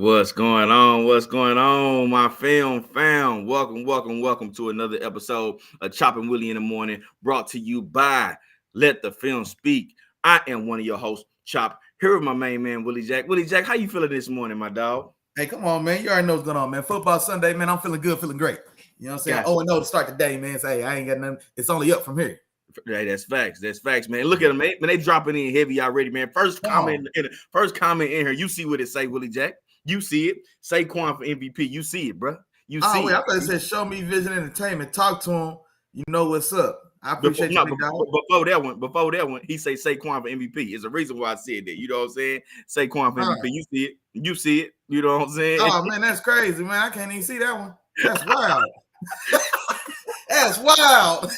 What's going on? What's going on, my film fam? Welcome to another episode of Chop and Willie in the morning, brought to you by Let the Film Speak. I am one of your hosts, Chop, here with my main man, Willie Jack. Willie Jack, how you feeling this morning, my dog? Hey, come on, man. You already know what's going on, man. Football Sunday, man. I'm feeling good, feeling great. You know what I'm saying? Gotcha. Oh, no, to start the day, man. Say, hey, I ain't got nothing. It's only up from here. Hey, that's facts. That's facts, man. Look at them, man. They dropping in heavy already, man. First comment in here. You see what it say, Willie Jack? You see it. Saquon for MVP. You see it, bro. You see it. I thought it said show me Vision Entertainment. Talk to him. You know what's up. I appreciate you, big dog. Before that one, he say Saquon for MVP. It's a reason why I said that. You know what I'm saying? Saquon for MVP. You see it. You see it. You know what I'm saying? Oh, man, that's crazy, man. I can't even see that one. That's wild. That's wild.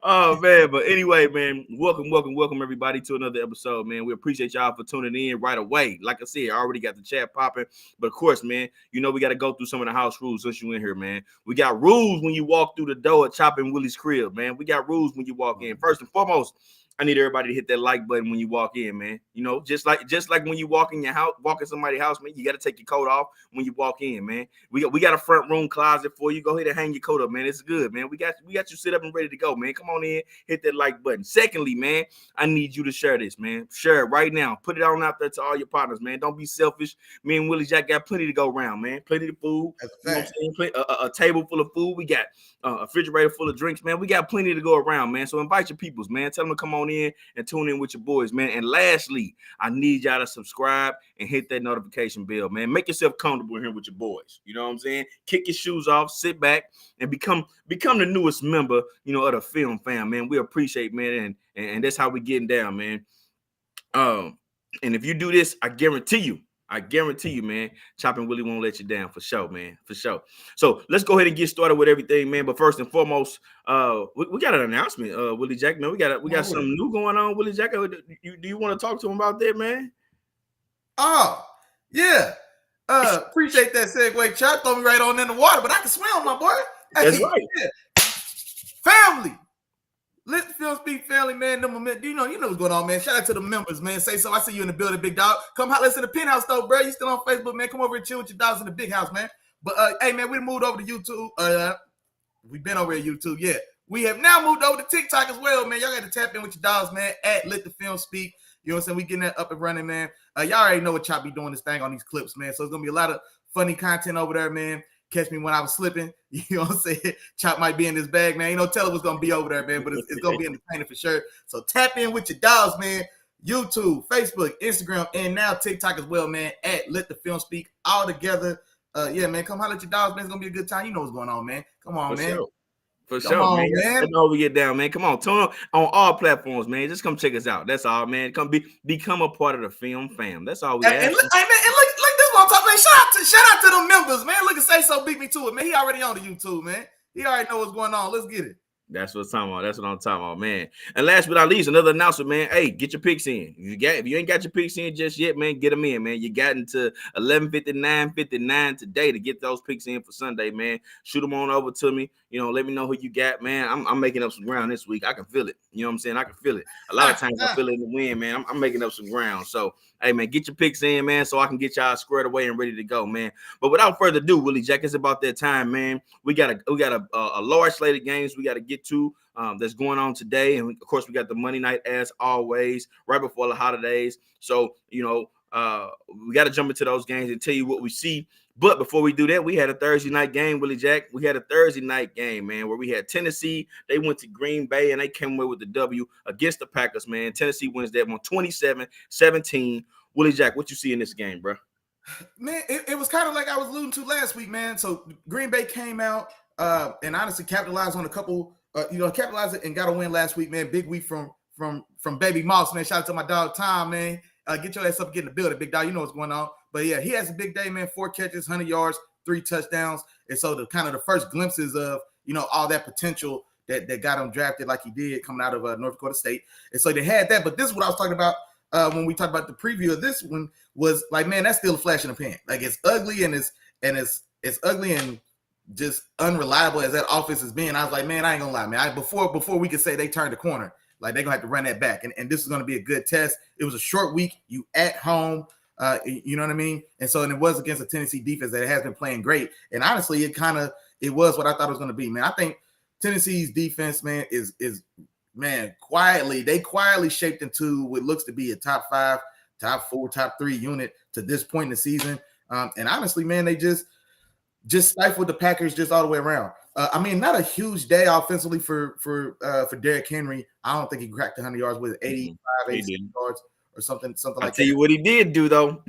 Oh man, but anyway, man, welcome everybody to another episode, man. We appreciate y'all for tuning in right away. Like I said, I already got the chat popping, but of course, man, you know we got to go through some of the house rules since you in here, man. We got rules when you walk through the door at Chop and Willie's crib, man. We got rules when you walk in. First and foremost, I need everybody to hit that like button when you walk in, man. You know, just like when you walk in your house, walk in somebody's house, man, you got to take your coat off when you walk in, man. We got a front room closet for you. Go ahead and hang your coat up, man. It's good, man. We got you sit up and ready to go, man. Come on in, hit that like button. Secondly, man, I need you to share this, man. Share it right now. Put it on out there to all your partners, man. Don't be selfish. Me and Willie Jack got plenty to go around, man. Plenty of food. You know what I'm saying? A table full of food. We got a refrigerator full of drinks, man. We got plenty to go around, man. So invite your peoples, man. Tell them to come on in and tune in with your boys, man. And lastly, I need y'all to subscribe and hit that notification bell, man. Make yourself comfortable here with your boys. You know what I'm saying? Kick your shoes off, sit back, and become the newest member, you know, of the film fam, man. We appreciate, man, and that's how we getting down, man. And if you do this, I guarantee you, man, Chop and Willie won't let you down for sure, man, for sure. So let's go ahead and get started with everything, man. But first and foremost, we got an announcement, Willie Jack, man. We got something new going on, Willie Jack. Do you want to talk to him about that, man? Oh, yeah. Appreciate that segue, Chop. Throw me right on in the water, but I can swim, my boy. That's right. Yeah. Family. Let the Film Speak family, man. You know what's going on, man. Shout out to the members, man. Say so. I see you in the building, big dog. Come holler us in the penthouse, though, bro. You still on Facebook, man. Come over and chill with your dogs in the big house, man. But, hey, man, we moved over to YouTube. We've been over at YouTube, yeah. We have now moved over to TikTok as well, man. Y'all got to tap in with your dogs, man, at Let the Film Speak. You know what I'm saying? We getting that up and running, man. Y'all already know what Chop be doing this thing on these clips, man. So it's going to be a lot of funny content over there, man. Catch me when I was slipping. You know what I'm saying? Chop might be in this bag, man. You know, tell it what's going to be over there, man. But it's going to be entertaining for sure. So tap in with your dogs, man. YouTube, Facebook, Instagram, and now TikTok as well, man. At Let the Film Speak all together. Yeah, man. Come holler at your dogs, man. It's going to be a good time. You know what's going on, man. Come on, man. Sure. For sure, man. That's how we get down, man. Come on, tune on all platforms, man. Just come check us out. That's all, man. Come become a part of the film fam. That's all we have. And look, this one I'm talking about. Shout out to them members, man. Look at Say So beat me to it, man. He already on the YouTube, man. He already know what's going on. Let's get it. That's what I'm talking about, man. And last but not least, another announcement, man. Hey, get your picks in. If you ain't got your picks in just yet, man, get them in, man. You got into 11:59 today to get those picks in for Sunday, man. Shoot them on over to me. You know, let me know who you got, man. I'm making up some ground this week. I can feel it. You know what I'm saying? I can feel it. A lot of times I feel it in the wind, man. I'm making up some ground. So, hey, man, get your picks in, man, so I can get y'all squared away and ready to go, man. But without further ado, Willie Jack, it's about that time, man. We got a large slate of games we got to get to that's going on today. And, of course, we got the Monday night, as always, right before the holidays. So, you know, we got to jump into those games and tell you what we see. But before we do that, we had a Thursday night game, Willie Jack. We had a Thursday night game, man, where we had Tennessee. They went to Green Bay, and they came away with the W against the Packers, man. Tennessee wins that one 27-17. Willie Jack, what you see in this game, bro? Man, it was kind of like I was alluding to last week, man. So Green Bay came out and honestly capitalized on a couple, capitalized and got a win last week, man. Big week from Baby Moss, man. Shout out to my dog, Tom, man. Get your ass up, get in the building, big dog. You know what's going on. But, yeah, he has a big day, man. 4 catches, 100 yards, 3 touchdowns. And so the first glimpses of, you know, all that potential that got him drafted like he did coming out of North Dakota State. And so they had that. But this is what I was talking about when we talked about the preview of this one was like, man, that's still a flash in the pan. Like, it's ugly and it's ugly and just unreliable as that offense has been. I was like, man, I ain't gonna lie, man. Before we could say they turned the corner, like they're gonna have to run that back. And this is gonna be a good test. It was a short week. You at home. You know what I mean? And so, and it was against a Tennessee defense that has been playing great. And honestly, it was what I thought it was going to be, man. I think Tennessee's defense, man, is quietly shaped into what looks to be a top 5, top 4, top 3 unit to this point in the season. And honestly, man, they just stifled the Packers just all the way around. I mean, not a huge day offensively for Derrick Henry. I don't think he cracked 100 yards with 85, 86 yards or something like that. I'll tell you what he did do, though.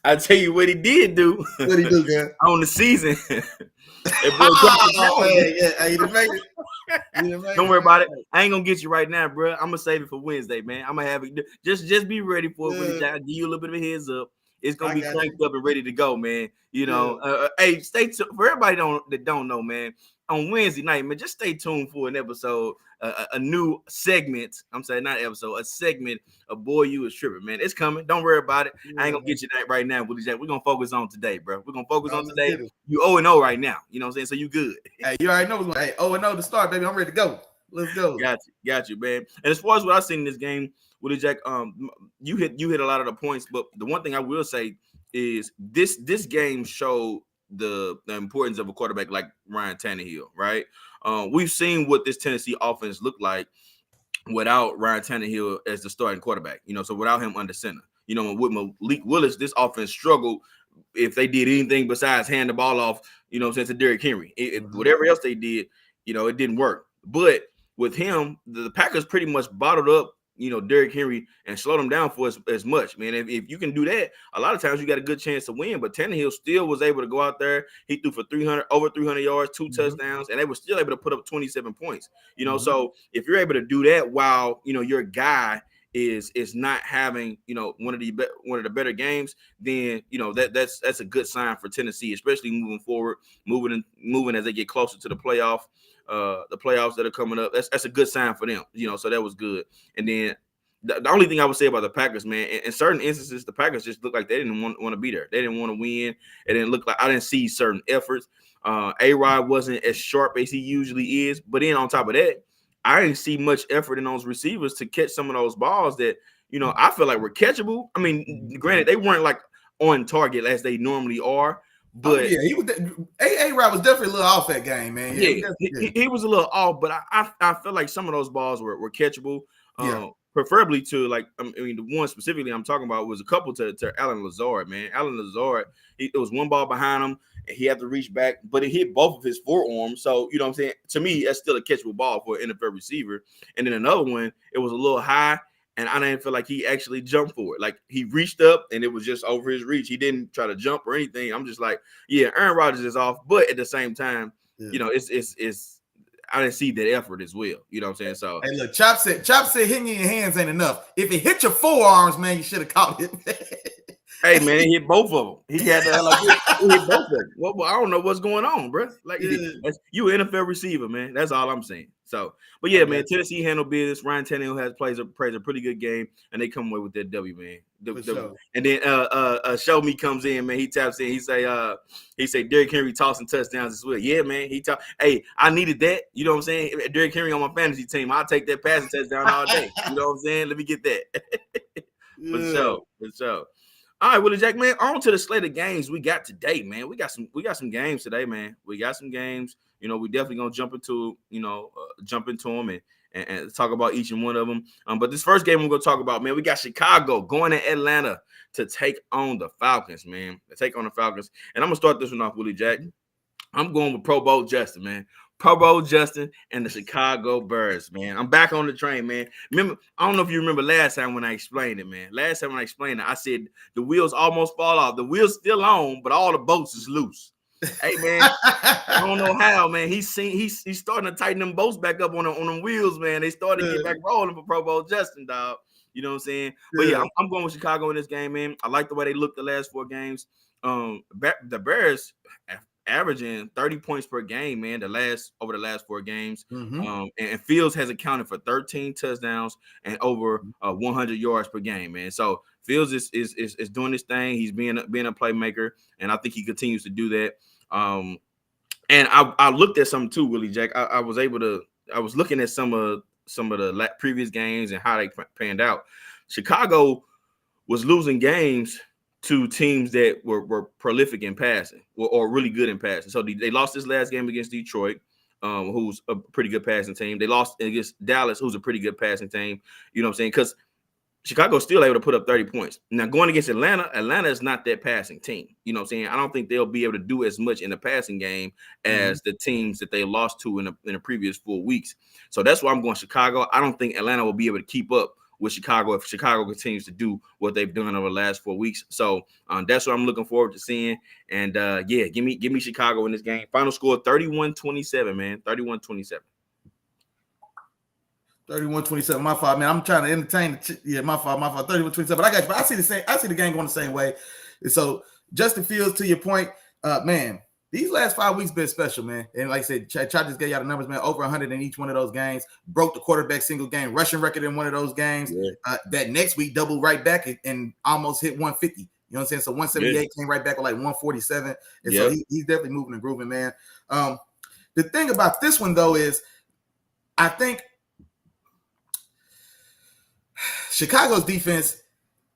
I'll tell you what he did do. What did he do, man? On the season. Don't worry about it. I ain't gonna get you right now, bro. I'm gonna save it for Wednesday, man. I'm gonna have it. Just be ready for it. I'll give you a little bit of a heads up. It's gonna be cranked up and ready to go, man. You know, hey, stay tuned. For everybody that don't know, man. On Wednesday night, man, just stay tuned for an episode, a new segment. I'm saying not episode, a segment of Boy You Is Tripping, man. It's coming. Don't worry about it. I ain't gonna get you that right now, Willie Jack. We're gonna focus on today, bro. We're gonna focus on today. You 0-0 right now. You know what I'm saying? So you good. Hey, you already know what's going. Hey, 0-0 to start, baby. I'm ready to go. Let's go. Got you, man. And as far as what I've seen in this game, Willie Jack, you hit a lot of the points, but the one thing I will say is this game showed the importance of a quarterback like Ryan Tannehill, right? We've seen what this Tennessee offense looked like without Ryan Tannehill as the starting quarterback, you know, so without him under center. You know, with Malik Willis, this offense struggled if they did anything besides hand the ball off, you know what I'm saying, to Derrick Henry. Whatever else they did, you know, it didn't work. But with him, the Packers pretty much bottled up, you know, Derrick Henry and slowed him down for as much, man. If you can do that, a lot of times you got a good chance to win. But Tannehill still was able to go out there. He threw for over 300 yards, 2 touchdowns, and they were still able to put up 27 points. You know, so if you're able to do that while, you know, your guy is not having, you know, one of the better games, then, you know, that's a good sign for Tennessee, especially moving forward, moving as they get closer to the playoffs that are coming up. That's a good sign for them, you know, so that was good. And then the only thing I would say about the Packers, man, in certain instances, the Packers just looked like they didn't want to be there. They didn't want to win. It didn't look like, I didn't see certain efforts. A-Rod wasn't as sharp as he usually is. But then on top of that, I didn't see much effort in those receivers to catch some of those balls that, you know, I feel like were catchable. I mean, granted, they weren't like on target as they normally are. But A-Rod was definitely a little off that game, man. He was a little off, but I feel like some of those balls were catchable. Preferably to, like, I mean, the one specifically I'm talking about was a couple to Allen Lazard, man. Allen Lazard, it was one ball behind him, and he had to reach back, but it hit both of his forearms. So, you know what I'm saying? To me, that's still a catchable ball for an NFL receiver. And then another one, it was a little high, and I didn't feel like he actually jumped for it. Like, he reached up, and it was just over his reach. He didn't try to jump or anything. I'm just like, yeah, Aaron Rodgers is off, but at the same time, you know, it's I didn't see that effort as well. You know what I'm saying? So, hey, look, Chop said hitting you in your hands ain't enough. If it hit your forearms, man, you should have caught it. Hey, man, he hit both of them. He had to like he hit both of them. Well, I don't know what's going on, bro. Like, you an NFL receiver, man. That's all I'm saying. So, but yeah, man, Tennessee handled business. Ryan Tannehill plays a pretty good game, and they come away with that W, man. Sure. And then Show Me comes in, man. He taps in. He say Derrick Henry tossing touchdowns as well. Yeah, man. Hey, I needed that. You know what I'm saying? Derrick Henry on my fantasy team. I'll take that passing touchdown all day. You know what I'm saying? Let me get that. For sure. All right, Willie Jack, man. On to the slate of games we got today, man. We got some games today, man. We got some games. You know, we definitely gonna jump into them and talk about each and one of them. But this first game we're gonna talk about, man, we got Chicago going to Atlanta to take on the Falcons, man. And I'm gonna start this one off, Willie Jack. I'm going with Pro Bowl Justin, man. Pro Bowl Justin and the Chicago Bears, man. I'm back on the train, man. Remember, I don't know if you remember last time when I explained it, man. Last time when I explained it, I said the wheels almost fall off. The wheels still on, but all the boats is loose. Hey, man, I don't know how, man. He's starting to tighten them boats back up on them wheels, man. They started to get back rolling for Pro Bowl Justin, dog. You know what I'm saying? But yeah, I'm going with Chicago in this game, man. I like the way they looked the last 4 games. The Bears averaging 30 points per game, man, over the last 4 games. And Fields has accounted for 13 touchdowns and over 100 yards per game, man. So Fields is doing this thing. He's being a playmaker, and I think he continues to do that. And I looked at something too, Willie Jack. I was looking at some of the previous games and how they panned out. Chicago was losing games to teams that were prolific in passing or really good in passing. So they lost this last game against Detroit, who's a pretty good passing team. They lost against Dallas, who's a pretty good passing team. You know what I'm saying? Because Chicago's still able to put up 30 points. Now, going against Atlanta is not that passing team. You know what I'm saying? I don't think they'll be able to do as much in the passing game as the teams that they lost to in the previous 4 weeks. So that's why I'm going Chicago. I don't think Atlanta will be able to keep up with Chicago if Chicago continues to do what they've done over the last 4 weeks. So that's what I'm looking forward to seeing. And yeah, give me Chicago in this game. Final score 31-27, man. 31-27. 31-27. My fault, man. I'm trying to entertain. My fault. 31-27. But I got you. But I see the same. I see the game going the same way. And so Justin Fields, to your point, man, these last 5 weeks been special, man. And like I said, Chop just gave y'all the numbers, man. Over 100 in each one of those games. Broke the quarterback single game rushing record in one of those games. Yeah. That next week doubled right back and almost hit 150. You know what I'm saying? So 178 came right back with like 147. And so he's definitely moving and grooving, man. The thing about this one, though, is I think Chicago's defense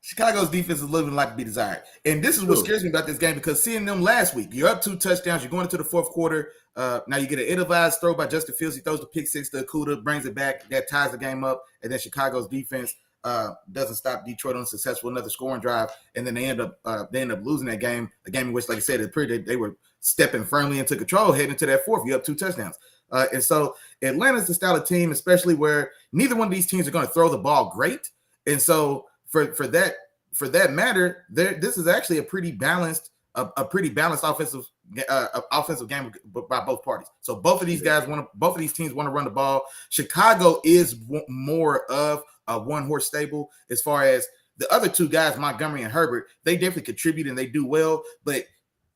is living like to be desired. And this is what scares me about this game, because seeing them last week, you're up 2 touchdowns, you're going into the fourth quarter. Now you get an ill-advised throw by Justin Fields. He throws the pick six to Okudah, brings it back. That ties the game up. And then Chicago's defense doesn't stop Detroit unsuccessful, another scoring drive. And then they end up losing that game, a game in which, like I said, they were stepping firmly into control heading into that fourth. You're up 2 touchdowns. And so Atlanta's the style of team, especially where neither one of these teams are going to throw the ball great. And so for that matter, this is actually a pretty balanced offensive game by both parties. So both of these teams want to run the ball. Chicago is more of a one-horse stable as far as the other 2 guys, Montgomery and Herbert. They definitely contribute and they do well, but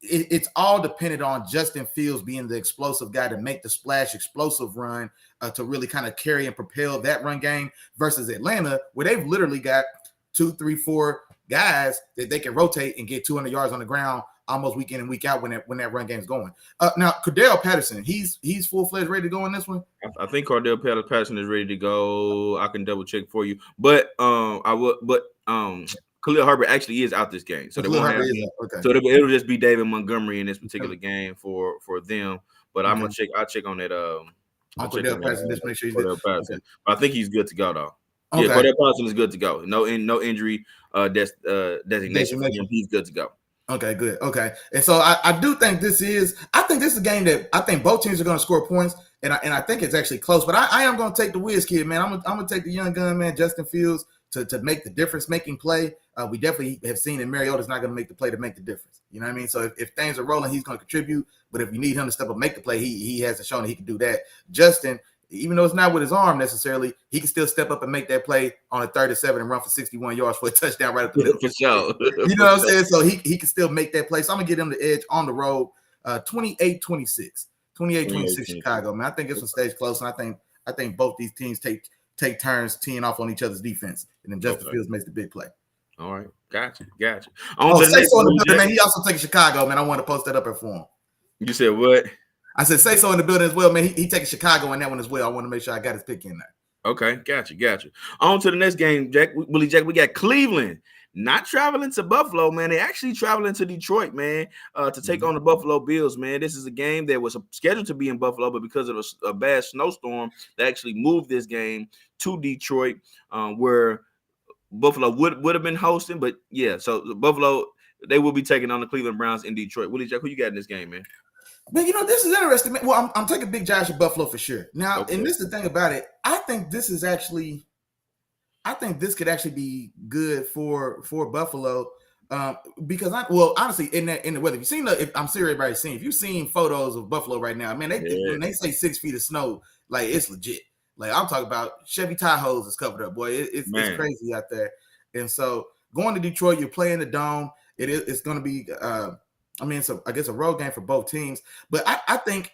it's all dependent on Justin Fields being the explosive guy to make the splash explosive run to really kind of carry and propel that run game, versus Atlanta, where they've literally got 2, 3, 4 guys that they can rotate and get 200 yards on the ground almost week in and week out when that run game's going. Now, Cordell Patterson, he's full-fledged ready to go in this one? I think Cordell Patterson is ready to go. I can double check for you. But Khalil Herbert actually is out this game, so they won't have him. Okay. So it'll just be David Montgomery in this particular game for them. But I'm gonna check. I'll check on that. Cordell Patterson, just make sure he's good. Okay. But I think he's good to go though. Okay. Yeah, Cordell Patterson is good to go. No injury designation for him. He's good to go. Okay, good. Okay, and so I do think this is a game that I think both teams are going to score points, and I think it's actually close. But I am going to take the whiz kid, man. I'm gonna take the young gun, man, Justin Fields, to make the difference-making play. We definitely have seen that Mariota's not going to make the play to make the difference. You know what I mean? So if things are rolling, he's going to contribute. But if you need him to step up and make the play, he hasn't shown that he can do that. Justin, even though it's not with his arm necessarily, he can still step up and make that play on a 3rd and 7 and run for 61 yards for a touchdown right up the middle. For sure. You know what I'm saying? So he can still make that play. So I'm going to get him the edge on the road, 28-26. 28-26 Chicago, man. I think this one stays close, and I think both these teams take turns teeing off on each other's defense, and then Justin Fields makes the big play. All right, gotcha. Say so in the building, man. He also taking Chicago, man. I want to post that up there for him. You said what? I said say so in the building as well, man. He taking Chicago in that one as well. I want to make sure I got his pick in there. Okay, gotcha. On to the next game, Willie Jack. We got Cleveland not traveling to Buffalo, man. They actually traveling to Detroit, man, to take on the Buffalo Bills, man. This is a game that was scheduled to be in Buffalo, but because of a bad snowstorm, they actually moved this game to Detroit, where Buffalo would have been hosting. But yeah, so Buffalo, they will be taking on the Cleveland Browns in Detroit. Willie Jack, who you got in this game, man? Man, this is interesting, man. Well, I'm taking Big Josh at Buffalo for sure. Now, and this is the thing about it. I think this could actually be good for Buffalo, because honestly, in the weather, I'm sure everybody's seen. If you've seen photos of Buffalo right now, man, when they say 6 feet of snow, like, it's legit. Like, I'm talking about Chevy Tahoes is covered up, boy. It's crazy out there. And so going to Detroit, you're playing the Dome. It's going to be, I guess a road game for both teams. But I think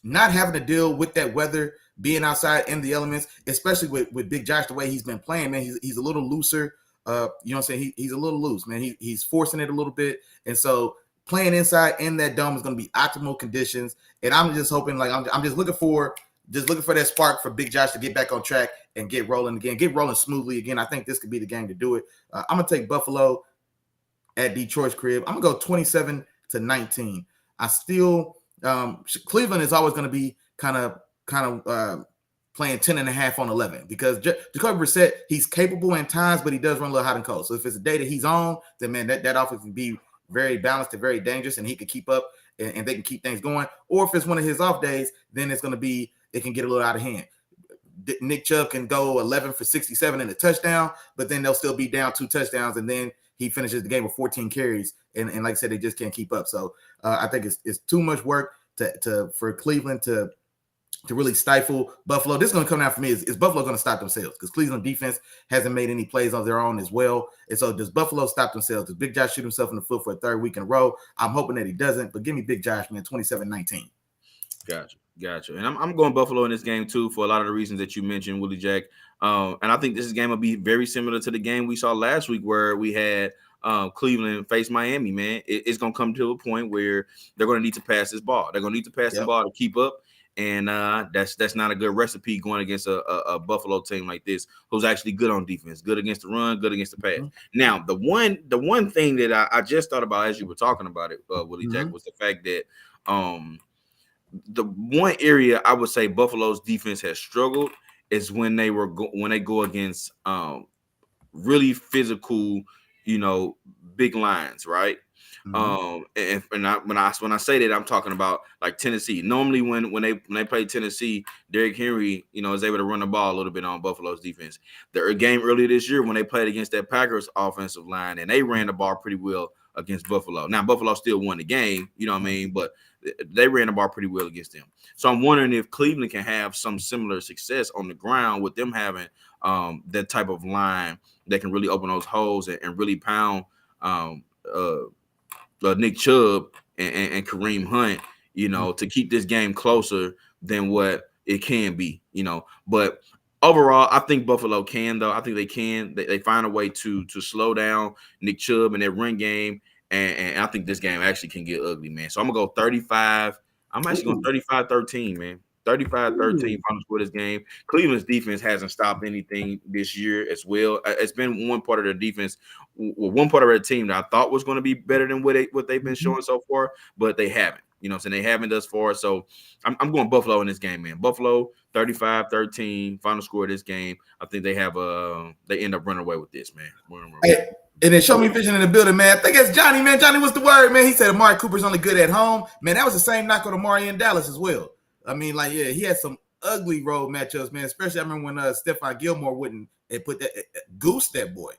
not having to deal with that weather, being outside in the elements, especially with Big Josh, the way he's been playing, man, he's a little looser. You know what I'm saying? He's a little loose, man. He's forcing it a little bit. And so playing inside in that Dome is going to be optimal conditions. And I'm just hoping, like, I'm just looking for that spark for Big Josh to get back on track and get rolling again, get rolling smoothly again. I think this could be the game to do it. I'm going to take Buffalo at Detroit's crib. I'm gonna go 27-19. I still Cleveland is always gonna be kind of playing 10.5 on 11 because Jacoby Brissett, he's capable in times, but he does run a little hot and cold. So if it's a day that he's on, then man, that offense can be very balanced and very dangerous, and he can keep up and they can keep things going. Or if it's one of his off days, then it can get a little out of hand. Nick Chubb can go 11 for 67 and a touchdown, but then they'll still be down 2 touchdowns, and then he finishes the game with 14 carries, and like I said, they just can't keep up. So I think it's too much work for Cleveland to really stifle Buffalo. This is going to come down for me. Is Buffalo going to stop themselves? Because Cleveland defense hasn't made any plays on their own as well. And so does Buffalo stop themselves? Does Big Josh shoot himself in the foot for a third week in a row? I'm hoping that he doesn't, but give me Big Josh, man, 27-19. Gotcha. And I'm going Buffalo in this game too for a lot of the reasons that you mentioned, Willie Jack. And I think this game will be very similar to the game we saw last week where we had Cleveland face Miami, man. It's going to come to a point where they're going to need to pass this ball. They're going to need to pass the ball to keep up. And that's not a good recipe going against a Buffalo team like this, who's actually good on defense, good against the run, good against the pass. Now, the one thing that I just thought about as you were talking about it, Willie Jack, was the fact that the one area I would say Buffalo's defense has struggled is when they go against really physical, big lines, right? And when I say that, I'm talking about like Tennessee. Normally, when they play Tennessee, Derrick Henry, is able to run the ball a little bit on Buffalo's defense. The game earlier this year when they played against that Packers offensive line, and they ran the ball pretty well against Buffalo. Now Buffalo still won the game, but they ran the ball pretty well against them. So I'm wondering if Cleveland can have some similar success on the ground with them having that type of line that can really open those holes and really pound Nick Chubb and Kareem Hunt, to keep this game closer than what it can be, But overall, I think Buffalo can, though. I think they can. They find a way to slow down Nick Chubb in that run game. And I think this game actually can get ugly, man. So I'm going to go 35. I'm actually going 35-13, man. 35-13 final score this game. Cleveland's defense hasn't stopped anything this year as well. It's been one part of their defense, one part of their team that I thought was going to be better than what they've been showing so far, but they haven't. So they haven't thus far. So I'm going Buffalo in this game, man. Buffalo 35-13 final score of this game. I think they end up running away with this, man. Hey, and then show me vision in the building, man. I think it's Johnny, man. Johnny, what's the word, man? He said Amari Cooper's only good at home. Man, that was the same knock on Amari in Dallas as well. I mean, he had some ugly road matchups, man. Especially I remember when Stephon Gilmore wouldn't put that boy,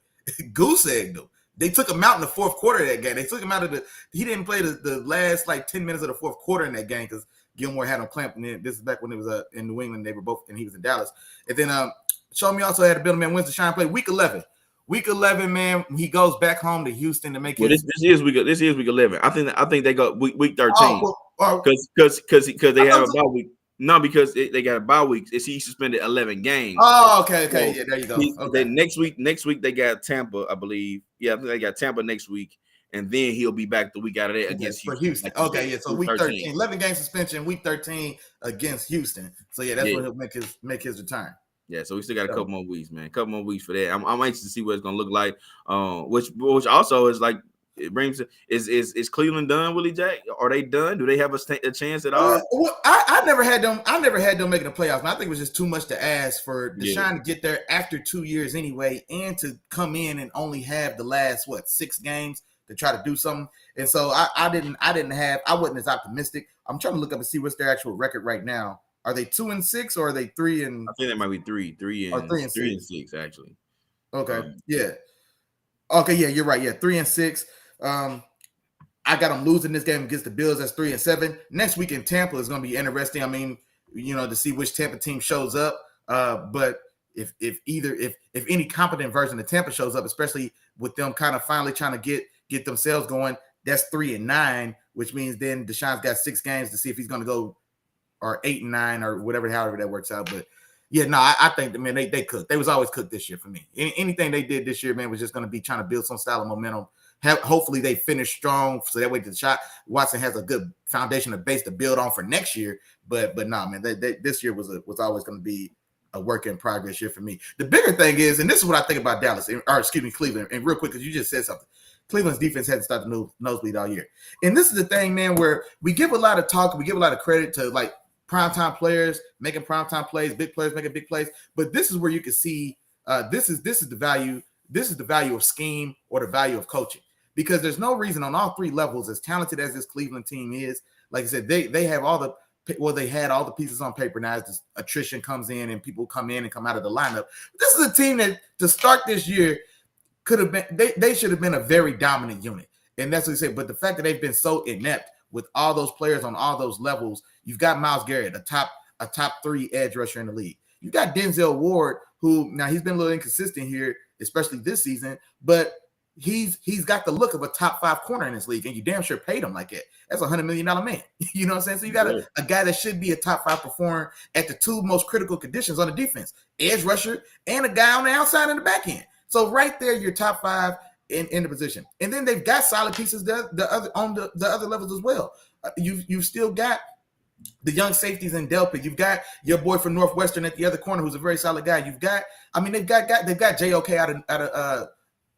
goose egged him. They took him out in the fourth quarter of that game. They took him out of he didn't play the last 10 minutes of the fourth quarter in that game because Gilmore had him clamped. And then this is back when it was in New England. They were both, and he was in Dallas. And then Show Me also had a building, man, wins the shine play week 11. Week 11, man, he goes back home to Houston to make this is week 11. I think they go week 13 because they have a bye week. No, because they got a bye week. He suspended 11 games. Oh, okay, yeah, there you go. Okay. Next week they got Tampa, I believe. Yeah, I think they got Tampa next week, and then he'll be back the week out of that against Houston. Okay, yeah. So week 13, 11 game suspension, week 13 against Houston. So yeah, that's when he'll make his return. Yeah, so we still got a couple more weeks, man. A couple more weeks for that. I'm anxious to see what it's gonna look like. Which also is like it brings. Is Cleveland done, Willie Jack? Are they done? Do they have a chance at all? I never had them. I never had them making the playoffs. I think it was just too much to ask for Deshaun to get there after 2 years anyway, and to come in and only have the last 6 games to try to do something. And so I wasn't as optimistic. I'm trying to look up and see what's their actual record right now. Are they 2-6 or are they 3 and? I think that might be 3 and 6 actually. Okay, yeah. Okay, yeah, you're right. Yeah, 3-6. I got them losing this game against the Bills. That's 3-7. Next week in Tampa is going to be interesting. I mean, to see which Tampa team shows up. But if any competent version of Tampa shows up, especially with them kind of finally trying to get themselves going, that's 3-9, which means then Deshaun's got 6 games to see if he's going to go. Or 8-9 or whatever, however that works out. But yeah, no, I think, man, they cooked. They was always cooked this year for me. Anything they did this year, man, was just going to be trying to build some style of momentum. Hopefully they finish strong so that way the shot Watson has a good foundation of base to build on for next year. But nah, man, this year was always going to be a work in progress year for me. The bigger thing is, and this is what I think about Cleveland, and real quick, because you just said something. Cleveland's defense had to start the nosebleed all year. And this is the thing, man, where we give a lot of talk, we give a lot of credit to like primetime players making primetime plays, big players making big plays. But this is where you can see this is the value. This is the value of scheme or the value of coaching, because there's no reason on all three levels, as talented as this Cleveland team is. Like I said, they have all the they had all the pieces on paper. Now as this attrition comes in and people come in and come out of the lineup, this is a team that to start this year could have been they should have been a very dominant unit, and that's what they say. But the fact that they've been so inept with all those players on all those levels, you've got Myles Garrett, a top 3 edge rusher in the league. You got Denzel Ward, who now he's been a little inconsistent here, especially this season, but he's got the look of a top 5 corner in this league, and you damn sure paid him like that. That's $100 million man. You know what I'm saying? So you got a guy that should be a top 5 performer at the 2 most critical conditions on the defense, edge rusher, and a guy on the outside and the back end. So right there, you're top 5 in the position. And then they've got solid pieces on the other levels as well. You've still got the young safeties in Delpit. You've got your boy from Northwestern at the other corner, who's a very solid guy. You've got, they've got JOK out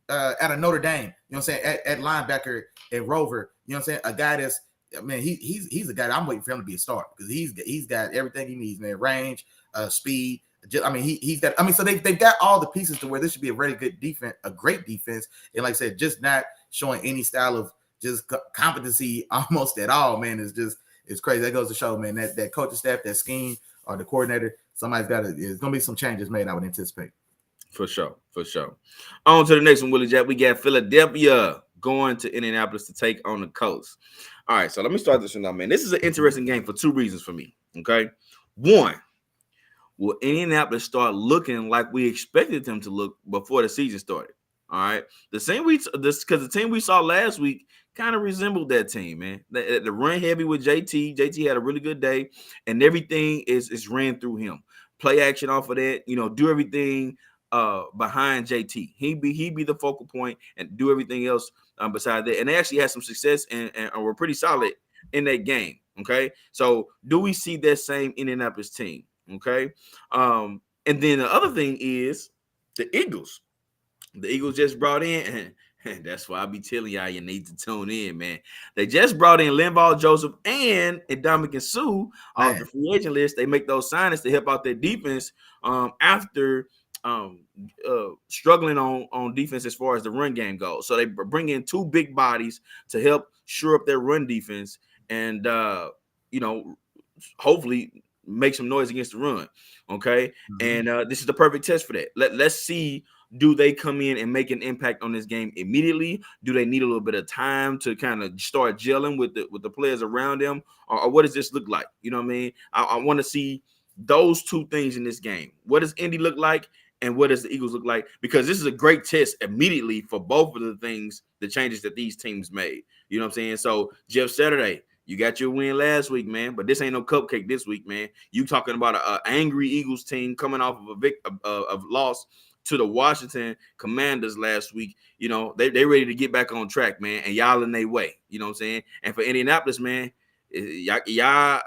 of Notre Dame. You know what I'm saying? At linebacker at Rover. You know what I'm saying? A guy that's, he's a guy that I'm waiting for him to be a star, because he's got everything he needs, man. Range, speed. He's got. So they've got all the pieces to where this should be a very good defense, a great defense, and like I said, just not showing any style of just competency almost at all, man. It's crazy. That goes to show, man, that coaching staff, that scheme, or the coordinator, somebody's got to. There's gonna be some changes made, I would anticipate. For sure. On to the next one, Willie Jack. We got Philadelphia going to Indianapolis to take on the Colts. All right, so let me start this one out, man. This is an interesting game for 2 reasons for me. Okay, one. Will Indianapolis start looking like we expected them to look before the season started? All right. Because the team we saw last week kind of resembled that team, man. The run heavy with JT. JT had a really good day, and everything is ran through him. Play action off of that, do everything behind JT. He be the focal point and do everything else beside that. And they actually had some success and were pretty solid in that game. Okay. So do we see that same Indianapolis team? Okay. And then the other thing is the Eagles. The Eagles just brought in, and that's why I be telling y'all you need to tune in, man. They just brought in Linval Joseph and Ndamukong Suh off the free agent list. They make those signings to help out their defense after struggling on defense as far as the run game goes. So they bring in 2 big bodies to help shore up their run defense and hopefully make some noise against the run. Okay. Mm-hmm. And this is the perfect test for that. Let's see, do they come in and make an impact on this game immediately? Do they need a little bit of time to kind of start gelling with the players around them? Or what does this look like? You know what I mean? I want to see those 2 things in this game. What does Indy look like? And what does the Eagles look like? Because this is a great test immediately for both of the things, the changes that these teams made. You know what I'm saying? So Jeff Saturday, you got your win last week, man, but this ain't no cupcake this week, man. You talking about an angry Eagles team coming off of a loss to the Washington Commanders last week. They ready to get back on track, man, and y'all in their way. You know what I'm saying? And for Indianapolis, man, y'all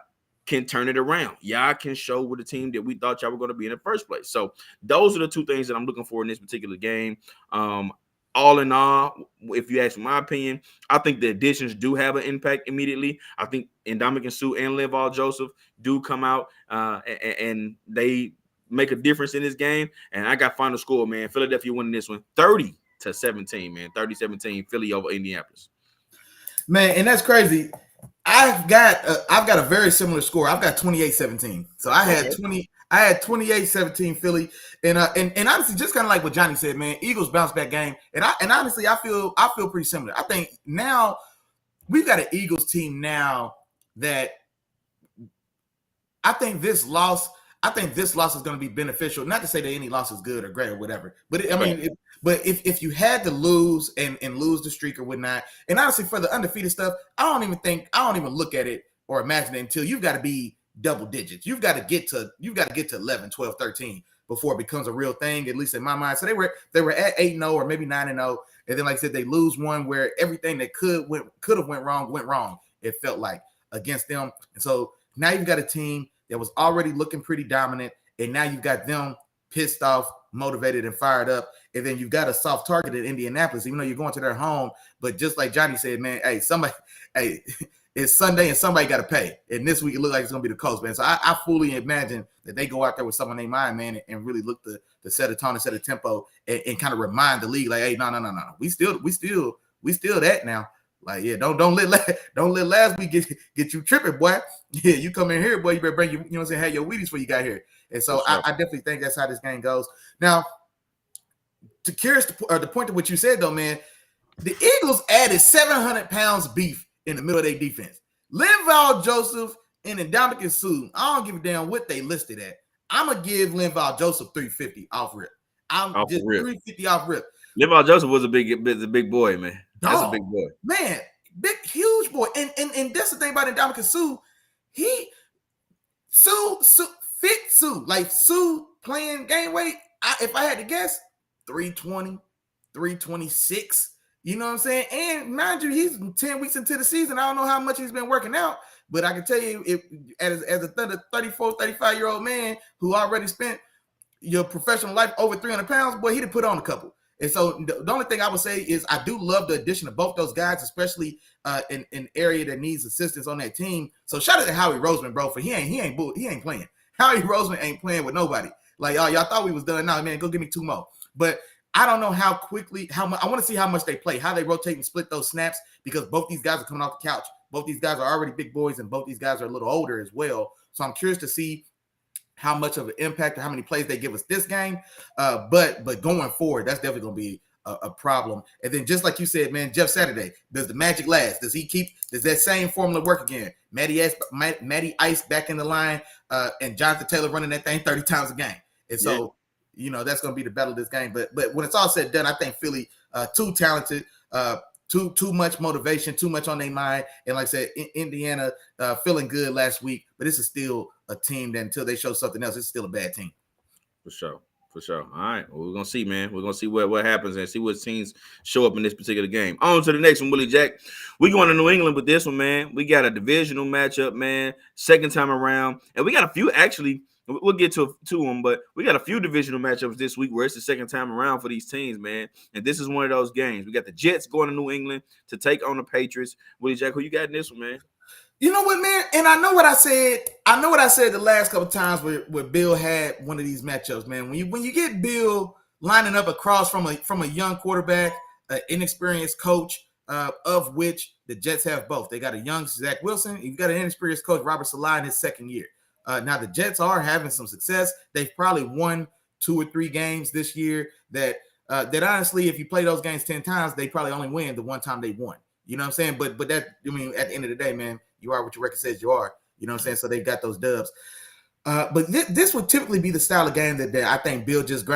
can turn it around. Y'all can show with the team that we thought y'all were going to be in the first place. So those are the 2 things that I'm looking for in this particular game. All in all, if you ask my opinion, I think the additions do have an impact immediately. I think Ndamukong Suh and Linval Joseph do come out and they make a difference in this game. And I got final score, man. Philadelphia winning this one 30-17, man. 30-17, Philly over Indianapolis. Man, and that's crazy. I've got a very similar score. I've got 28-17. So I had 28-17 Philly, and honestly, just kind of like what Johnny said, man. Eagles bounce back game, and honestly, I feel pretty similar. I think now we've got an Eagles team now that I think this loss is going to be beneficial. Not to say that any loss is good or great or whatever, but if you had to lose and lose the streak or whatnot, and honestly, for the undefeated stuff, I don't even look at it or imagine it until you've got to be double digits. You've got to get to 11, 12, 13 before it becomes a real thing, at least in my mind. So they were at 8-0 or maybe 9-0. And then, like I said, they lose one where everything that could have went wrong, it felt like, against them. And so now you've got a team that was already looking pretty dominant, and now you've got them pissed off, motivated, and fired up. and then you've got a soft target in Indianapolis, even though you're going to their home. But just like Johnny said, man, hey, it's Sunday and somebody got to pay. And this week it looks like it's going to be the Colts, man. So I fully imagine that they go out there with someone in mind, man, and really look to set a tone and set a tempo and kind of remind the league, like, hey, no. We still that now. Like, yeah, don't let last week get you tripping, boy. Yeah, you come in here, boy, you better bring you know what I'm saying, have your Wheaties before you got here. And so I definitely think that's how this game goes. Now, the point of what you said, though, man, the Eagles added 700 pounds of beef in the middle of their defense. Linval Joseph and Ndamukong Suh, I don't give a damn what they listed at. I'm going to give Linval Joseph 350 off rip. I'm just 350 off rip. Linval Joseph was a big boy, man. That's a big boy. Man, big, huge boy. And that's the thing about Ndamukong Suh. Suh fit Suh. Like, Suh playing game weight, if I had to guess, 320, 326. You know what I'm saying? And mind you, he's 10 weeks into the season. I don't know how much he's been working out, but I can tell you, as a 34, 35-year-old man who already spent your professional life over 300 pounds, boy, he'd have put on a couple. And so the only thing I would say is I do love the addition of both those guys, especially in an area that needs assistance on that team. So shout out to Howie Roseman, bro, for he ain't playing. Howie Roseman ain't playing with nobody. Like, oh, y'all thought we was done. Now, man, go give me 2 more. But I don't know how much. I want to see how much they play, how they rotate and split those snaps, because both these guys are coming off the couch. Both these guys are already big boys, and both these guys are a little older as well. So I'm curious to see how much of an impact or how many plays they give us this game. But going forward, that's definitely going to be a problem. And then just like you said, man, Jeff Saturday, does the magic last? Does that same formula work again? Matty Ice back in the line, and Jonathan Taylor running that thing 30 times a game. And so, you know, that's going to be the battle of this game. But when it's all said and done, I think Philly too talented, too much motivation, too much on their mind. And like I said, Indiana feeling good last week, but this is still a team that until they show something else, it's still a bad team. For sure. All right. Well, we're going to see, man. We're going to see what happens and see what teams show up in this particular game. On to the next one, Willie Jack. We going to New England with this one, man. We got a divisional matchup, man. Second time around. And we got a few, actually, we'll get to them, but we got a few divisional matchups this week where it's the second time around for these teams, man. And this is one of those games. We got the Jets going to New England to take on the Patriots. Willie Jack, who you got in this one, man? You know what, man? And I know what I said. I know what I said the last couple of times where Bill had one of these matchups, man. When you get Bill lining up across from a young quarterback, an inexperienced coach, of which the Jets have both. They got a young Zach Wilson. You've got an inexperienced coach, Robert Saleh, in his second year. Now the Jets are having some success. They've probably won 2 or 3 games this year that honestly, if you play those games 10 times, they probably only win the one time they won. You know what I'm saying? But that, I mean, at the end of the day, man, you are what your record says you are. You know what I'm saying? So they got those dubs. But this would typically be the style of game that I think Bill just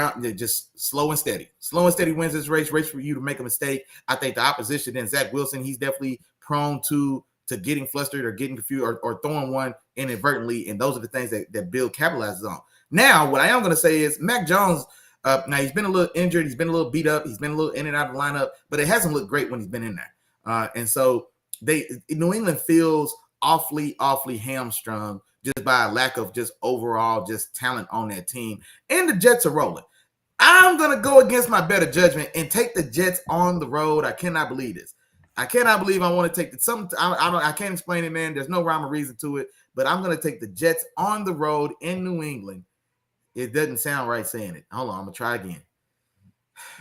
slow and steady. Slow and steady wins this race for you to make a mistake. I think the opposition, then Zach Wilson, he's definitely prone to getting flustered or getting confused or throwing one inadvertently. And those are the things that Bill capitalizes on. Now, what I am going to say is Mac Jones, now he's been a little injured. He's been a little beat up. He's been a little in and out of the lineup, but it hasn't looked great when he's been in there. And so New England feels awfully hamstrung just by a lack of just overall just talent on that team. And the Jets are rolling. I'm going to go against my better judgment and take the Jets on the road. I cannot believe this. I cannot believe I want to take I can't explain it, man. There's no rhyme or reason to it, but I'm going to take the Jets on the road in New England. It doesn't sound right saying it. Hold on, I'm going to try again.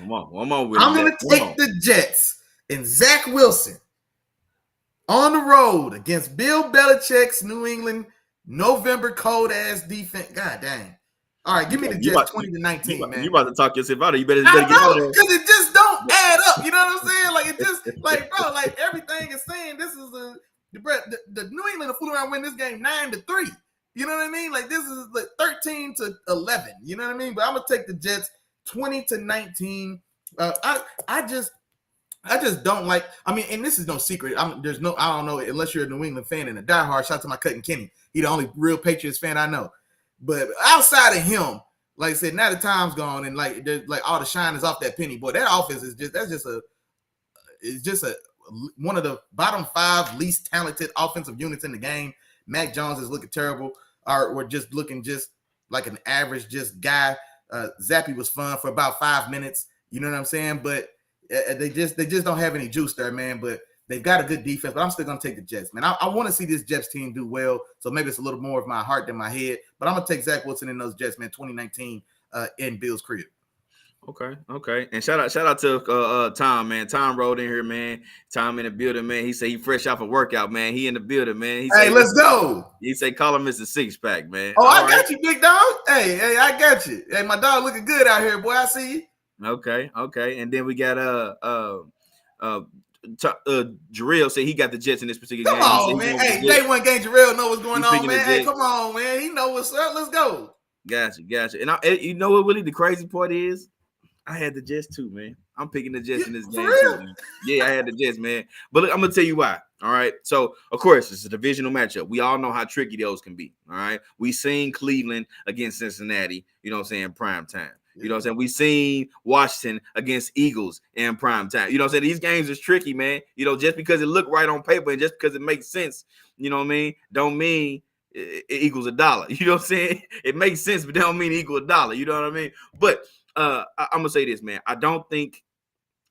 One more. I'm going to take the Jets and Zach Wilson on the road against Bill Belichick's New England November cold-ass defense. God dang. All right, give me the Jets 20-19, man. You about to talk yourself out of it. You better I get out of there. Because it just don't add up. You know what I'm saying? Like, it just, like, bro, like, everything is saying this is the New England are fooling around win this game 9-3. You know what I mean? Like, this is like 13-11. You know what I mean? But I'm going to take the Jets 20-19. I just don't like. I mean, and this is no secret. I don't know unless you're a New England fan and a diehard. Shout out to my cousin Kenny. He the only real Patriots fan I know. But outside of him, like I said, now the time's gone and like all the shine is off that penny. Boy, that offense is just one of the bottom 5 least talented offensive units in the game. Mac Jones is looking terrible, or we're just looking just like an average just guy. Zappy was fun for about 5 minutes. You know what I'm saying? But they just don't have any juice there, man. But they've got a good defense. But I'm still gonna take the Jets, man. I want to see this Jets team do well. So maybe it's a little more of my heart than my head. But I'm gonna take Zach Wilson and those Jets, man. 2019 in Bill's crib. Okay. And shout out to Tom, man. Tom rolled in here, man. Tom in the building, man. He said he fresh off a workout, man. He in the building, man. He Hey, let's go. He say call him Mr. Six Pack, man. Oh, I got you, big dog. Hey, I got you. Hey, my dog looking good out here, boy. I see you. Okay. And then we got Jarrell said he got the Jets in this particular game. Come on, man. Hey, day one game, Jarrell know what's going on, man. Hey, come on, man. He know what's up. Let's go. Gotcha. And you know what, Willie? The crazy part is, I had the Jets too, man. I'm picking the Jets in this game too, man. Yeah, I had the Jets, man. But look, I'm gonna tell you why. All right. So of course it's a divisional matchup. We all know how tricky those can be. All right. We seen Cleveland against Cincinnati, you know what I'm saying, prime time. You know what I'm saying? We seen Washington against Eagles in prime time. You know what I'm saying? These games is tricky, man. You know, just because it look right on paper and just because it makes sense, you know what I mean, don't mean it equals a dollar. You know what I'm saying? It makes sense, but that don't mean it equals a dollar. You know what I mean? But I'm gonna say this, man. I don't think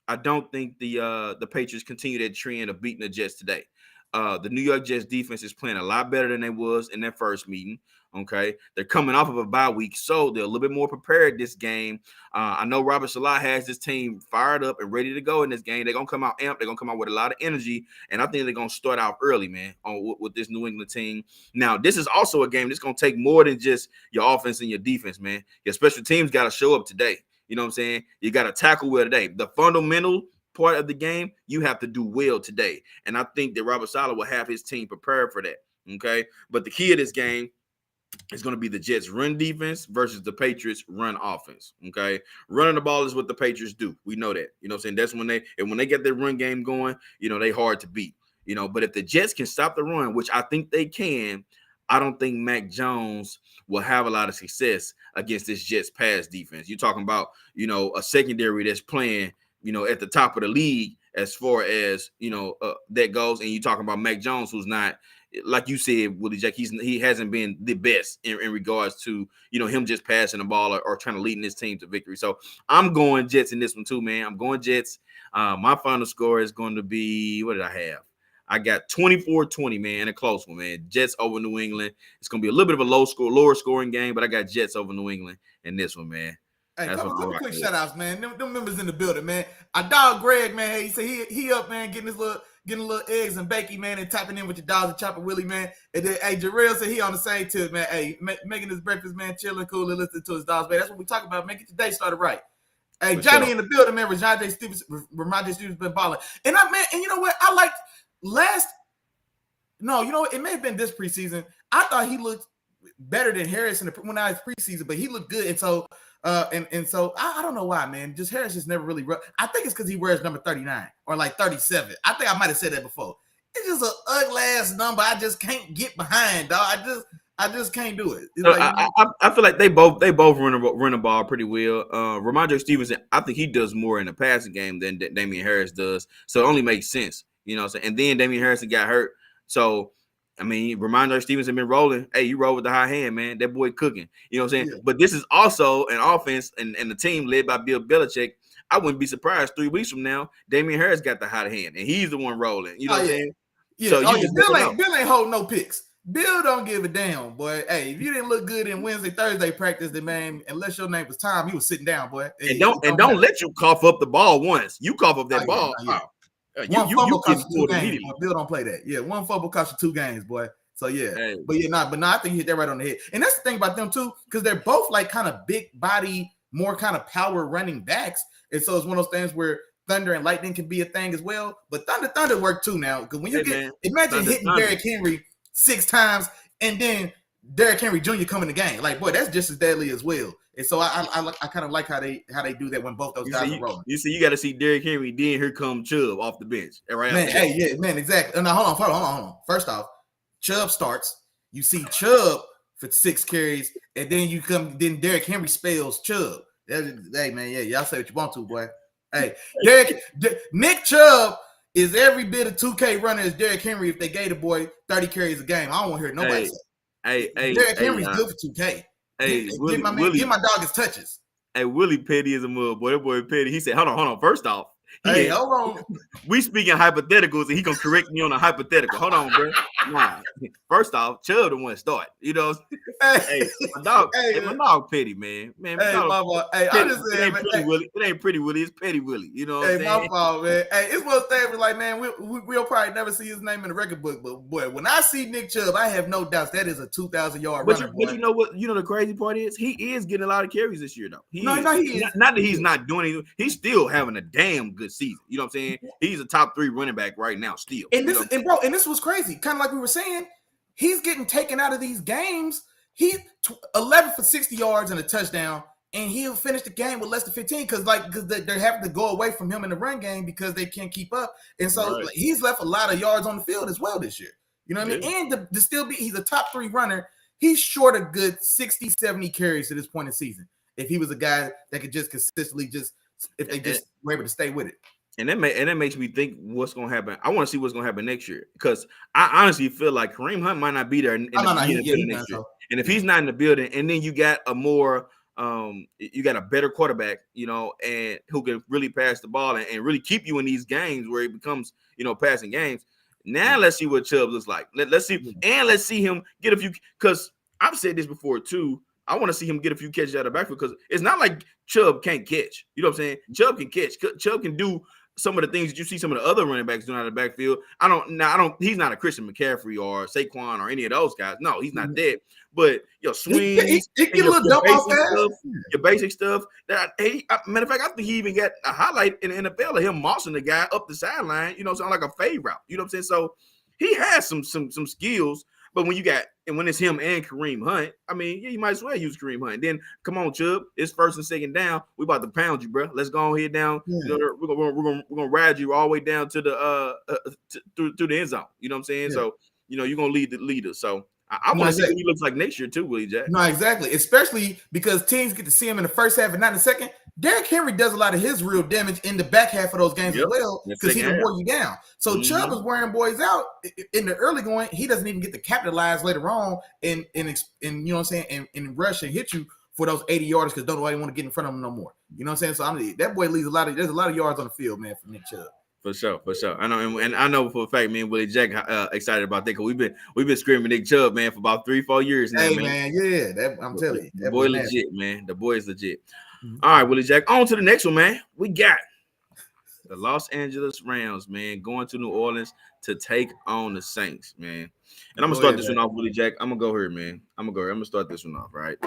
the Patriots continue that trend of beating the Jets today. The New York Jets defense is playing a lot better than they was in their first meeting. Okay, they're coming off of a bye week, so they're a little bit more prepared this game. I know Robert Salah has this team fired up and ready to go in this game. They're gonna come out amped. They're gonna come out with a lot of energy, and I think they're gonna start out early, man, with this New England team. Now, this is also a game that's gonna take more than just your offense and your defense, man. Your special teams got to show up today. You know what I'm saying? You got to tackle well today. The fundamental part of the game, you have to do well today, and I think that Robert Salah will have his team prepared for that. Okay, but the key of this game, it's going to be the Jets run defense versus the Patriots run offense. Okay. Running the ball is what the Patriots do. We know that. You know what I'm saying? That's when they get their run game going, you know, they hard to beat. You know, but if the Jets can stop the run, which I think they can, I don't think Mac Jones will have a lot of success against this Jets pass defense. You're talking about, you know, a secondary that's playing, you know, at the top of the league as far as, you know, that goes. And you're talking about Mac Jones, who's not, like you said, Willie Jack, he hasn't been the best in regards to, you know, him just passing the ball or trying to lead his team to victory. So I'm going Jets in this one too, man. I'm going Jets. My final score is going to be, what did I have? I got 24-20, man, a close one, man. Jets over New England. It's going to be a little bit of a lower scoring game, but I got Jets over New England in this one, man. Hey, come on, quick shout outs, man. Them members in the building, man. Our dog Greg, man. He said he up, man, getting a little eggs and bacon, man, and tapping in with your dogs and Chop and Willie, man. And then, hey, Jarrell said he on the same tip, man. Hey, making his breakfast, man, chilling, cool, and listening to his dogs, man. That's what we talk about, man. Get your day started right. Hey, for Johnny sure. In the building, man. Ramondre Stevens been balling. And you know what? I liked it may have been this preseason. I thought he looked better than Harris when I was preseason, but he looked good. And so, so I don't know why, man. Just Harris just never really. I think it's because he wears number 39 or like 37. I think I might have said that before. It's just an ugly ass number. I just can't get behind, dog. I just can't do it. So like, I feel like they both run the ball pretty well. Ramondre Stevenson, I think he does more in the passing game than Damian Harris does. So it only makes sense, you know what I'm saying? And then Damian Harrison got hurt. So I mean, Ramondre Stevenson been rolling. Hey, you roll with the high hand, man. That boy cooking. You know what I'm saying? Yeah. But this is also an offense and the team led by Bill Belichick. I wouldn't be surprised 3 weeks from now, Damian Harris got the hot hand, and he's the one rolling. You know what I'm saying? Yeah. So Bill ain't holding no picks. Bill don't give a damn, boy. Hey, if you didn't look good in Wednesday, Thursday practice, then man, unless your name was Tom, he was sitting down, boy. Hey, and don't let you cough up the ball once. You cough up that ball. Yeah. One fumble cost you 2 games. Bill don't play that. Yeah, one fumble cost you 2 games, boy. So yeah, but I think he hit that right on the head. And that's the thing about them too, because they're both like kind of big body, more kind of power running backs. And so it's one of those things where thunder and lightning can be a thing as well. But thunder work too now. Because when you imagine hitting Derrick Henry 6 times and then Derrick Henry Jr. come in the game, like boy, that's just as deadly as well. And so I kind of like how they do that when both those guys are rolling. You see, you got to see Derrick Henry. Then here come Chubb off the bench. Right, man. Man, exactly. Now hold on. First off, Chubb starts. You see Chubb for 6 carries, and then Derrick Henry spells Chubb. Hey man, y'all say what you want to, boy. Hey, Nick Chubb is every bit of 2K runner as Derrick Henry if they gave the boy 30 carries a game. I don't want to hear nobody say. Derrick Henry's good for 2K. Hey, give my dog his touches. Hey, Willie Petty is a mug, boy. That boy Petty. He said, hold on. First off, Hey, hold on. We speaking hypotheticals, and he gonna correct me on a hypothetical. Hold on, bro. Nah. First off, Chubb the one start. You know, hey, my dog, my dog Petty, man. Man, hey, my boy. Hey, I just said, it ain't Pretty Willie. It ain't Pretty Willie. It's Petty Willie. You know what I'm saying? My fault, man. Hey, it's one thing. Like, man, we'll probably never see his name in the record book. But boy, when I see Nick Chubb, I have no doubts that is a 2,000-yard runner. But you know what? You know the crazy part is he is getting a lot of carries this year, though. He is. Not that he's not doing anything. He's still having a damn good season. You know what I'm saying? He's a top 3 running back right now, still. And this was crazy. Kind of like we were saying, he's getting taken out of these games. He 11 for 60 yards and a touchdown, and he'll finish the game with less than 15 because they're having to go away from him in the run game because they can't keep up. And so he's left a lot of yards on the field as well this year. You know what I mean? And to still be, he's a top 3 runner. He's short a good 60, 70 carries to this point in the season. If he was a guy that could just consistently if they just were able to stay with it. And that makes me think what's going to happen. I want to see what's going to happen next year because I honestly feel like Kareem Hunt might not be there in the building next year. And if he's not in the building, and then you got a more you got a better quarterback, you know, and who can really pass the ball and really keep you in these games where it becomes, you know, passing games. Now let's see what Chubb looks like. Let's see him get a few, because I've said this before too. I want to see him get a few catches out of the backfield because it's not like Chubb can't catch. You know what I'm saying? Chubb can catch. Chubb can do some of the things that you see some of the other running backs doing out of the backfield. He's not a Christian McCaffrey or Saquon or any of those guys. No, he's not that. But your swings, your basic stuff. Matter of fact, I think he even got a highlight in the NFL of him mossing the guy up the sideline, you know, sound like a fade route. You know what I'm saying? So he has some skills. But when it's him and Kareem Hunt, I mean, yeah, you might as well use Kareem Hunt. Then come on, Chubb, it's first and second down. We about to pound you, bro. Let's go ahead down. Yeah. You know, we're gonna ride you all the way down to the through the end zone. You know what I'm saying? Yeah. So you know you're gonna lead the leader. So I want to see what he looks like next year too, Willie Jack. No, exactly. Especially because teams get to see him in the first half and not in the second. Derrick Henry does a lot of his real damage in the back half of those games as well because he can wear you down. So Chubb is wearing boys out in the early going. He doesn't even get to capitalize later on and you know what I'm saying and rush and hit you for those 80 yards because nobody want to get in front of him no more. You know what I'm saying? So that boy leaves there's a lot of yards on the field, man, for Nick Chubb. For sure. I know, and I know for a fact, me and Willie Jack excited about that because we've been screaming Nick Chubb, man, for about 3-4 years now. Hey, man, yeah, I'm telling you, the boy legit, man. The boy is legit. Mm-hmm. All right, Willie Jack. On to the next one, man. We got the Los Angeles Rams, man, going to New Orleans to take on the Saints, man. And I'm gonna start this one off, Willie Jack. I'm gonna go here, man. I'm gonna start this one off, right?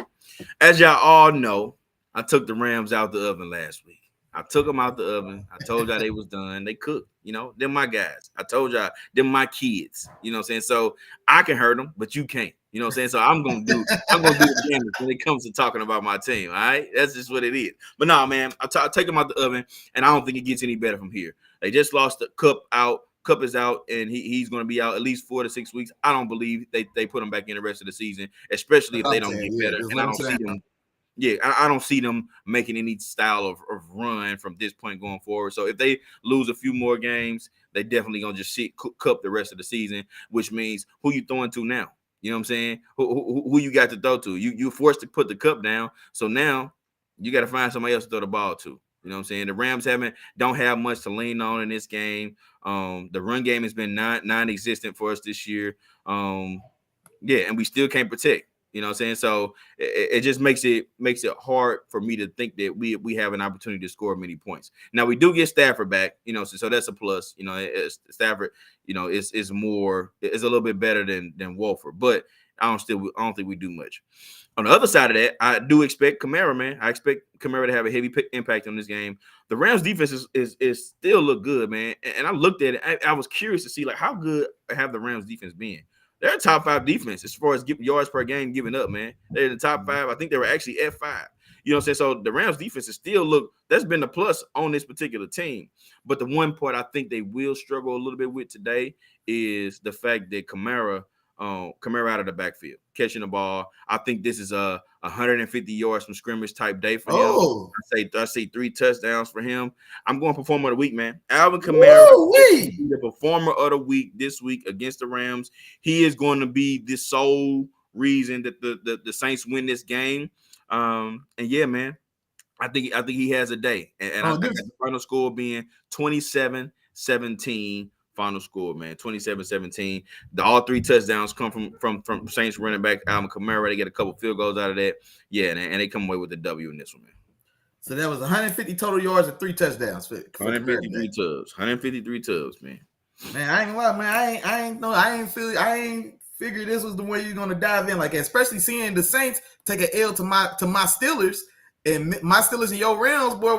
As y'all all know, I took the Rams out the oven last week. I took them out the oven. I told y'all they was done. They cooked, you know. They're my guys. I told y'all they're my kids. You know what I'm saying? So I can hurt them, but you can't. You know what I'm saying? So I'm gonna do the damage when it comes to talking about my team. All right, that's just what it is. But no, man, I take them out the oven, and I don't think it gets any better from here. They just lost the Cup out. Cup is out, and he's going to be out at least 4 to 6 weeks. I don't believe they put him back in the rest of the season, especially if they don't get better. And I don't see them. Yeah, I don't see them making any style of run from this point going forward. So if they lose a few more games, they definitely gonna just sit Cup the rest of the season, which means who you throwing to now? You know what I'm saying? Who you got to throw to? You're forced to put the Cup down. So now you got to find somebody else to throw the ball to. You know what I'm saying? The Rams don't have much to lean on in this game. The run game has been non-existent for us this year. And we still can't protect. You know what I'm saying? So it just makes it hard for me to think that we have an opportunity to score many points. Now we do get Stafford back, you know, so that's a plus. You know, Stafford, you know, is a little bit better than Wolford, but I don't think we do much. On the other side of that, I do expect Kamara, man. I expect Kamara to have a heavy impact on this game. The Rams defense is still look good, man. And I looked at it. I was curious to see like how good have the Rams defense been. They're a top 5 defense as far as yards per game given up, man. They're in the top 5. I think they were actually at 5. You know what I'm saying? So the Rams defense is still that's been a plus on this particular team. But the one part I think they will struggle a little bit with today is the fact that Kamara out of the backfield, catching the ball. I think this is a 150 yards from scrimmage type day for him. I say 3 touchdowns for him. I'm going performer of the week, man. Alvin Kamara, the performer of the week this week against the Rams. He is going to be the sole reason that the Saints win this game. And yeah, man, I think he has a day, and I got the final score being 27-17. Final score, man, 27-17. All 3 touchdowns come from Saints running back Alvin Kamara. They get a couple field goals out of that. Yeah, and they come away with the W in this one, man. So that was 150 total yards and 3 touchdowns for 153 tubs. 153 tubs, man. Man, I ain't lie, man. I ain't figured this was the way you're gonna dive in like that. Especially seeing the Saints take an L to my Steelers, and my Steelers and your Rams, boy.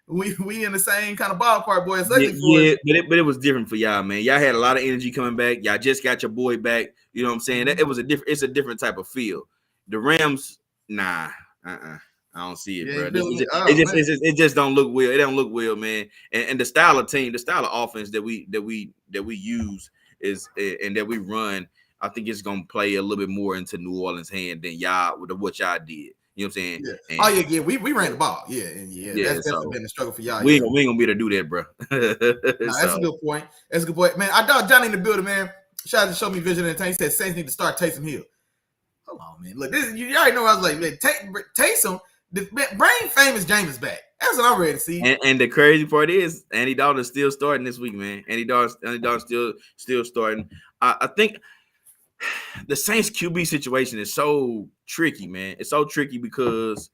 We in the same kind of ballpark, boy. But it was different for y'all, man. Y'all had a lot of energy coming back. Y'all just got your boy back. You know what I'm saying? It's a different type of feel. The Rams, nah, I don't see it, bro. It just don't look well. It don't look well, man. And the style of team, the style of offense that we use is and that we run, I think it's gonna play a little bit more into New Orleans' hand than y'all with what y'all did. You know what I'm saying? Yeah. And, we ran the ball. Yeah. That's been a struggle for y'all. We ain't gonna be able to do that, bro. That's a good point. That's a good point, man. I thought Johnny in the building, man. Shout out to Show Me Vision and He said Saints need to start Taysom Hill. Come on, man. Look, you already know I was like, man, Taysom. Bring famous James back. That's what I'm ready to see. And the crazy part is Andy Dalton's still starting this week, man. Andy Dalton's still starting. I think the Saints QB situation is so tricky, man. It's so tricky because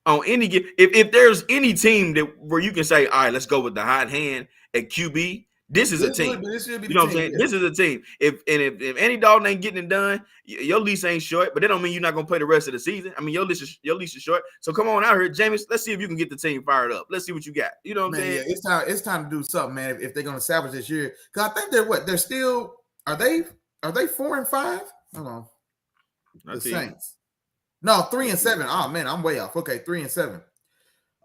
on any if there's any team where you can say, all right, let's go with the hot hand at QB. This is a team. This should be you know what I'm saying? Yeah. This is a team. If Andy Dalton ain't getting it done, your lease ain't short, but that don't mean you're not gonna play the rest of the season. I mean, your lease is short. So come on out here, James. Let's see if you can get the team fired up. Let's see what you got. You know what I'm saying? Yeah, it's time to do something, man. If they're gonna salvage this year, because I think they're still are they 4-5? Hold on. The Saints. No, 3-7. Oh man, I'm way off. Okay, 3-7.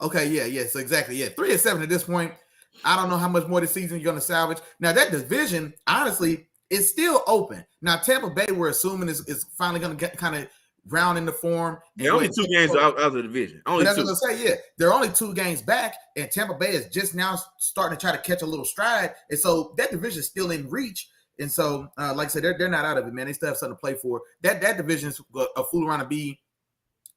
Okay, yeah. So exactly, 3-7 at this point. I don't know how much more this season you're going to salvage. Now, that division, honestly, is still open. Now, Tampa Bay, we're assuming is finally going to get kind of round into form. Yeah, only 2 games out of the division. Only that's 2. What I say, yeah. They're only 2 games back, and Tampa Bay is just now starting to try to catch a little stride. And so that division is still in reach. And so, like I said, they're not out of it, man. They still have something to play for. That division is a fool around to be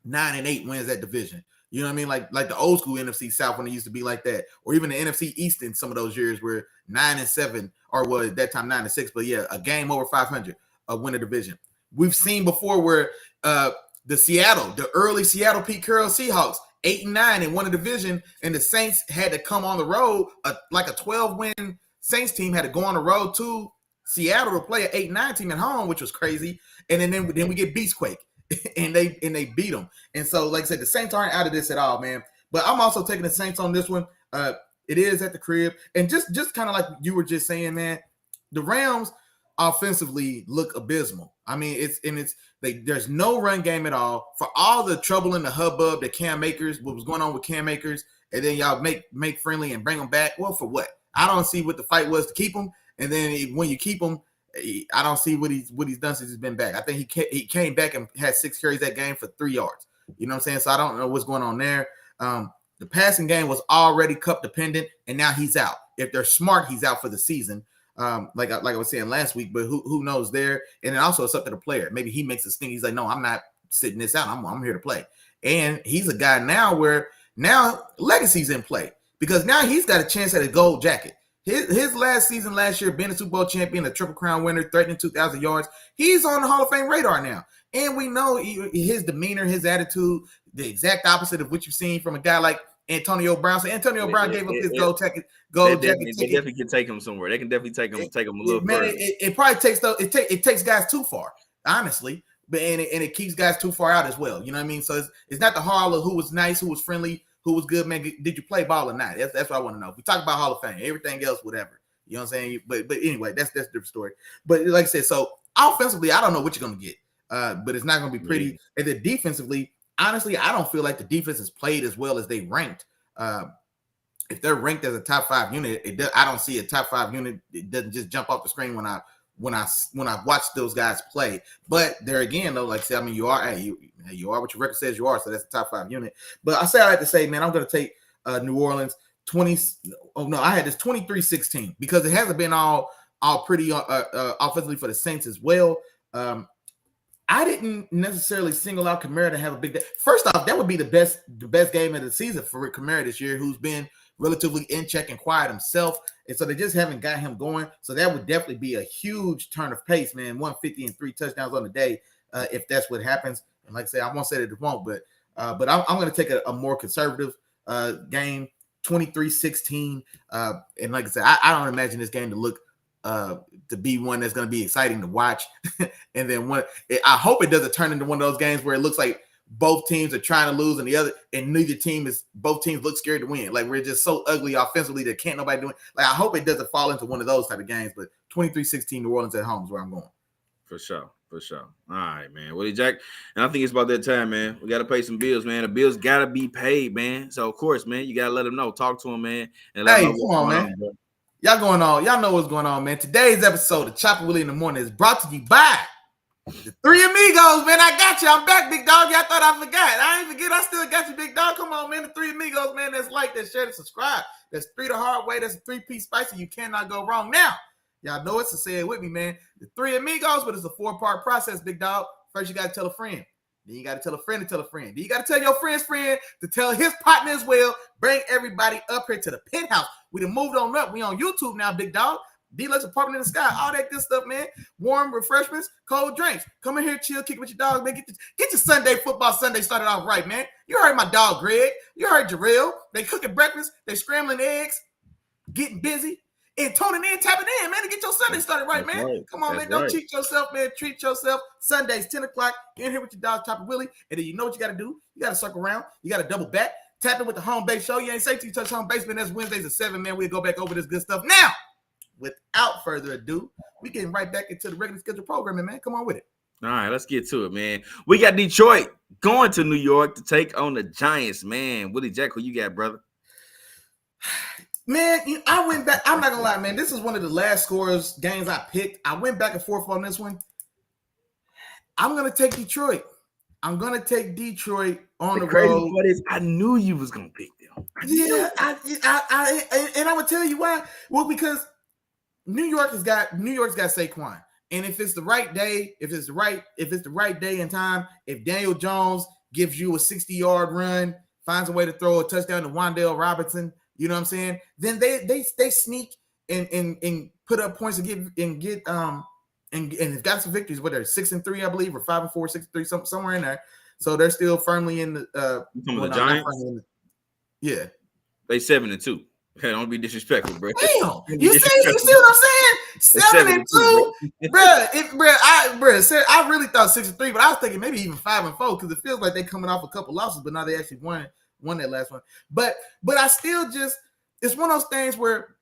9-8 wins that division. You know what I mean? Like the old school NFC South when it used to be like that, or even the NFC East in some of those years where 9-7, or was at that time 9-6, but yeah, a game over 500, win a division. We've seen before where the early Seattle Pete Carroll Seahawks 8-9 and won a division, and the Saints had to come on the road, like a 12-win Saints team had to go on the road to Seattle to play an 8-9 team at home, which was crazy, and then we get Beastquake. And they beat them. And so, like I said, the Saints aren't out of this at all, man. But I'm also taking the Saints on this one. It is at the crib. And just kind of like you were just saying, man, the Rams offensively look abysmal. I mean, there's no run game at all. For all the trouble and the hubbub that Cam Akers, what was going on with Cam Akers, and then y'all make friendly and bring them back. Well, for what? I don't see what the fight was to keep them. And then when you keep them, I don't see what he's done since he's been back. I think he came back and had 6 carries that game for 3 yards. You know what I'm saying? So I don't know what's going on there. The passing game was already cup dependent, and now he's out. If they're smart, he's out for the season. Like I was saying last week, but who knows there? And then also it's up to the player. Maybe he makes a sting. He's like, no, I'm not sitting this out. I'm here to play. And he's a guy now where now legacy's in play because now he's got a chance at a gold jacket. His last season last year, being a Super Bowl champion, a Triple Crown winner, threatening 2,000 yards, he's on the Hall of Fame radar now. And we know his demeanor, his attitude, the exact opposite of what you've seen from a guy like Antonio Brown. So Antonio Brown gave up his gold jacket. They definitely can take him somewhere. They can definitely take him a little further. It probably takes guys too far, honestly. But it keeps guys too far out as well. You know what I mean? So it's not the Hall of who was nice, who was friendly, who was good, man. Did you play ball or not? That's what I want to know. If we talk about Hall of Fame, everything else, whatever. You know what I'm saying? But anyway, that's a different story. But like I said, so offensively, I don't know what you're going to get, but it's not going to be pretty. Yeah. And then defensively, honestly, I don't feel like the defense has played as well as they ranked. If they're ranked as a top 5 unit, I don't see a top 5 unit. It doesn't just jump off the screen when I watch those guys play. But there again, though, like I said, I mean, you are what your record says you are, so that's the top 5 unit. But I like to say, man, I'm going to take New Orleans 20. Oh no, I had this 23-16 because it hasn't been all pretty offensively for the Saints as well. I didn't necessarily single out Kamara to have a big day. First off, that would be the best game of the season for Rick Kamara this year, who's been relatively in check and quiet himself. And so they just haven't got him going. So that would definitely be a huge turn of pace, man. 150 and 3 touchdowns on the day, if that's what happens. And like I said, I won't say that it won't, but I'm going to take a more conservative game, 23-16. And like I said, I don't imagine this game to look to be one that's going to be exciting to watch. And then I hope it doesn't turn into one of those games where it looks like both teams are trying to lose and both teams look scared to win. Like we're just so ugly offensively that can't nobody do it. Like I hope it doesn't fall into one of those type of games, but 23-16 New Orleans at home is where I'm going. For sure. All right, man. Willie Jack. And I think it's about that time, man. We got to pay some bills, man. The bills got to be paid, man. So, of course, man, you got to let them know. Talk to them, man. And let them know come on, man. Y'all going on. Y'all know what's going on, man. Today's episode of Chop and Willie in the Morning is brought to you by the Three Amigos, man. I got you. I'm back, big dog. Y'all thought I forgot. I ain't forget. I still got you, big dog. Come on, man. The Three Amigos, man. That's like, that share, that subscribe. That's 3 the hard way. That's a 3-piece spicy. You cannot go wrong. Now, y'all know it, so say it with me, man. The Three Amigos, but it's a 4-part process, big dog. First, you got to tell a friend. Then you got to tell a friend to tell a friend. Then you got to tell your friend's friend to tell his partner as well. Bring everybody up here to the penthouse. We done moved on up. We on YouTube now, big dog. Deluxe apartment in the sky. All that good stuff, man. Warm refreshments, cold drinks. Come in here, chill, kick with your dog, man. Get your Sunday football Sunday started off right, man. You heard my dog, Greg. You heard Jarrell. They cooking breakfast. They scrambling eggs. Getting busy. And toning in, tapping in, man, to get your Sunday started right, man. Right. Come on, man. Don't cheat yourself, man. Treat yourself. Sundays, 10 o'clock. Get in here with your dog, Chop and Willie. And then you know what you got to do. You got to circle around. You got to double back. Tap in with the home base show. You ain't safe till you touch home base, man. That's Wednesdays at 7, man. We'll go back over this good stuff. Now, without further ado, we getting right back into the regular schedule programming, man. Come on with it. All right, let's get to it, man. We got Detroit going to New York to take on the Giants, man. Willie Jack, who you got, brother? Man, I went back. I'm not gonna lie, man. This is one of the last scores games I picked. I went back and forth on this one. I'm gonna take Detroit. I'm gonna take Detroit on the road. I knew you was gonna pick them. Yeah, and I would tell you why. Well, because New York's got Saquon, and if it's the right day, if it's the right day and time, if Daniel Jones gives you a 60-yard run, finds a way to throw a touchdown to Wan'Dale Robinson. You know what I'm saying? Then they sneak and put up points and get got some victories. What they're 6-3, I believe, or 5-4, 6-3, somewhere in there. So they're still firmly in the the Giants. Yeah, they 7-2. Hey, don't be disrespectful, bro. Damn, you see what I'm saying? 7-2, I really thought 6-3, but I was thinking maybe even 5-4 because it feels like they're coming off a couple losses, but now they actually won that last one. But I still it's one of those things where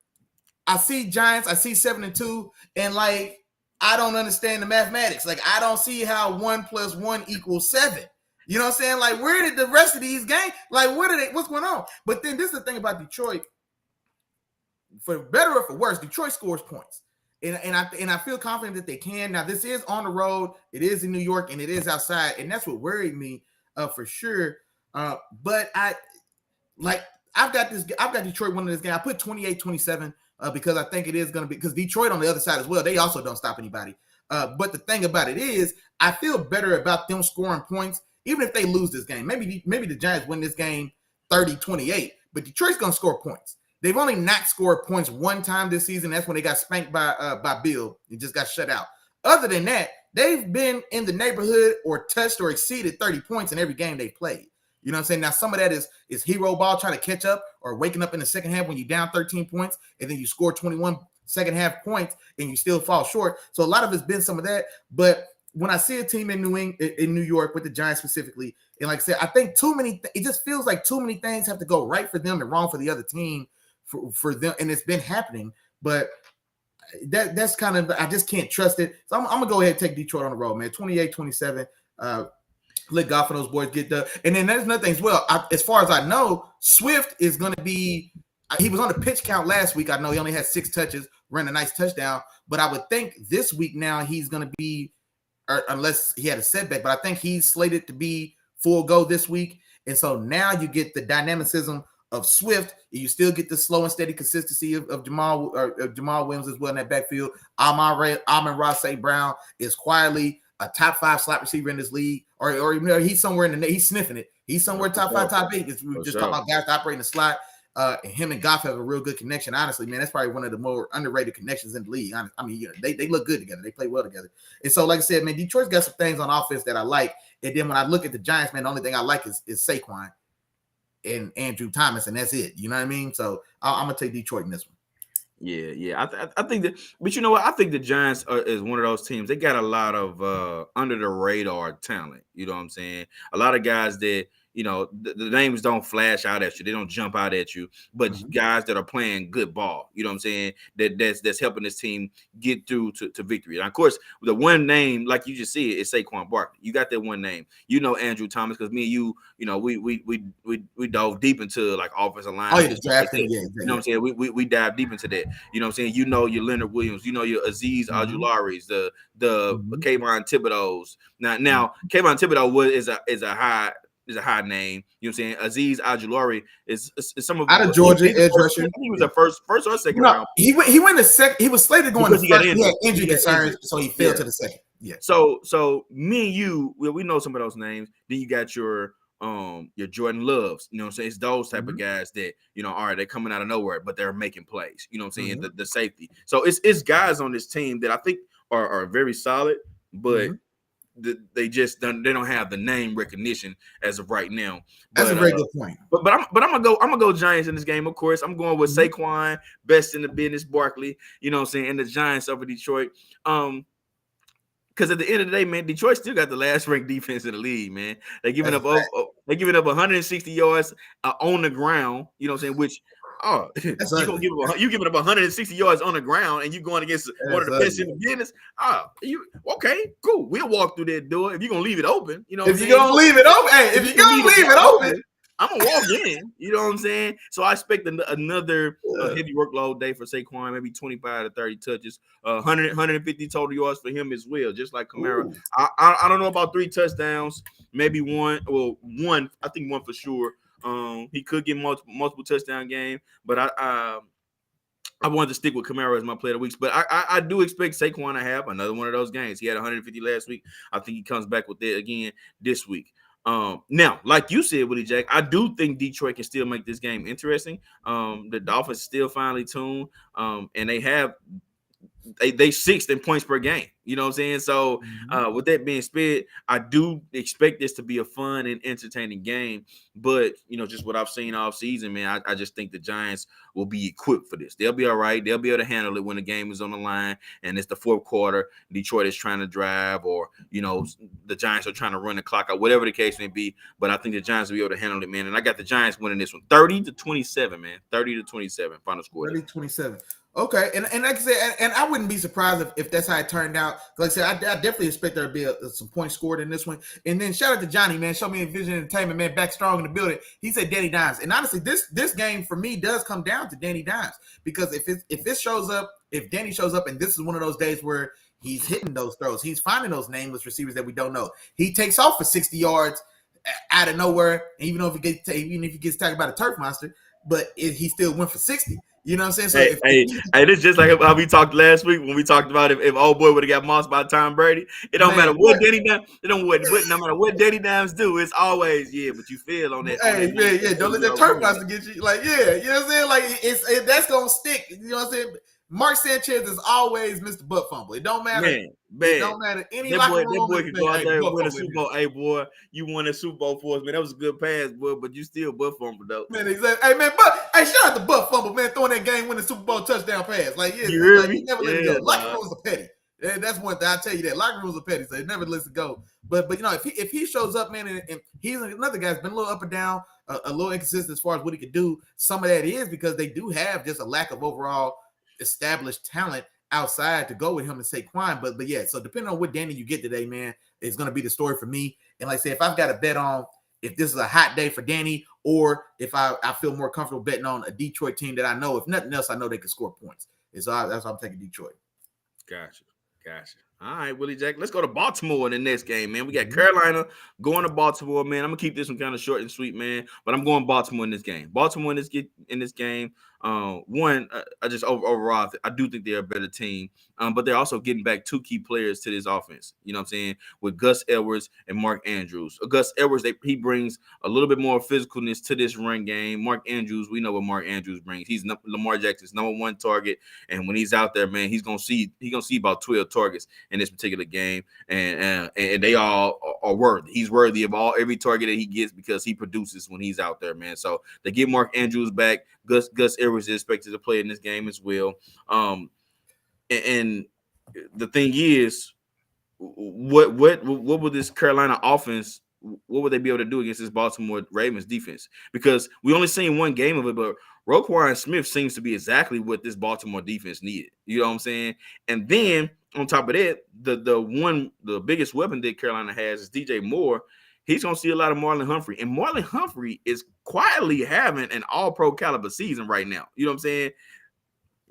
I see Giants, I see 7-2, and like I don't understand the mathematics. Like I don't see how 1 + 1 = 7. You know what I'm saying? Like where did the rest of these games? Like what's going on? But then this is the thing about Detroit. For better or for worse, Detroit scores points. And I feel confident that they can. Now, this is on the road. It is in New York, and it is outside. And that's what worried me for sure. But I've got Detroit winning this game. I put 28-27 because I think it is going to be – because Detroit on the other side as well, they also don't stop anybody. But the thing about it is I feel better about them scoring points, even if they lose this game. Maybe the Giants win this game 30-28, but Detroit's going to score points. They've only not scored points one time this season. That's when they got spanked by Bill and just got shut out. Other than that, they've been in the neighborhood or touched or exceeded 30 points in every game they played. You know what I'm saying? Now, some of that is hero ball trying to catch up or waking up in the second half when you're down 13 points and then you score 21 second half points and you still fall short. So a lot of it's been some of that. But when I see a team in New York with the Giants specifically, and like I said, I think it just feels like too many things have to go right for them and wrong for the other team. For them, and it's been happening, but that's kind of I just can't trust it. So I'm gonna go ahead and take Detroit on the road, man. 28-27. Let Goff and those boys get done. And then there's another thing as well. As far as I know, Swift is going to be. He was on the pitch count last week. I know he only had 6 touches, ran a nice touchdown. But I would think this week now he's going to be, or unless he had a setback. But I think he's slated to be full go this week. And so now you get the dynamicism of Swift, you still get the slow and steady consistency of Jamal Williams as well in that backfield. Amon-Ra St. Brown is quietly a top 5 slot receiver in this league, or he's somewhere he's sniffing it. He's somewhere top 5, top 8. We were just talking about guys operating the slot. Him and Goff have a real good connection. Honestly, man, that's probably one of the more underrated connections in the league. I mean, they look good together. They play well together. And so, like I said, man, Detroit's got some things on offense that I like. And then when I look at the Giants, man, the only thing I like is Saquon and Andrew Thomas, and that's it. You know what I mean? So I'm gonna take Detroit in this one. Yeah. I think that, but you know what? I think the Giants is one of those teams. They got a lot of under the radar talent. You know what I'm saying? A lot of guys that, you know, the names don't flash out at you. They don't jump out at you, but guys that are playing good ball, you know what I'm saying? That's helping this team get through to victory. And of course, the one name, like you just said, is Saquon Barkley. You got that one name. You know Andrew Thomas, because me and you, you know, we dove deep into like offensive line. Oh, yeah, the drafting, yeah. You know what I'm saying? We dive deep into that. You know what I'm saying? You know your Leonard Williams, you know your Azeez Ojularis, the Kayvon Thibodeau's. Now Kayvon Thibodeau is a high name. You know what I'm saying? Azeez Ojulari is some of out of Georgia edge rusher. I think he was a first or second round. He went to second. He was slated going to first. He had injury concerns, so he fell to the second. Yeah. So me and you, we know some of those names. Then you got your Jordan Loves. You know what I'm saying? It's those type of guys that, you know, all right, they're coming out of nowhere, but they're making plays. You know what I'm saying? The safety. So it's guys on this team that I think are very solid, but they don't have the name recognition as of right now. That's a very good point. But I'm gonna go Giants in this game. Of course, I'm going with Saquon, best in the business, Barkley. You know what I'm saying, and the Giants over Detroit. Because at the end of the day, man, Detroit still got the last ranked defense in the league, man. They're giving up 160 yards on the ground. You know what I'm saying? Which you giving up 160 yards on the ground, and you going against one of the best in the business. Okay, cool. We'll walk through that door if you're gonna leave it open. You know, if you're gonna leave it open, if you're gonna leave it open, I'm gonna walk in. You know what I'm saying? So I expect another heavy workload day for Saquon, maybe 25 to 30 touches, 150 total yards for him as well, just like Kamara. I don't know about 3 touchdowns, maybe one. Well, one. I think one for sure. He could get multiple touchdown game, but I wanted to stick with Kamara as my player of the week. But I do expect Saquon to have another one of those games. He had 150 last week. I think he comes back with it again this week. Now, like you said, Willie Jack, I do think Detroit can still make this game interesting. The Dolphins is still finely tuned, and they 6th in points per game. You know what I'm saying? So with that being said, I do expect this to be a fun and entertaining game. But, you know, just what I've seen all season, man, I just think the Giants will be equipped for this. They'll be all right. They'll be able to handle it when the game is on the line and it's the fourth quarter. Detroit is trying to drive, or, you know, the Giants are trying to run the clock out, whatever the case may be. But I think the Giants will be able to handle it, man. And I got the Giants winning this one 30-27, man. 30-27 final score. 30-27. Okay, and like I said, and I wouldn't be surprised if that's how it turned out. Like I said, I definitely expect there to be some points scored in this one. And then shout out to Johnny, man. Show me Vision Entertainment, man. Back strong in the building. He said Danny Dimes, and honestly, this game for me does come down to Danny Dimes, because if Danny shows up, and this is one of those days where he's hitting those throws, he's finding those nameless receivers that we don't know. He takes off for 60 yards out of nowhere, even if he gets tackled by the turf monster, but he still went for 60. You know what I'm saying? So it's just like how we talked last week when we talked about if old boy would have got mossed by Tom Brady. It don't matter what Danny Dimes. No matter what Danny Dimes do, it's always but you feel on that. Hey, don't let that turf monster get you. Like, you know what I'm saying? Like that's gonna stick. You know what I'm saying? Mark Sanchez is always Mr. Butt Fumble. It don't matter. Man. It don't matter. Any locker room. That boy can go out there and win a Super Bowl. Hey, boy, you won a Super Bowl for us, man. That was a good pass, boy, but you still Butt Fumble, though. Man, exactly. Hey, man, shout out to Butt Fumble, man, throwing that game-winning Super Bowl touchdown pass. Like, you never let it go. Locker rooms are petty. That's one thing. I'll tell you that. Locker rooms are petty, so they never let it go. But you know, if he shows up, man, and he's another guy's been a little up and down, a little inconsistent as far as what he could do. Some of that is because they do have just a lack of overall established talent outside to go with him and Saquon. But yeah, so depending on what Danny you get today, man, it's going to be the story for me. And like I said, if I've got to bet on if this is a hot day for Danny, or if I feel more comfortable betting on a Detroit team that I know, if nothing else, I know they can score points. And so that's why I'm taking Detroit. Gotcha. All right, Willie Jack. Let's go to Baltimore in the next game, man. We got Carolina going to Baltimore, man. I'm gonna keep this one kind of short and sweet, man. But I'm going Baltimore in this game. Baltimore in this game. One, I just overall, I do think they're a better team. But they're also getting back two key players to this offense. You know what I'm saying? With Gus Edwards and Mark Andrews. Gus Edwards, he brings a little bit more physicalness to this run game. Mark Andrews, we know what Mark Andrews brings. He's Lamar Jackson's number one target, and when he's out there, man, he's gonna see about 12 targets in this particular game, and they all are worthy. He's worthy of every target that he gets because he produces when he's out there, man. So they get Mark Andrews back. Gus Edwards is expected to play in this game as well. And the thing is, what would this Carolina offense? What would they be able to do against this Baltimore Ravens defense? Because we only seen one game of it, but Roquan Smith seems to be exactly what this Baltimore defense needed. You know what I'm saying? And then on top of that, the biggest weapon that Carolina has is DJ Moore. He's going to see a lot of Marlon Humphrey. And Marlon Humphrey is quietly having an all-pro caliber season right now. You know what I'm saying?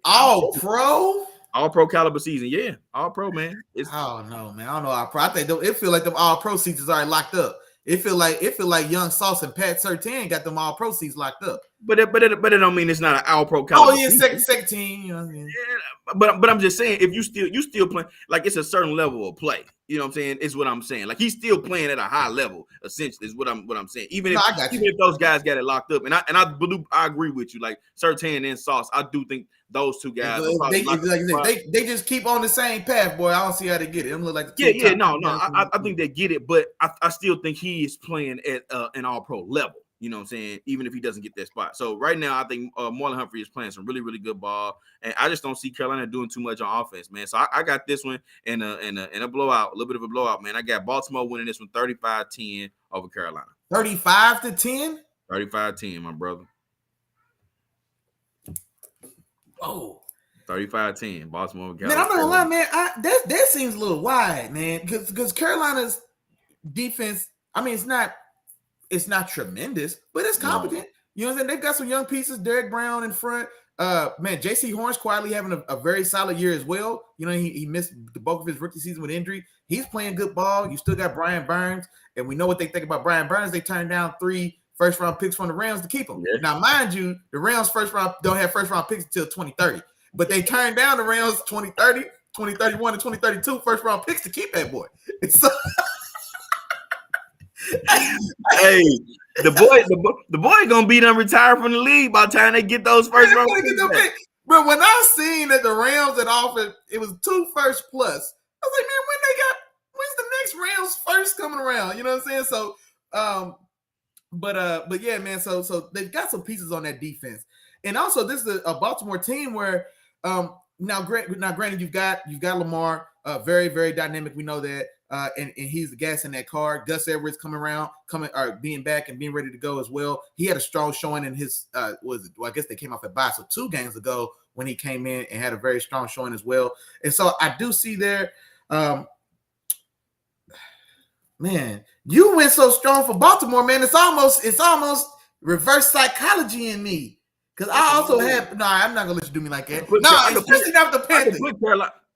All-pro? All-pro caliber season, yeah. All-pro, man. Oh, no, man. I don't know all-pro. I think it feel like them all-pro seasons are already locked up. It feel like Young Sauce and Pat Surtain got them all-pro seats locked up. But it don't mean it's not an all-pro caliber. Oh, yeah, second team. You know what I mean? Yeah, but I'm just saying, if you still playing, like it's a certain level of play. You know what I'm saying? Is what I'm saying. Like he's still playing at a high level, essentially, is what I'm saying. Even if those guys got it locked up, and I agree with you. Like Surtain and Sauce, I do think those two guys. They just keep on the same path, boy. I don't see how they get it. Them look like I think they get it, but I still think he is playing at an all-pro level. You know what I'm saying? Even if he doesn't get that spot. So right now, I think Marlon Humphrey is playing some really, really good ball. And I just don't see Carolina doing too much on offense, man. So I got this one in a blowout, a little bit of a blowout, man. I got Baltimore winning this one 35-10 over Carolina. 35-10? 35-10, my brother. Oh. 35-10, Baltimore. Man, I'm not gonna lie, man. That seems a little wide, man. Because Carolina's defense, I mean, it's not tremendous, but it's competent. No. You know what I'm saying? They've got some young pieces. Derek Brown in front. Man, J.C. Horn's quietly having a very solid year as well. You know, he missed the bulk of his rookie season with injury. He's playing good ball. You still got Brian Burns, and we know what they think about Brian Burns. They turned down 3 first-round picks from the Rams to keep him. Yeah. Now, mind you, the Rams don't have first-round picks until 2030, but they turned down the Rams 2030, 2031, and 2032 first-round picks to keep that boy. So hey, the boy gonna be done retired from the league by the time they get those first round picks. But when I seen that the Rams had offered, it was 2 first plus. I was like, man, when's the next Rams first coming around? You know what I'm saying? So, but yeah, man. So they've got some pieces on that defense, and also this is a Baltimore team where now granted you've got Lamar, very very dynamic. We know that. And he's the gas in that car. Gus Edwards being back and being ready to go as well. He had a strong showing in his I guess they came off at bye, so 2 games ago when he came in and had a very strong showing as well. And so I do see there, man, you went so strong for Baltimore, man. It's almost reverse psychology in me. Because I also have I'm not gonna let you do me like that. Especially not with the Panthers.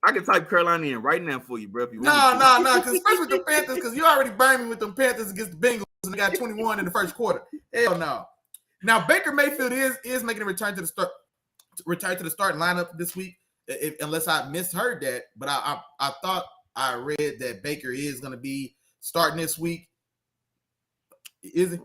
I can type Carolina in right now for you, bro. If you want because especially with the Panthers, because you already burned me with them Panthers against the Bengals and they got 21 in the first quarter. Hell no. Now Baker Mayfield is making a return to the starting lineup this week, unless I misheard that. But I thought I read that Baker is going to be starting this week. Is he?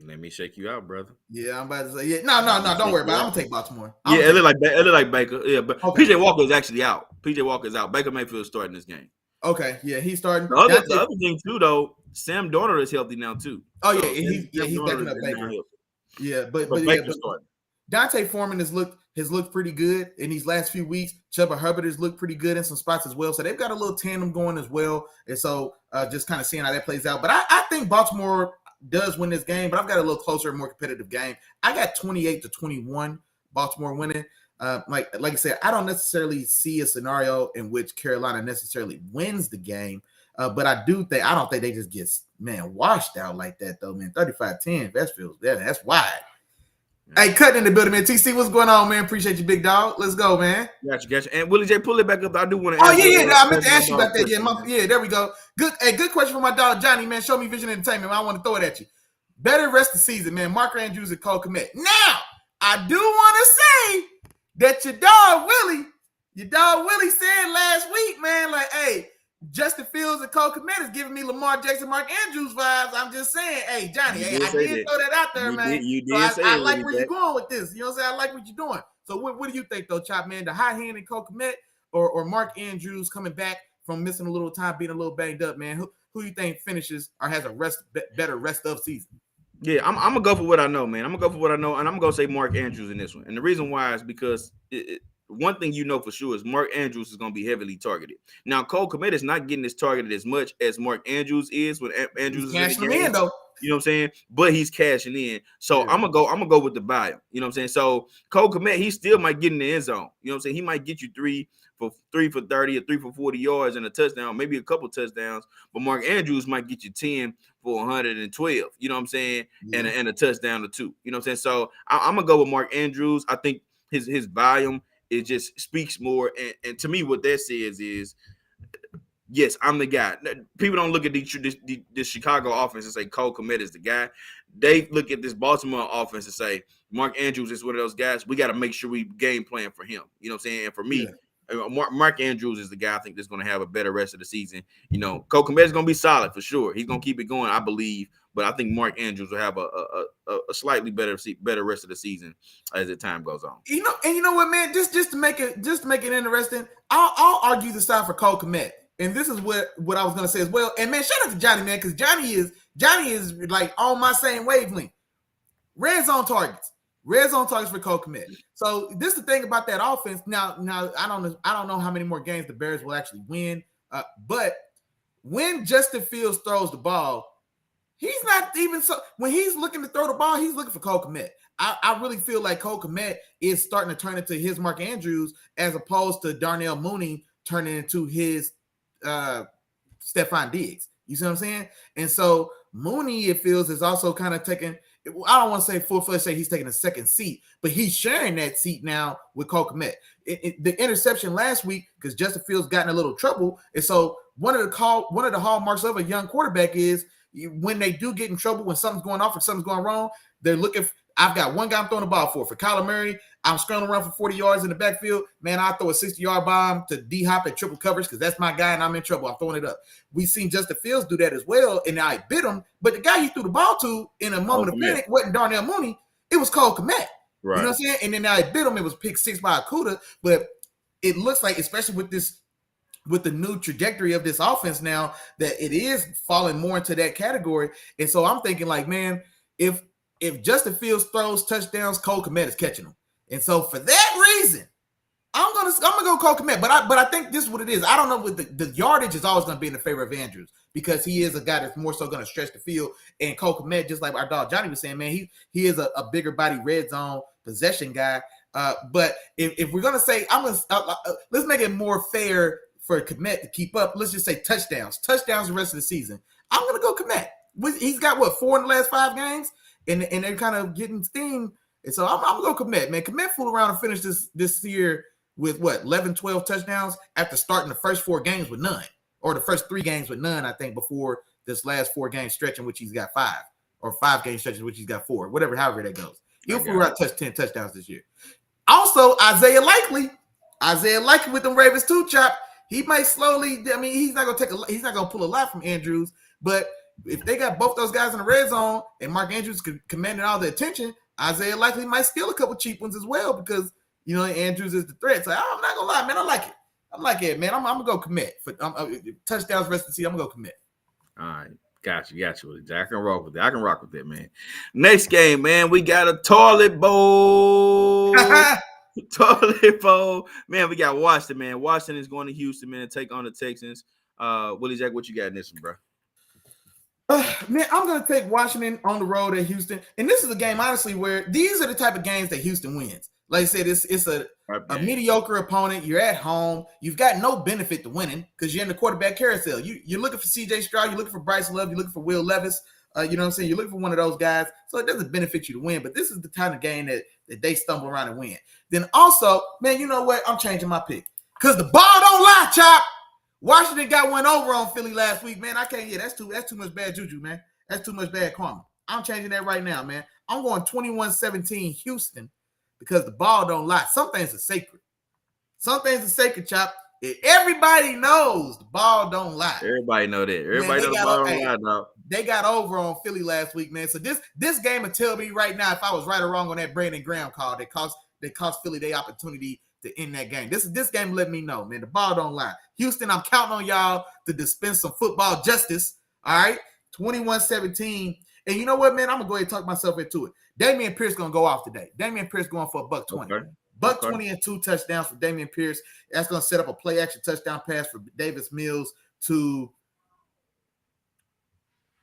Let me shake you out, brother. Yeah, I'm about to say, yeah. No, don't worry about it. I'm going to take Baltimore. It look like Baker. Yeah, but okay. PJ Walker is actually out. PJ Walker is out. Baker Mayfield is starting this game. Okay, yeah, he's starting. The other thing, too, though, Sam Darnold is healthy now, too. Oh, yeah, he's backing up Baker. Yeah, but Dante Foreman has looked pretty good in these last few weeks. Chuba Hubbard has looked pretty good in some spots as well. So they've got a little tandem going as well. And so just kind of seeing how that plays out. But I think Baltimore does win this game, but I've got a little closer, more competitive game. I got 28-21 Baltimore winning. Like I said, I don't necessarily see a scenario in which Carolina necessarily wins the game. But I don't think they just get, washed out like that, though, man. 35-10, that's wide. Hey, cutting in the building, man. TC, what's going on, man? Appreciate you, big dog. Let's go, man. Gotcha. And Willie J, pull it back up. I do want to. Oh, yeah. I meant to ask you about that. Yeah, there we go. Good question for my dog, Johnny, man. Show me Vision Entertainment, man. I want to throw it at you. Better rest of the season, man. Mark Andrews and Cole Kmet. Now, I do want to say that your dog Willie said last week, man, like, hey, Justin Fields and Cole Kmet is giving me Lamar Jackson, Mark Andrews vibes. I'm just saying, hey, Johnny, I did throw that out there, man. You did so say I like where you're going with this. You know what I'm saying? I like what you're doing. So what do you think, though, Chop, man? The high-handed Cole Kmet or Mark Andrews coming back from missing a little time, being a little banged up, man? Who you think finishes or has a better rest of season? Yeah, I'm gonna go for what I know, man. I'm gonna go for what I know, and I'm gonna say Mark Andrews in this one. And the reason why is because one thing you know for sure is Mark Andrews is gonna be heavily targeted. Now, Cole Kmet is not getting this targeted as much as Mark Andrews is when Andrews is in the game. Though. You know what I'm saying? But he's cashing in. So yeah. I'm gonna go with the buy. You know what I'm saying? So Cole Kmet, he still might get in the end zone. You know what I'm saying? He might get you 3 for 30 or 3 for 40 yards and a touchdown, maybe a couple touchdowns. But Mark Andrews might get you 10 for 112. You know what I'm saying? Yeah. And a touchdown or 2. You know what I'm saying? So I'm gonna go with Mark Andrews. I think his volume, it just speaks more. And to me, what that says is, yes, I'm the guy. People don't look at the Chicago offense and say Cole Kmet is the guy. They look at this Baltimore offense and say Mark Andrews is one of those guys. We got to make sure we game plan for him. You know what I'm saying? And for me, Mark Andrews is the guy I think that's going to have a better rest of the season. You know, Cole Kmet is going to be solid for sure. He's going to keep it going, I believe. But I think Mark Andrews will have a slightly better rest of the season as the time goes on. You know what, man? Just to make it interesting, I'll argue the side for Cole Kmet. And this is what I was gonna say as well. And man, shout out to Johnny, man, because Johnny is like on my same wavelength. Red zone targets for Cole Kmet. So this is the thing about that offense. Now I don't know how many more games the Bears will actually win. But when Justin Fields throws the ball, he's not even so. When he's looking to throw the ball, he's looking for Cole Kmet. I really feel like Cole Kmet is starting to turn into his Mark Andrews as opposed to Darnell Mooney turning into his Stephon Diggs. You see what I'm saying? And so Mooney, it feels, is also kind of taking, I don't want to say full-fledged say he's taking a second seat, but he's sharing that seat now with Cole Kmet. The interception last week, because Justin Fields got in a little trouble. And so one of the hallmarks of a young quarterback is when they do get in trouble, when something's going off or something's going wrong, they're looking I've got one guy I'm throwing the ball for Kyler Murray. I'm scrambling around for 40 yards in the backfield. Man, I throw a 60-yard bomb to D-Hop at triple coverage because that's my guy and I'm in trouble. I'm throwing it up. We've seen Justin Fields do that as well, and I bit him. But the guy he threw the ball to in a moment of panic wasn't Darnell Mooney. It was Cole Kmet. Right. You know what I'm saying? And then I bit him. It was pick 6 by Akuda. But it looks like, especially with the new trajectory of this offense now, that it is falling more into that category. And so I'm thinking like, man, if Justin Fields throws touchdowns, Cole Kmet is catching them. And so for that reason, I'm gonna go Cole Kmet. But I think this is what it is. I don't know what the yardage is always gonna be in the favor of Andrews because he is a guy that's more so gonna stretch the field. And Cole Kmet, just like our dog Johnny was saying, man, he is a bigger body red zone possession guy. But if we're gonna say let's make it more fair for Kmet to keep up. Let's just say touchdowns the rest of the season. I'm gonna go Kmet. He's got 4 in the last 5 games. And they're kind of getting steam. And so I'm going to Kmet, man. Kmet fooled around and finished this year with 11, 12 touchdowns after starting the first 4 games with none. Or the first 3 games with none, I think, before this last 4-game stretch in which he's got 5. Or 5-game stretch in which he's got 4. However that goes. He'll fool around 10 touchdowns this year. Also, Isaiah Likely with them Ravens too, Chop. He might slowly, he's not going to pull a lot from Andrews, but if they got both those guys in the red zone and Mark Andrews commanding all the attention, Isaiah Likely might steal a couple cheap ones as well because, Andrews is the threat. So I'm not going to lie, man. I like it, man. I'm going to go Kmet. For touchdowns rest of the season, I'm going to go Kmet. All right. Got you. I can rock with it. Man. Next game, man, we got a toilet bowl. Toilet bowl. Man, we got Washington, man. Washington is going to Houston, man, to take on the Texans. Willie Jack, what you got in this one, bro? Man, I'm going to take Washington on the road at Houston. And this is a game, honestly, where these are the type of games that Houston wins. Like I said, it's a mediocre opponent. You're at home. You've got no benefit to winning because you're in the quarterback carousel. You're looking for C.J. Stroud. You're looking for Bryce Love. You're looking for Will Levis. You know what I'm saying? You're looking for one of those guys. So it doesn't benefit you to win. But this is the kind of game that they stumble around and win. Then also, man, you know what? I'm changing my pick because the ball don't lie, Chop. Washington got one over on Philly last week, man. I can't. Yeah, that's too much bad juju, man. That's too much bad karma. I'm changing that right now, man. I'm going 21-17 Houston. because the ball don't lie. Some things are sacred. Some things are sacred, Chop. Everybody knows the ball don't lie. Everybody know that. Everybody know the ball don't lie, dog. They got over on Philly last week, man. So this game will tell me right now if I was right or wrong on that Brandon Graham call that cost Philly the opportunity to end that game. This game let me know, man. The ball don't lie. Houston, I'm counting on y'all to dispense some football justice. All right, 21-17. And you know what, man? I'm gonna go ahead and talk myself into it. Dameon Pierce gonna go off today. Dameon Pierce going for $120. Okay. $120 and 2 touchdowns for Dameon Pierce. That's gonna set up a play action touchdown pass for Davis Mills to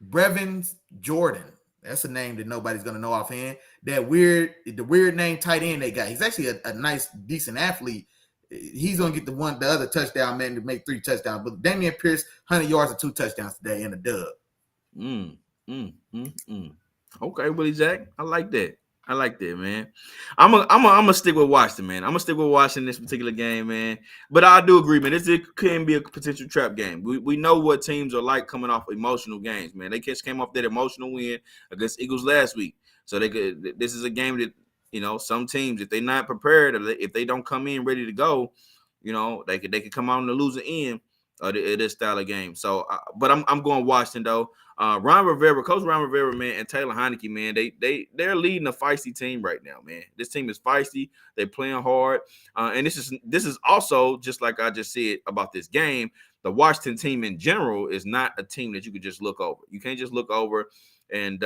Brevin Jordan. That's a name that nobody's gonna know offhand. The weird name tight end they got. He's actually a nice, decent athlete. He's gonna get the other touchdown man to make 3 touchdowns. But Dameon Pierce, 100 yards and 2 touchdowns today in a dub. Okay, Willie Jack. I like that. Man. I'm gonna stick with Washington, man. I'm gonna stick with Washington this particular game, man. But I do agree, man. This can be a potential trap game. We know what teams are like coming off emotional games, man. They just came off that emotional win against Eagles last week, so this is a game that some teams, if they're not prepared, or if they don't come in ready to go, they could come out on the losing end of this style of game. So, but I'm going Washington though. Coach Ron Rivera, man, and Taylor Heinicke, man, they're leading a feisty team right now, man. This team is feisty. They're playing hard, and this is also, just like I just said about this game, the Washington team in general is not a team that you could just look over. You can't just look over, and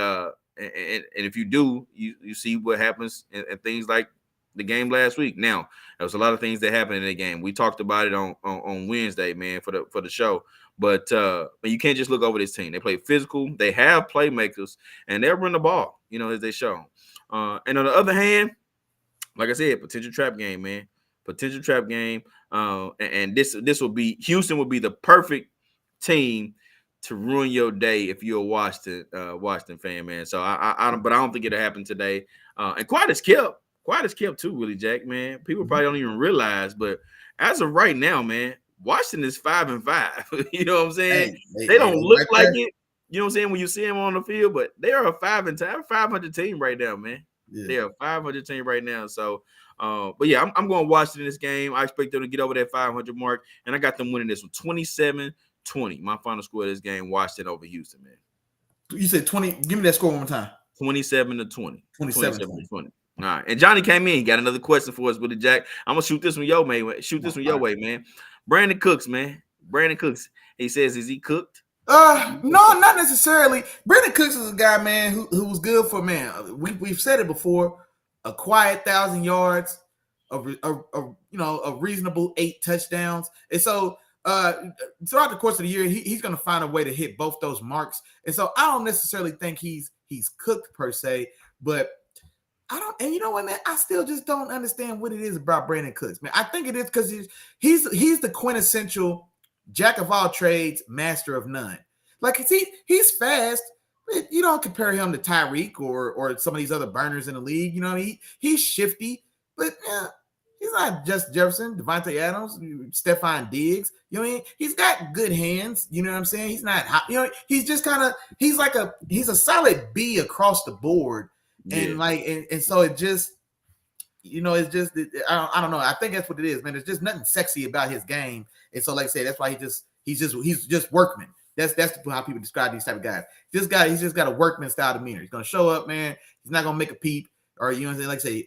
if you do, you see what happens and things like the game last week. Now, there was a lot of things that happened in the game. We talked about it on Wednesday, man, for the show. But you can't just look over this team. They play physical. They have playmakers, and they'll run the ball, as they show. And on the other hand, like I said, potential trap game, man. Potential trap game. And this will be, Houston will be the perfect team to ruin your day if you're a Washington fan, man. So I don't think it'll happen today. And quiet as kept too, Willie Jack, man. People probably don't even realize, but as of right now, man, Washington is 5-5. You know what I'm saying? They don't look like it. You know what I'm saying? When you see them on the field, but they are a 500 team right now, man. Yeah. They are a 500 team right now. So, but yeah, I'm going Washington in this game. I expect them to get over that 500 mark, and I got them winning this one 27-20. My final score of this game, Washington over Houston, man. You said 20. Give me that score one more time. 27-20. 27-20. All right. And Johnny came in. He got another question for us, Willie Jack. I'm gonna shoot this one your way, man. Brandon Cooks, man. He says, is he cooked? No, not necessarily. Brandon Cooks is a guy, man, who was good for, man. We've said it before. A quiet 1,000 yards, a reasonable 8 touchdowns, and so throughout the course of the year, he's going to find a way to hit both those marks. And so I don't necessarily think he's cooked per se, but I don't. And you know what, man? I still just don't understand what it is about Brandon Cooks, man. I think it is because he's the quintessential jack of all trades, master of none. Like, he's fast. You don't compare him to Tyreek or some of these other burners in the league. You know, he's shifty, but he's not just Jefferson, Devontae Adams, Stephon Diggs. You know what I mean? He's got good hands. You know what I'm saying? He's not hot. You know, he's just kind of he's a solid B across the board. And and so it just, it's just, I don't know. I think that's what it is, man. There's just nothing sexy about his game. And so, like I said, that's why he's just workman. That's how people describe these type of guys. He's just got a workman style demeanor. He's gonna show up, man. He's not gonna make a peep, or like I say,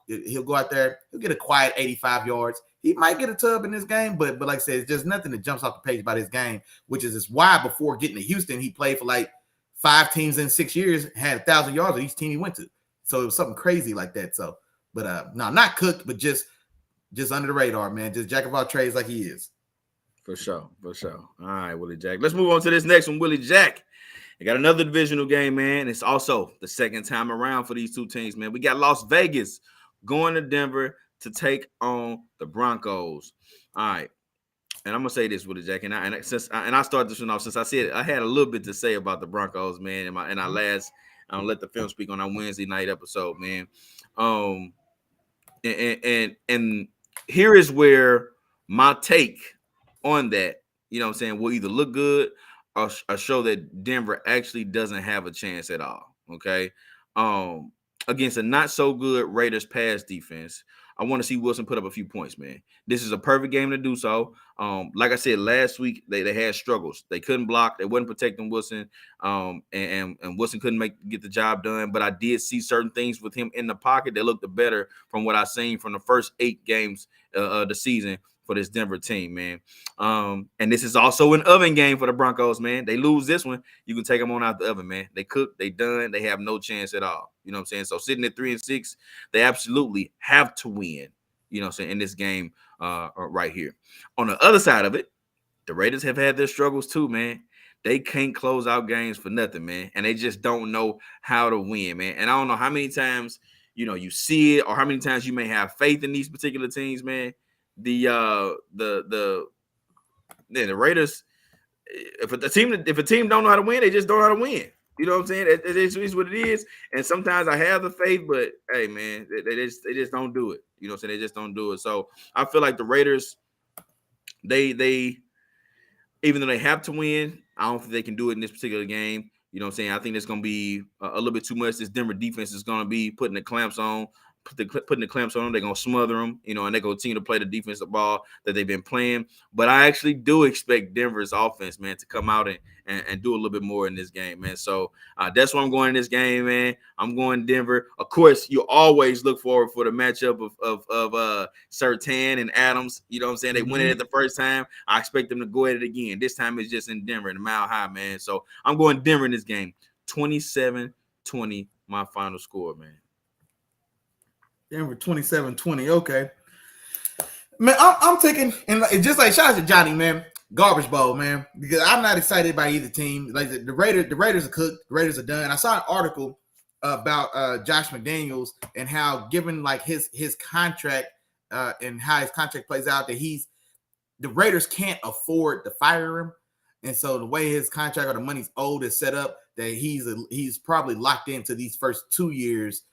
he'll go out there. He'll get a quiet 85 yards. He might get a tub in this game, but like I said, it's just nothing that jumps off the page about his game, which is why before getting to Houston, he played for like 5 teams in 6 years, had 1,000 yards at each team he went to. So it was something crazy like that. So, but no, not cooked, but just under the radar, man. Just jack of all trades like he is. For sure. All right, Willie Jack. Let's move on to this next one, Willie Jack. We got another divisional game, man. It's also the second time around for these two teams, man. We got Las Vegas going to Denver to take on the Broncos. All right. And I'm gonna say this, Willie Jack, and I started this one off since I said it. I had a little bit to say about the Broncos, man, in our last Let the Film Speak on our Wednesday night episode, man. And here is where my take on that, you know what I'm saying, will either look good or show that Denver actually doesn't have a chance at all. Okay. against a not so good Raiders pass defense, I want to see Wilson put up a few points, man. This is a perfect game to do so. Like I said last week, they had struggles. They couldn't block. They wasn't protecting Wilson, and Wilson couldn't get the job done. But I did see certain things with him in the pocket that looked better from what I seen from the first 8 games of the season for this Denver team, man. And this is also an oven game for the Broncos, man. They lose this one, you can take them on out the oven, man. They cook, they done, they have no chance at all. You know what I'm saying? So sitting at 3-6, they absolutely have to win, you know what I'm saying, in this game right here. On the other side of it, the Raiders have had their struggles too, man. They can't close out games for nothing, man. And they just don't know how to win, man. And I don't know how many times, you see it or how many times you may have faith in these particular teams, man. The Raiders, if a team don't know how to win, they just don't know how to win. You know what I'm saying? It is what it is. And sometimes I have the faith, but hey, man, they just don't do it. You know what I'm saying? They just don't do it. So I feel like the Raiders, they even though they have to win, I don't think they can do it in this particular game. You know what I'm saying? I think there's going to be a little bit too much. This Denver defense is going to be putting the clamps on. Putting the clamps on them, they're going to smother them, and they're going to continue to play the defensive ball that they've been playing. But I actually do expect Denver's offense, man, to come out and do a little bit more in this game, man. So that's why I'm going in this game, man. I'm going Denver. Of course, you always look forward for the matchup of Surtain and Adams. You know what I'm saying? They went it the first time. I expect them to go at it again. This time it's just in Denver, in the Mile High, man. So I'm going Denver in this game. 27-20, my final score, man. Denver 27-20. Okay. Man, I'm taking, and just like shout out to Johnny, man, garbage bowl, man, because I'm not excited by either team. Like the Raiders are cooked, the Raiders are done. I saw an article about Josh McDaniels and how, given like his contract and how his contract plays out, that the Raiders can't afford to fire him. And so the way his contract or the money's owed is set up, that he's probably locked into these first 2 years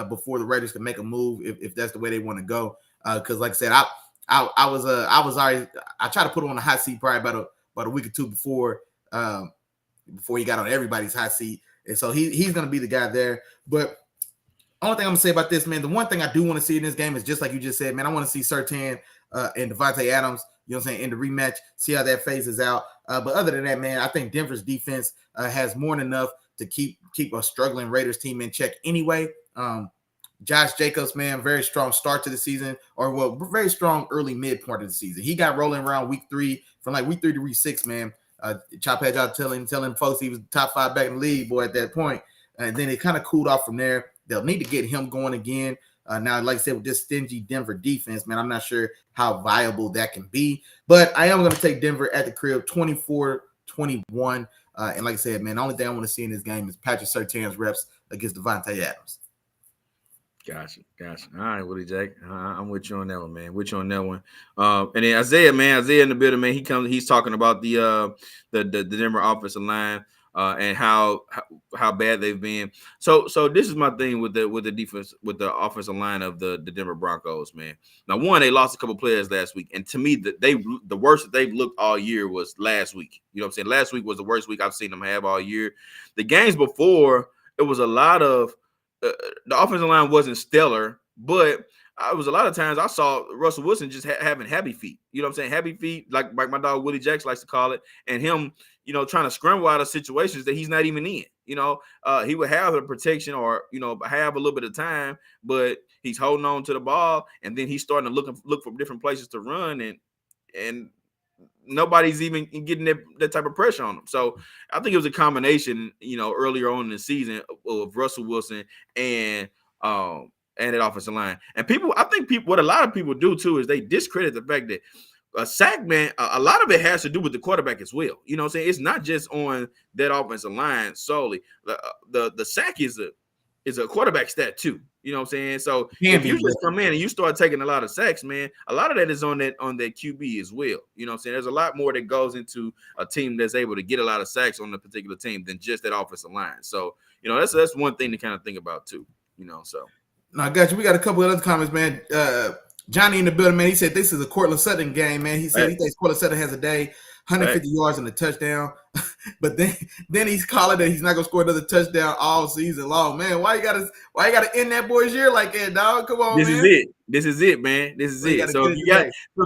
before the Raiders can make a move if that's the way they want to go. Because like I said, I was already, I tried to put him on the hot seat probably about a week or two before he got on everybody's hot seat, and so he's gonna be the guy there. But only thing I'm gonna say about this, man, the one thing I do want to see in this game is just like you just said, man. I want to see Surtain and Devontae Adams, you know what I'm saying, in the rematch, see how that phases out. But other than that, man, I think Denver's defense has more than enough to keep a struggling Raiders team in check anyway. Josh Jacobs, man, very strong start to the season, very strong early mid part of the season. He got rolling around week 3, from like week 3 to week 6, man. Chop had y'all telling folks he was top 5 back in the league, boy, at that point. And then it kind of cooled off from there. They'll need to get him going again. Now, like I said, with this stingy Denver defense, man, I'm not sure how viable that can be. But I am going to take Denver at the crib, 24-21. And like I said, man, the only thing I want to see in this game is Patrick Surtain's reps against Devontae Adams. Gotcha. All right, Willie Jack. I'm with you on that one, man. With you on that one. And then Isaiah in the building, man. He's talking about the Denver offensive line and how bad they've been. So this is my thing with the defense, with the offensive line of the Denver Broncos, man. Now, one, they lost a couple players last week, and to me, the worst that they've looked all year was last week. You know what I'm saying? Last week was the worst week I've seen them have all year. The games before, it was a lot of the offensive line wasn't stellar, but it was a lot of times I saw Russell Wilson just having happy feet. You know what I'm saying? Happy feet, like my dog Willie Jacks likes to call it, and him, trying to scramble out of situations that he's not even in. He would have the protection or, have a little bit of time, but he's holding on to the ball, and then he's starting to look for different places to run, and nobody's even getting that type of pressure on him. So I think it was a combination, earlier on in the season of Russell Wilson and that offensive line. And what a lot of people do too is they discredit the fact that a sack, man, a lot of it has to do with the quarterback as well. You know what I'm saying? It's not just on that offensive line solely. The sack is a quarterback stat too. You know what I'm saying? So if you just come in and you start taking a lot of sacks, man, a lot of that is on that QB as well. You know what I'm saying? There's a lot more that goes into a team that's able to get a lot of sacks on a particular team than just that offensive line. So, that's one thing to kind of think about too. So. No, I got you. We got a couple of other comments, man. Johnny in the building, man. He said this is a Cortland Sutton game, man. He said he thinks Cortland Sutton has a day, 150 yards and a touchdown. But then he's calling that he's not gonna score another touchdown all season long. Man, why you gotta end that boy's year like that, dog? Come on, This man. is it. This is it, man. This is it. So if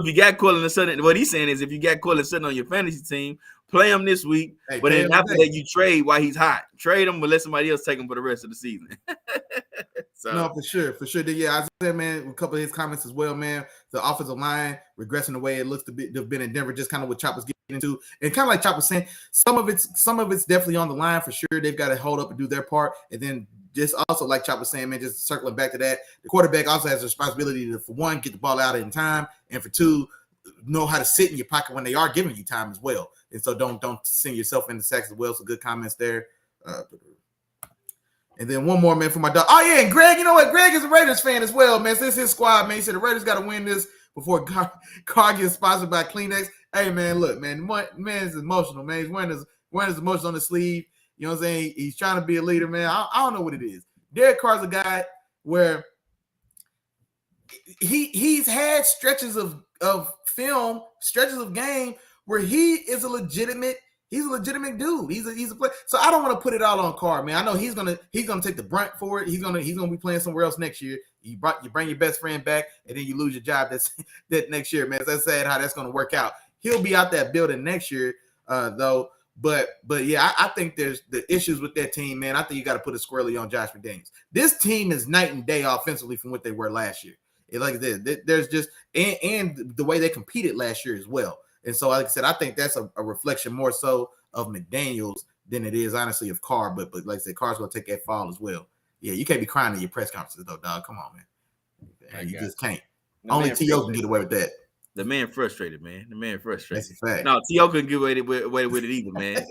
you got Cortland Sutton, what he's saying is if you got Cortland Sutton on your fantasy team, play him this week. But then after that, you trade while he's hot. Trade him, but let somebody else take him for the rest of the season. So. No, for sure. Yeah, I said, man, a couple of his comments as well, man. The offensive line regressing the way it looks to have been in Denver, just kind of what Chop was getting into, and kind of like Chop was saying, some of it's definitely on the line for sure. They've got to hold up and do their part, and then just also like Chop was saying, man, just circling back to that, the quarterback also has a responsibility to, for one, get the ball out in time, and for two, know how to sit in your pocket when they are giving you time as well. And so don't send yourself into sacks as well. So good comments there. And then one more, man, for my dog. Oh, yeah, and Greg, you know what? Greg is a Raiders fan as well, man. Since his squad, man, he said the Raiders got to win this before car gets sponsored by Kleenex. Hey, man, look, man is emotional, man. He's wearing his emotions on the sleeve. You know what I'm saying? He's trying to be a leader, man. I don't know what it is. Derek Carr's a guy where he's had stretches of film, stretches of game where he is a legitimate dude. He's a player. So I don't want to put it all on Carr, man. I know he's gonna take the brunt for it. He's gonna be playing somewhere else next year. You bring your best friend back, and then you lose your job that next year, man. So that's sad how that's gonna work out. He'll be out that building next year, though. But yeah, I think there's the issues with that team, man. I think you got to put it squarely on Josh McDaniels. This team is night and day offensively from what they were last year. Like there's just and the way they competed last year as well. And so, like I said, I think that's a reflection more so of McDaniels than it is, honestly, of Carr. But like I said, Carr's going to take that fall as well. Yeah, you can't be crying in your press conferences, though, dog. Come on, man. You just can't. Only T.O. can get away with that. The man frustrated, man. The man frustrated. That's a fact. No, T.O. couldn't get away with it either, man.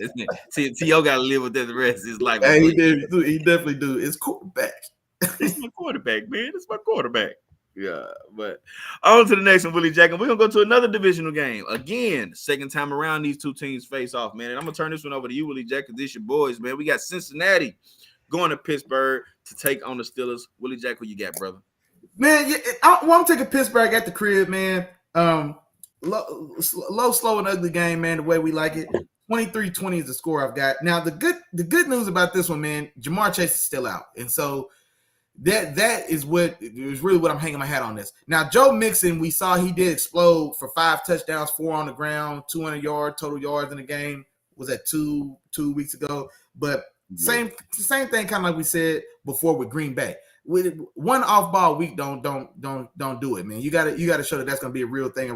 T.O. got to live with that the rest of his life. Hey, he definitely do. It's quarterback. It's my quarterback, man. It's my quarterback. Yeah, but on to the next one, Willie Jack. And we're going to go to another divisional game. Again, second time around, these two teams face off, man. And I'm going to turn this one over to you, Willie Jack, because this your boys, man. We got Cincinnati going to Pittsburgh to take on the Steelers. Willie Jack, who you got, brother? Man, I'm taking Pittsburgh at the crib, man. Low, slow, and ugly game, man, the way we like it. 23-20 is the score I've got. Now, the good news about this one, man, Jamar Chase is still out. And so that is really what I'm hanging my hat on this. Now, Joe Mixon, we saw he did explode for 5 touchdowns, 4 on the ground, 200 total yards in the game. Was that two weeks ago? But same thing, kind of like we said before with Green Bay. With one off-ball week, don't do it, man. You got to show that that's going to be a real thing,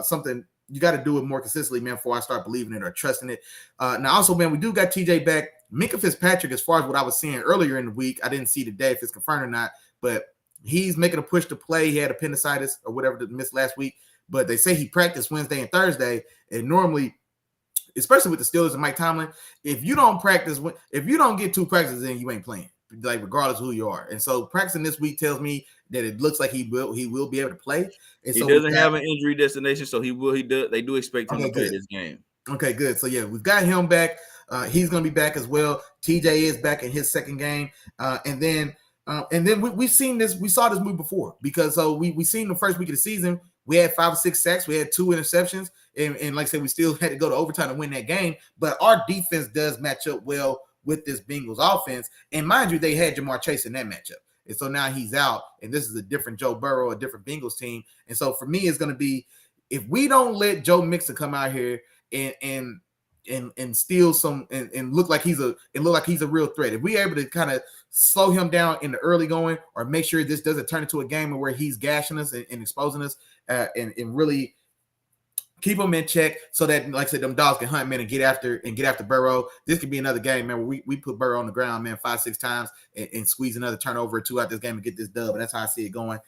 something. You got to do it more consistently, man, before I start believing it or trusting it. Now, also, man, we do got TJ back. Minka Fitzpatrick, as far as what I was seeing earlier in the week, I didn't see today if it's confirmed or not, but he's making a push to play. He had appendicitis or whatever that missed last week, but they say he practiced Wednesday and Thursday, and normally, especially with the Steelers and Mike Tomlin, if you don't get 2 practices in, you ain't playing, like regardless of who you are. And so practicing this week tells me that it looks like he will be able to play. And he doesn't have an injury destination, so they do expect him to play this game. Okay, good. So yeah, we've got him back. He's going to be back as well. TJ is back in his second game, and then we've seen this. We saw this move before because we seen the first week of the season. We had 5 or 6 sacks. We had 2 interceptions, and like I said, we still had to go to overtime to win that game. But our defense does match up well with this Bengals offense, and mind you, they had Jamar Chase in that matchup, and so now he's out, and this is a different Joe Burrow, a different Bengals team, and so for me, it's going to be if we don't let Joe Mixon come out here and steal some and look like he's a real threat. If we're able to kind of slow him down in the early going or make sure this doesn't turn into a game where he's gashing us and exposing us and really keep him in check so that, like I said, them dogs can hunt, man, and get after Burrow. This could be another game, man, where we put Burrow on the ground, man, 5-6 times and squeeze another turnover or 2 out this game and get this dub. And that's how I see it going.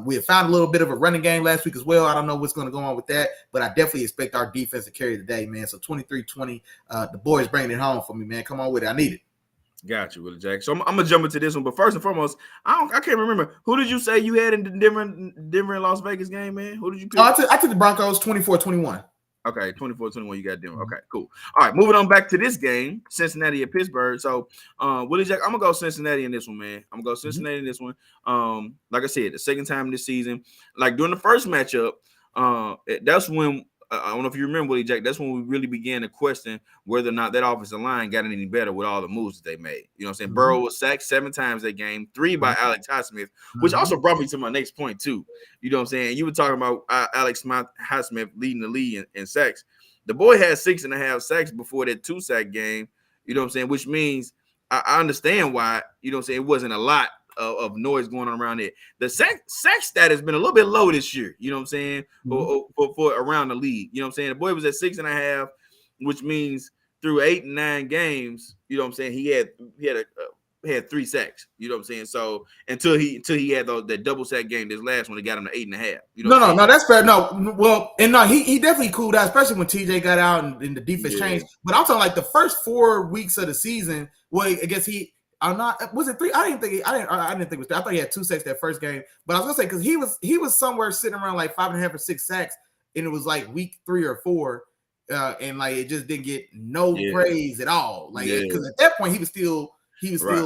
We have found a little bit of a running game last week as well. I don't know what's going to go on with that, but I definitely expect our defense to carry the day, man. So 23-20, the boys bringing it home for me, man. Come on with it. I need it. Got you, Willie Jack. So I'm gonna jump into this one, but first and foremost, I can't remember who did you say you had in the Denver and Las Vegas game, man. Who did you pick? I took the Broncos 24-21. Okay, 24-21, you got Denver. Okay, cool. All right, moving on back to this game, Cincinnati at Pittsburgh. So, Willie Jack, I'm gonna go Cincinnati in this one, man. I'm gonna go Cincinnati in this one. Like I said, the second time this season, like during the first matchup, that's when I don't know if you remember, Willie Jack. That's when we really began to question whether or not that offensive line got any better with all the moves that they made. You know what I'm saying? Burrow was sacked 7 times that game, 3 by Alex Highsmith, which also brought me to my next point too. You know what I'm saying? You were talking about Alex Highsmith leading the league in sacks. The boy had 6.5 sacks before that 2-sack game. You know what I'm saying? Which means I understand why, you know what I'm saying, it wasn't a lot of noise going on around it. The sack stat has been a little bit low this year, you know what I'm saying, for around the league. You know what I'm saying? The boy was at 6.5, which means through 8 and 9 games, you know what I'm saying, he had 3 sacks. You know what I'm saying? So until he had that double sack game, this last one, he got him to 8.5. You know no, that's fair. No, well, and no, he definitely cooled out, especially when TJ got out and the defense changed. But I'm talking like the first 4 weeks of the season. Well, I guess I'm not. Was it 3? I didn't think it was 3. I thought he had 2 sacks that first game. But I was gonna say because he was somewhere sitting around like 5.5 or 6 sacks, and it was like week 3 or 4, and like it just didn't get no praise at all. Like because at that point he was still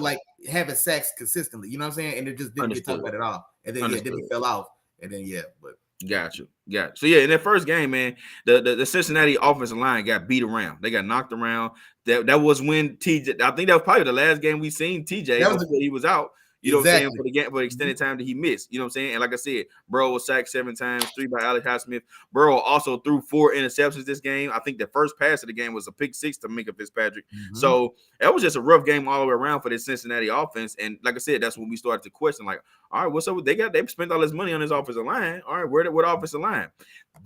like having sacks consistently. You know what I'm saying? And it just didn't get talked about at all. And then then he fell off. And then but. Got you. So in that first game, man, the Cincinnati offensive line got beat around. They got knocked around. That was when TJ. I think that was probably the last game we seen TJ before he was out. You know what I'm saying? For the game, for the extended time that he missed. You know what I'm saying? And like I said, Burrow was sacked 7 times, 3 by Alex Highsmith. Burrow also threw 4 interceptions this game. I think the first pass of the game was a pick 6 to Minkah Fitzpatrick. So that was just a rough game all the way around for this Cincinnati offense. And like I said, that's when we started to question, like, all right, what's up? They spent all this money on this offensive line. All right, where offensive line?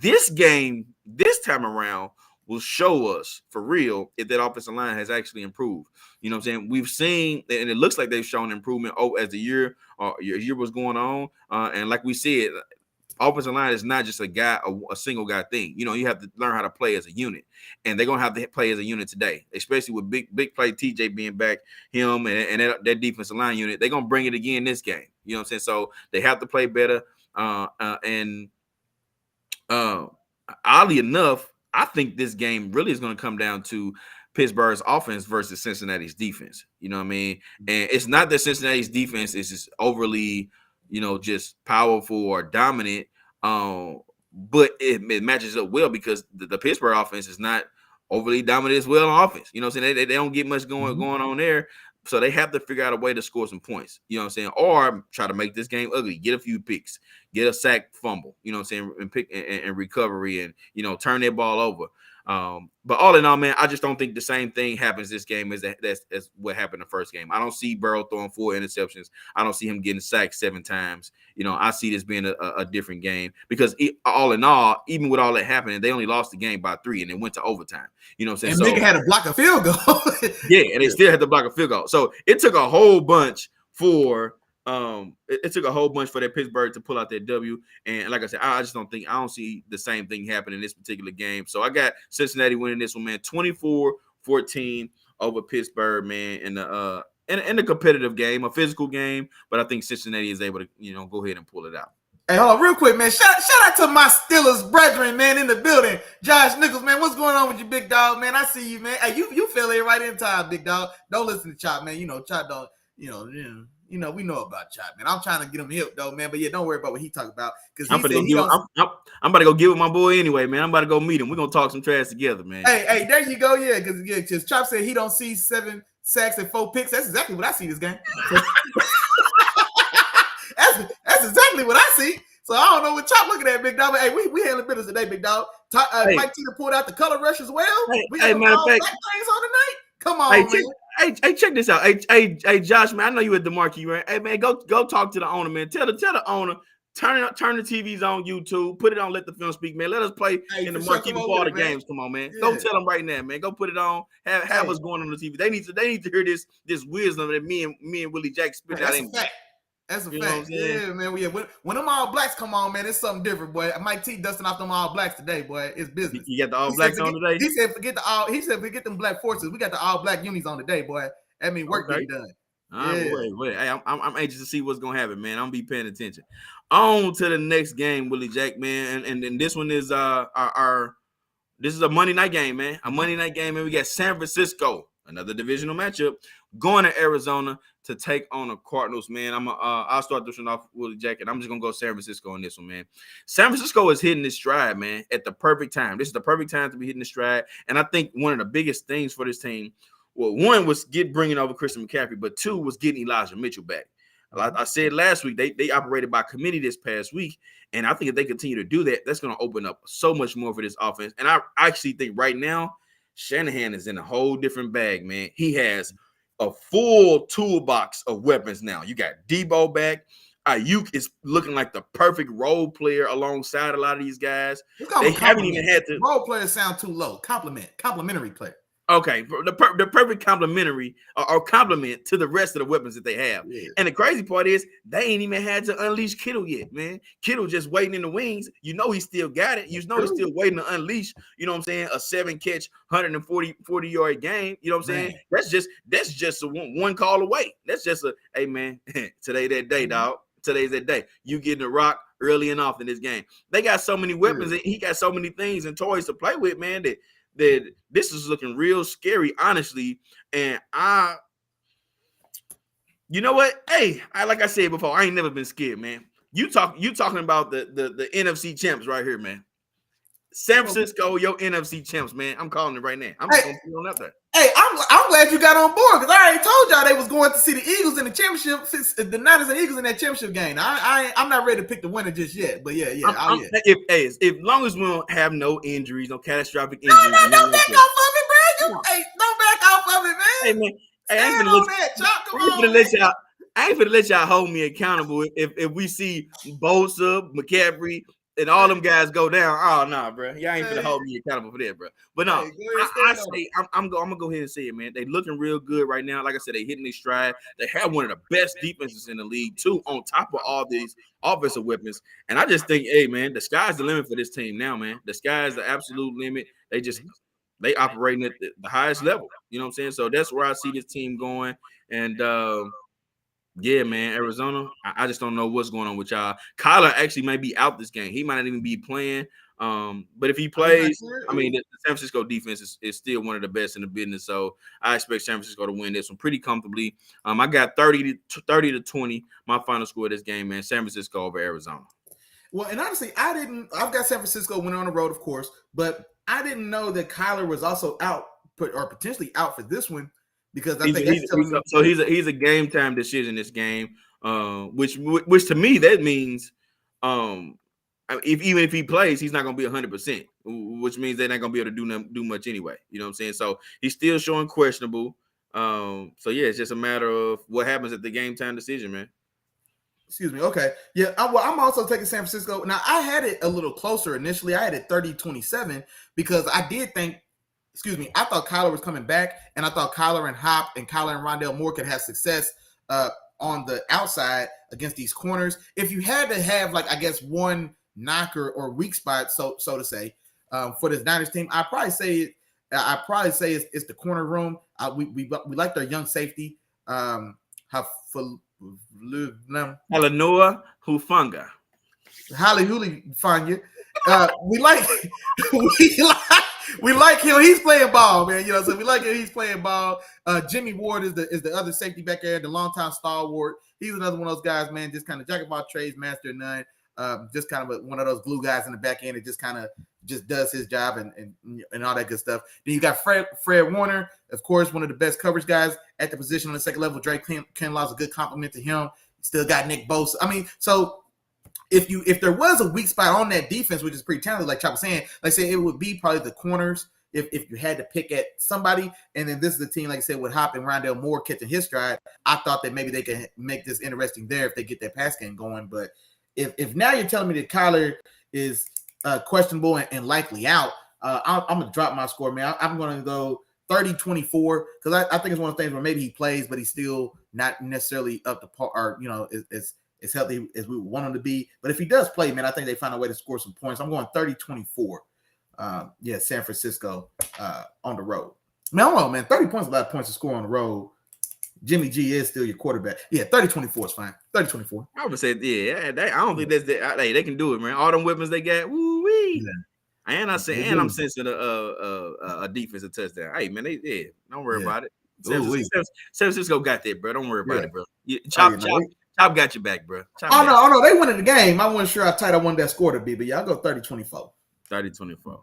This game, this time around, will show us for real if that offensive line has actually improved. You know what I'm saying? We've seen, and it looks like they've shown improvement as the year was going on. And like we said, offensive line is not just a single guy thing. You know, you have to learn how to play as a unit, and they're gonna have to play as a unit today, especially with big play TJ being back, him and that defensive line unit. They're gonna bring it again this game. You know what I'm saying? So they have to play better. And oddly enough, I think this game really is going to come down to Pittsburgh's offense versus Cincinnati's defense. You know what I mean? And it's not that Cincinnati's defense is just overly, just powerful or dominant, but it matches up well because the Pittsburgh offense is not overly dominant as well on offense. You know what I'm saying? They don't get much going on there. So they have to figure out a way to score some points, you know what I'm saying? Or try to make this game ugly, get a few picks, get a sack fumble, you know what I'm saying, and pick and recovery and, turn that ball over. But all in all, man, I just don't think the same thing happens this game as what happened the first game. I don't see Burrow throwing 4 interceptions. I don't see him getting sacked 7 times. I see this being a different game because all in all, even with all that happening, they only lost the game by 3 and it went to overtime. You know what I'm saying? And Minkah had to block a field goal. And they still had to block a field goal. So it took a whole bunch for it took a whole bunch for that Pittsburgh to pull out that W. And like I said, I don't see the same thing happen in this particular game. So I got Cincinnati winning this one, man, 24-14 over Pittsburgh, man, in the competitive game, a physical game. But I think Cincinnati is able to, go ahead and pull it out. Hey, hold on real quick, man. Shout out to my Steelers brethren, man, in the building. Josh Nichols, man, what's going on with you, big dog, man? I see you, man. Hey, you fell in right in time, big dog. Don't listen to Chop, man. Chop don't, we know about Chop, man. I'm trying to get him hip, though, man. But yeah, don't worry about what he talking about. Because I'm about to go get with my boy anyway, man. I'm about to go meet him. We're gonna talk some trash together, man. Hey, there you go. Yeah, because Chop said he don't see 7 sacks and 4 picks. That's exactly what I see this game. That's exactly what I see. So I don't know what Chop looking at, big dog. But hey, we handling business today, big dog. Mike Tita pulled out the color rush as well. We got all black things on tonight. Come on, man. Hey, check this out. Hey, Josh, man. I know you at the marquee, right? Hey, man, go talk to the owner, man. Tell the owner, turn the TVs on YouTube, put it on, let the film speak, man. Let us play in the marquee before the games. Come on, man. Yeah. Go tell them right now, man. Go put it on. Have us going on the TV. They need to hear this wisdom that me and Willie Jack spit out. That's a fact. Yeah, man. When them All Blacks come on, man, it's something different, boy. Mike T dusting off them All Blacks today, boy. It's business. You got the All Blacks on today? He said forget them Black Forces. We got the All Black unis on today, boy. That means work getting done. Wait. Hey, I'm anxious to see what's gonna happen, man. I'm gonna be paying attention. On to the next game, Willie Jack, man, and this one is our This is a Monday night game, man. A Monday night game, and we got San Francisco, another divisional matchup, going to Arizona to take on the Cardinals, man. I'll start this one off with a jacket. I'm just gonna go San Francisco on this one, man. San Francisco is hitting this stride, man, at the perfect time. This is the perfect time to be hitting the stride, and I think one of the biggest things for this team, well, one was bringing over Christian McCaffrey, but two was getting Elijah Mitchell back. Like I said last week, they operated by committee this past week, and I think if they continue to do that, that's going to open up so much more for this offense. And I actually think right now, Shanahan is in a whole different bag, man. He has a full toolbox of weapons now. You got Debo back. Ayuk is looking like the perfect role player alongside a lot of these guys. They haven't even had to. Role players sound too low. Complimentary player. Okay, the perfect complementary or complement to the rest of the weapons that they have. Yeah. And the crazy part is they ain't even had to unleash Kittle yet, man. Kittle just waiting in the wings. You know he still got it. You know he's still waiting to unleash, you know what I'm saying, a 7-catch, 40-yard game. You know what I'm saying? That's just a one call away. That's just hey, man, today that day, dog. Today's that day. You getting the rock early and often in this game. They got so many weapons and he got so many things and toys to play with, man, that this is looking real scary, honestly. And you know what? Hey, like I said before, I ain't never been scared, man. You talking about the NFC champs right here, man. San Francisco, your NFC champs, man. I'm calling it right now. I'm just gonna put it on up there. Hey, I'm glad you got on board because I already told y'all they was going to see the Eagles in the championship, the Niners and Eagles in that championship game. I'm not ready to pick the winner just yet, but yeah. If long as we don't have no injuries, no catastrophic injuries. No, don't back off of it, bro. Don't back off of it, man. Hey, man. I ain't gonna let y'all hold me accountable if we see Bosa, McCaffrey, and all them guys go down. Oh no, bro, y'all ain't gonna hold me accountable for that, bro. But no, I'm gonna go ahead and say it, man. They looking real good right now. Like I said, they hitting their stride. They have one of the best defenses in the league too, on top of all these offensive weapons. And I just think, hey, man, the sky's the limit for this team now, man. The sky's the absolute limit. They operating at the highest level. You know what I'm saying? So that's where I see this team going. And yeah, man, Arizona, I just don't know what's going on with y'all. Kyler actually might be out this game. He might not even be playing. But if he plays, I mean, the San Francisco defense is still one of the best in the business. So I expect San Francisco to win this one pretty comfortably. I got 30 to 20, my final score of this game, man. San Francisco over Arizona. Well, and honestly, I've got San Francisco winning on the road, of course, but I didn't know that Kyler was also out or potentially out for this one. Because I think he's a game time decision this game, which to me that means even if he plays, he's not going to be 100%, which means they're not going to be able to do much anyway. You know what I'm saying? So he's still showing questionable. So yeah, it's just a matter of what happens at the game time decision, man. Excuse me. Okay. Yeah. I'm also taking San Francisco. Now I had it a little closer initially. I had it 30-27 because I did think. I thought Kyler was coming back, and I thought Kyler and Hop and Kyler and Rondale Moore could have success on the outside against these corners. If you had to have, like, I guess, one knocker or weak spot, so to say, for this Niners team, I'd probably say it's the corner room. We like their young safety, Halanoa Hufanga. Hufanga. We like him. He's playing ball, man. You know, so we like him. He's playing ball. Jimmy Ward is the other safety back there, the longtime stalwart. He's another one of those guys, man. Just kind of jack of all trades, master of none. Just kind of one of those glue guys in the back end that just kind of just does his job and all that good stuff. Then you got Fred Warner, of course, one of the best coverage guys at the position on the second level. Drake Kinlaw's a good compliment to him. Still got Nick Bosa. I mean, so. If there was a weak spot on that defense, which is pretty talented, like Chop was saying, like I said, it would be probably the corners if you had to pick at somebody. And then this is the team, like I said, with Hop and Rondale Moore catching his stride. I thought that maybe they can make this interesting there if they get that pass game going. But if now you're telling me that Kyler is questionable and likely out, I'm going to drop my score, man. I'm going to go 30-24 because I think it's one of the things where maybe he plays, but he's still not necessarily up to par or, you know, as healthy as we want him to be. But if he does play, man, I think they find a way to score some points. I'm going 30-24. San Francisco on the road. Man, I don't know, man. 30 points is a lot of points to score on the road. Jimmy G is still your quarterback. Yeah, 30-24 is fine. 30-24. I would say, yeah. I don't think that's they can do it, man. All them weapons they got, woo-wee. Yeah. And I'm sensing a defensive touchdown. Hey man, don't worry about it. San Francisco got that, bro. Don't worry about it, bro. Chop got your back, bro. No, they winning the game. I wasn't sure how tight I wanted that score to be, but yeah, I'll go 30-24. 30-24. All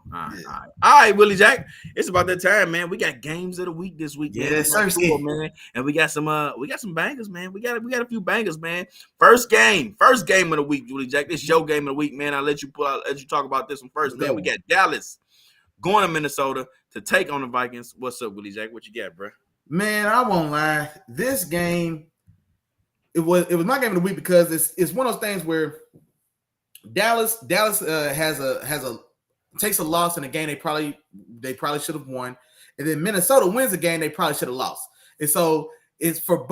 right, Willie Jack. It's about that time, man. We got games of the week this week, man. Man. And we got some bangers, man. We got a few bangers, man. First game of the week, Willie Jack. This your game of the week, man. I'll let you talk about this one first, man. We got Dallas going to Minnesota to take on the Vikings. What's up, Willie Jack? What you got, bro? Man, I won't lie. This game, it was my game of the week because it's one of those things where Dallas takes a loss in a game they probably should have won, and then Minnesota wins a game they probably should have lost. And so it's for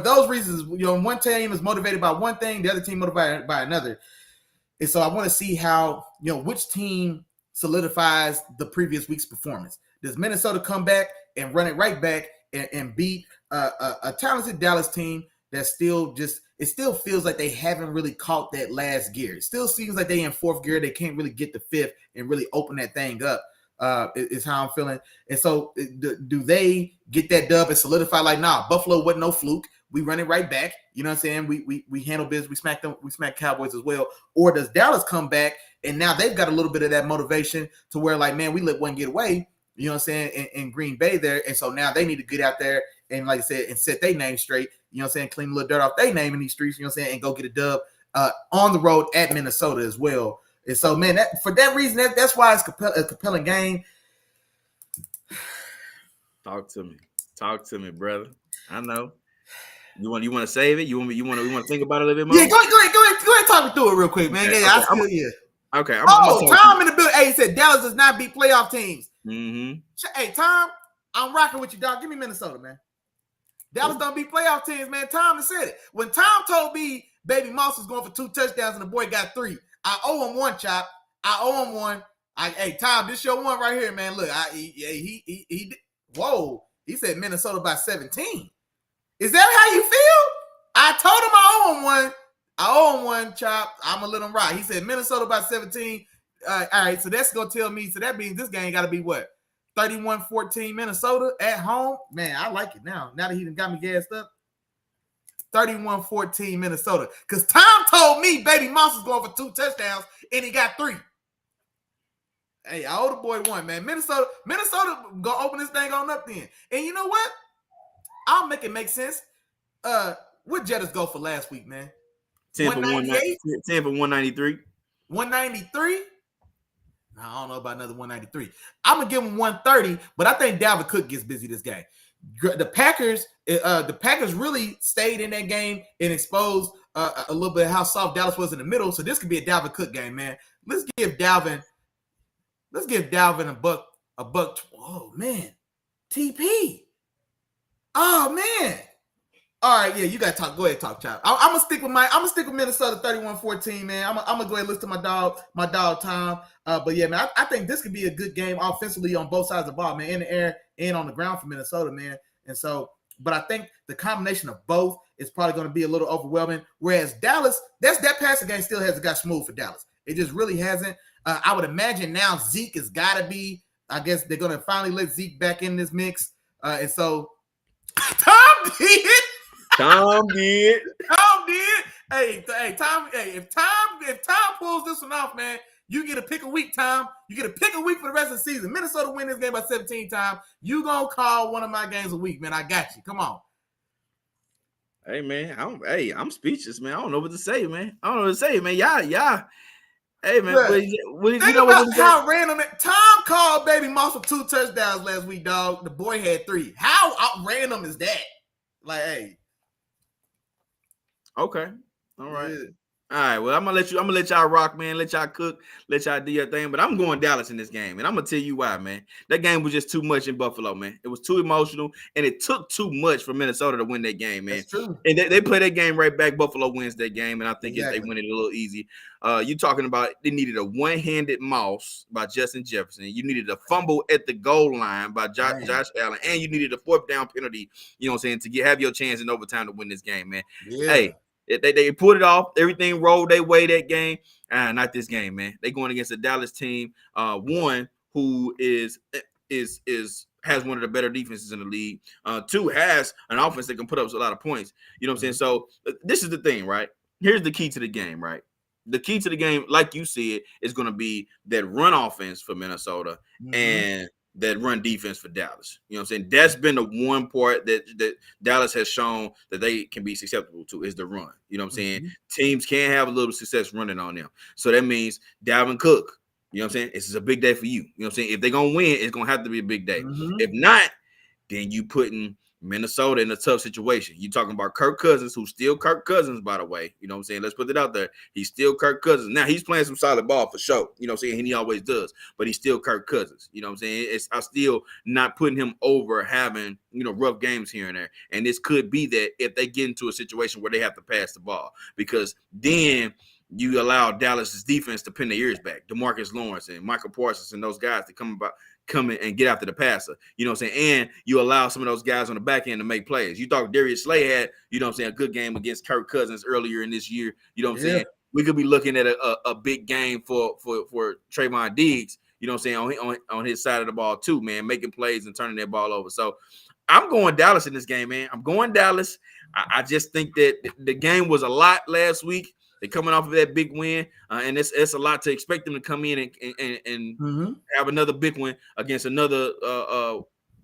those reasons. One team is motivated by one thing, the other team motivated by another. And so I want to see how which team solidifies the previous week's performance. Does Minnesota come back and run it right back and beat a talented Dallas team that still feels like they haven't really caught that last gear? It still seems like they in fourth gear. They can't really get the fifth and really open that thing up. Is how I'm feeling. And so do they get that dub and solidify like, nah, Buffalo wasn't no fluke. We run it right back. You know what I'm saying? We handle business. We smack them. We smack Cowboys as well. Or does Dallas come back and now they've got a little bit of that motivation to where like, man, we let one get away. You know what I'm saying? In Green Bay there. And so now they need to get out there and, like I said, and set their name straight. You know what I'm saying? Clean a little dirt off their name in these streets. You know what I'm saying? And go get a dub on the road at Minnesota as well. And so, man, for that reason, that's why it's a compelling game. Talk to me, brother. I know. You want to save it? You want to think about it a little bit more? Yeah, go ahead, talk me through it real quick, man. Okay, yeah, okay. Tom in the building. Hey, he said Dallas does not beat playoff teams. Mm-hmm. Hey, Tom, I'm rocking with you, dog. Give me Minnesota, man. Dallas don't beat playoff teams, man. Tom has said it. When Tom told me Baby Moss was going for 2 touchdowns and the boy got 3, I owe him one, Chop. I owe him one. Hey, Tom, this your one right here, man. Look, he whoa. He said Minnesota by 17. Is that how you feel? I told him I owe him one. I owe him one, Chop. I'm going to let him ride. He said Minnesota by 17. All right, so that's going to tell me. So that means this game got to be what? 31-14 Minnesota at home? Man, I like it now. Now that he done got me gassed up. 31-14 Minnesota. Because Tom told me Baby Moss was going for 2 touchdowns, and he got 3. Hey, I owe the boy one, man. Minnesota gonna open this thing on up then. And you know what? I'll make it make sense. What Jettas go for last week, man? 10 for 193. 193? I don't know about another 193. I'm gonna give him 130, but I think Dalvin Cook gets busy this game. The Packers really stayed in that game and exposed a little bit of how soft Dallas was in the middle. So this could be a Dalvin Cook game, man. Let's give Dalvin a buck. Oh man, TP. Oh man. All right, yeah, you gotta talk. Go ahead, talk, Chop. I'm gonna stick with Minnesota 31-14, man. I'm gonna go ahead and listen to my dog Tom. But yeah, man, I think this could be a good game offensively on both sides of the ball, man, in the air and on the ground for Minnesota, man. And so, but I think the combination of both is probably going to be a little overwhelming. Whereas Dallas, that passing game still hasn't got smooth for Dallas. It just really hasn't. I would imagine now Zeke has got to be. I guess they're going to finally let Zeke back in this mix. And so Tom did. Hey, Tom. Hey, if Tom pulls this one off, man, you get a pick a week, Tom. You get a pick a week for the rest of the season. Minnesota win this game by 17 times. You gonna call one of my games a week, man. I got you. Come on. Hey, man. I'm speechless, man. I don't know what to say, man. Yeah. Hey, man. Think about how random it. Tom called Baby Moss for 2 touchdowns last week, dog. The boy had 3. How random is that? Like, hey. Okay. All right. Yeah. All right. Well, I'm gonna let y'all rock, man. Let y'all cook. Let y'all do your thing. But I'm going Dallas in this game, and I'm gonna tell you why, man. That game was just too much in Buffalo, man. It was too emotional, and it took too much for Minnesota to win that game, man. That's true. And they play that game right back. Buffalo wins that game, and I think they win it a little easy. You talking about they needed a one-handed mouse by Justin Jefferson. You needed a fumble at the goal line by Josh Allen, and you needed a 4th down penalty. You know what I'm saying, to have your chance in overtime to win this game, man. Yeah. Hey. They pulled it off. Everything rolled their way that game. Not this game, man. They going against a Dallas team, one who is has one of the better defenses in the league. Two, has an offense that can put up a lot of points. You know what I'm saying? So this is the thing, right? Here's the key to the game, right? The key to the game, like you said, is going to be that run offense for Minnesota and that run defense for Dallas. You know what I'm saying? That's been the one part that Dallas has shown that they can be susceptible to is the run. You know what I'm saying? Teams can have a little success running on them. So that means Dalvin Cook, you know what I'm saying? This is a big day for you. You know what I'm saying? If they're going to win, it's going to have to be a big day. If not, then you putting Minnesota in a tough situation. You talking about Kirk Cousins, who's still Kirk Cousins, by the way. You know what I'm saying? Let's put it out there. He's still Kirk Cousins. Now, he's playing some solid ball for sure. You know what I'm saying? And he always does. But he's still Kirk Cousins. You know what I'm saying? I'm still not putting him over having, rough games here and there. And this could be that if they get into a situation where they have to pass the ball. Because then you allow Dallas's defense to pin their ears back. DeMarcus Lawrence and Michael Parsons and those guys to come in and get after the passer. You know what I'm saying? And you allow some of those guys on the back end to make plays. You thought Darius Slay had, a good game against Kirk Cousins earlier in this year. You know what I'm saying? We could be looking at a big game for Trayvon Diggs, you know what I'm saying, on his side of the ball too, man, making plays and turning that ball over. So I'm going Dallas in this game, man. I'm going Dallas. I just think that the game was a lot last week. They're coming off of that big win, and it's a lot to expect them to come in and have another big win against another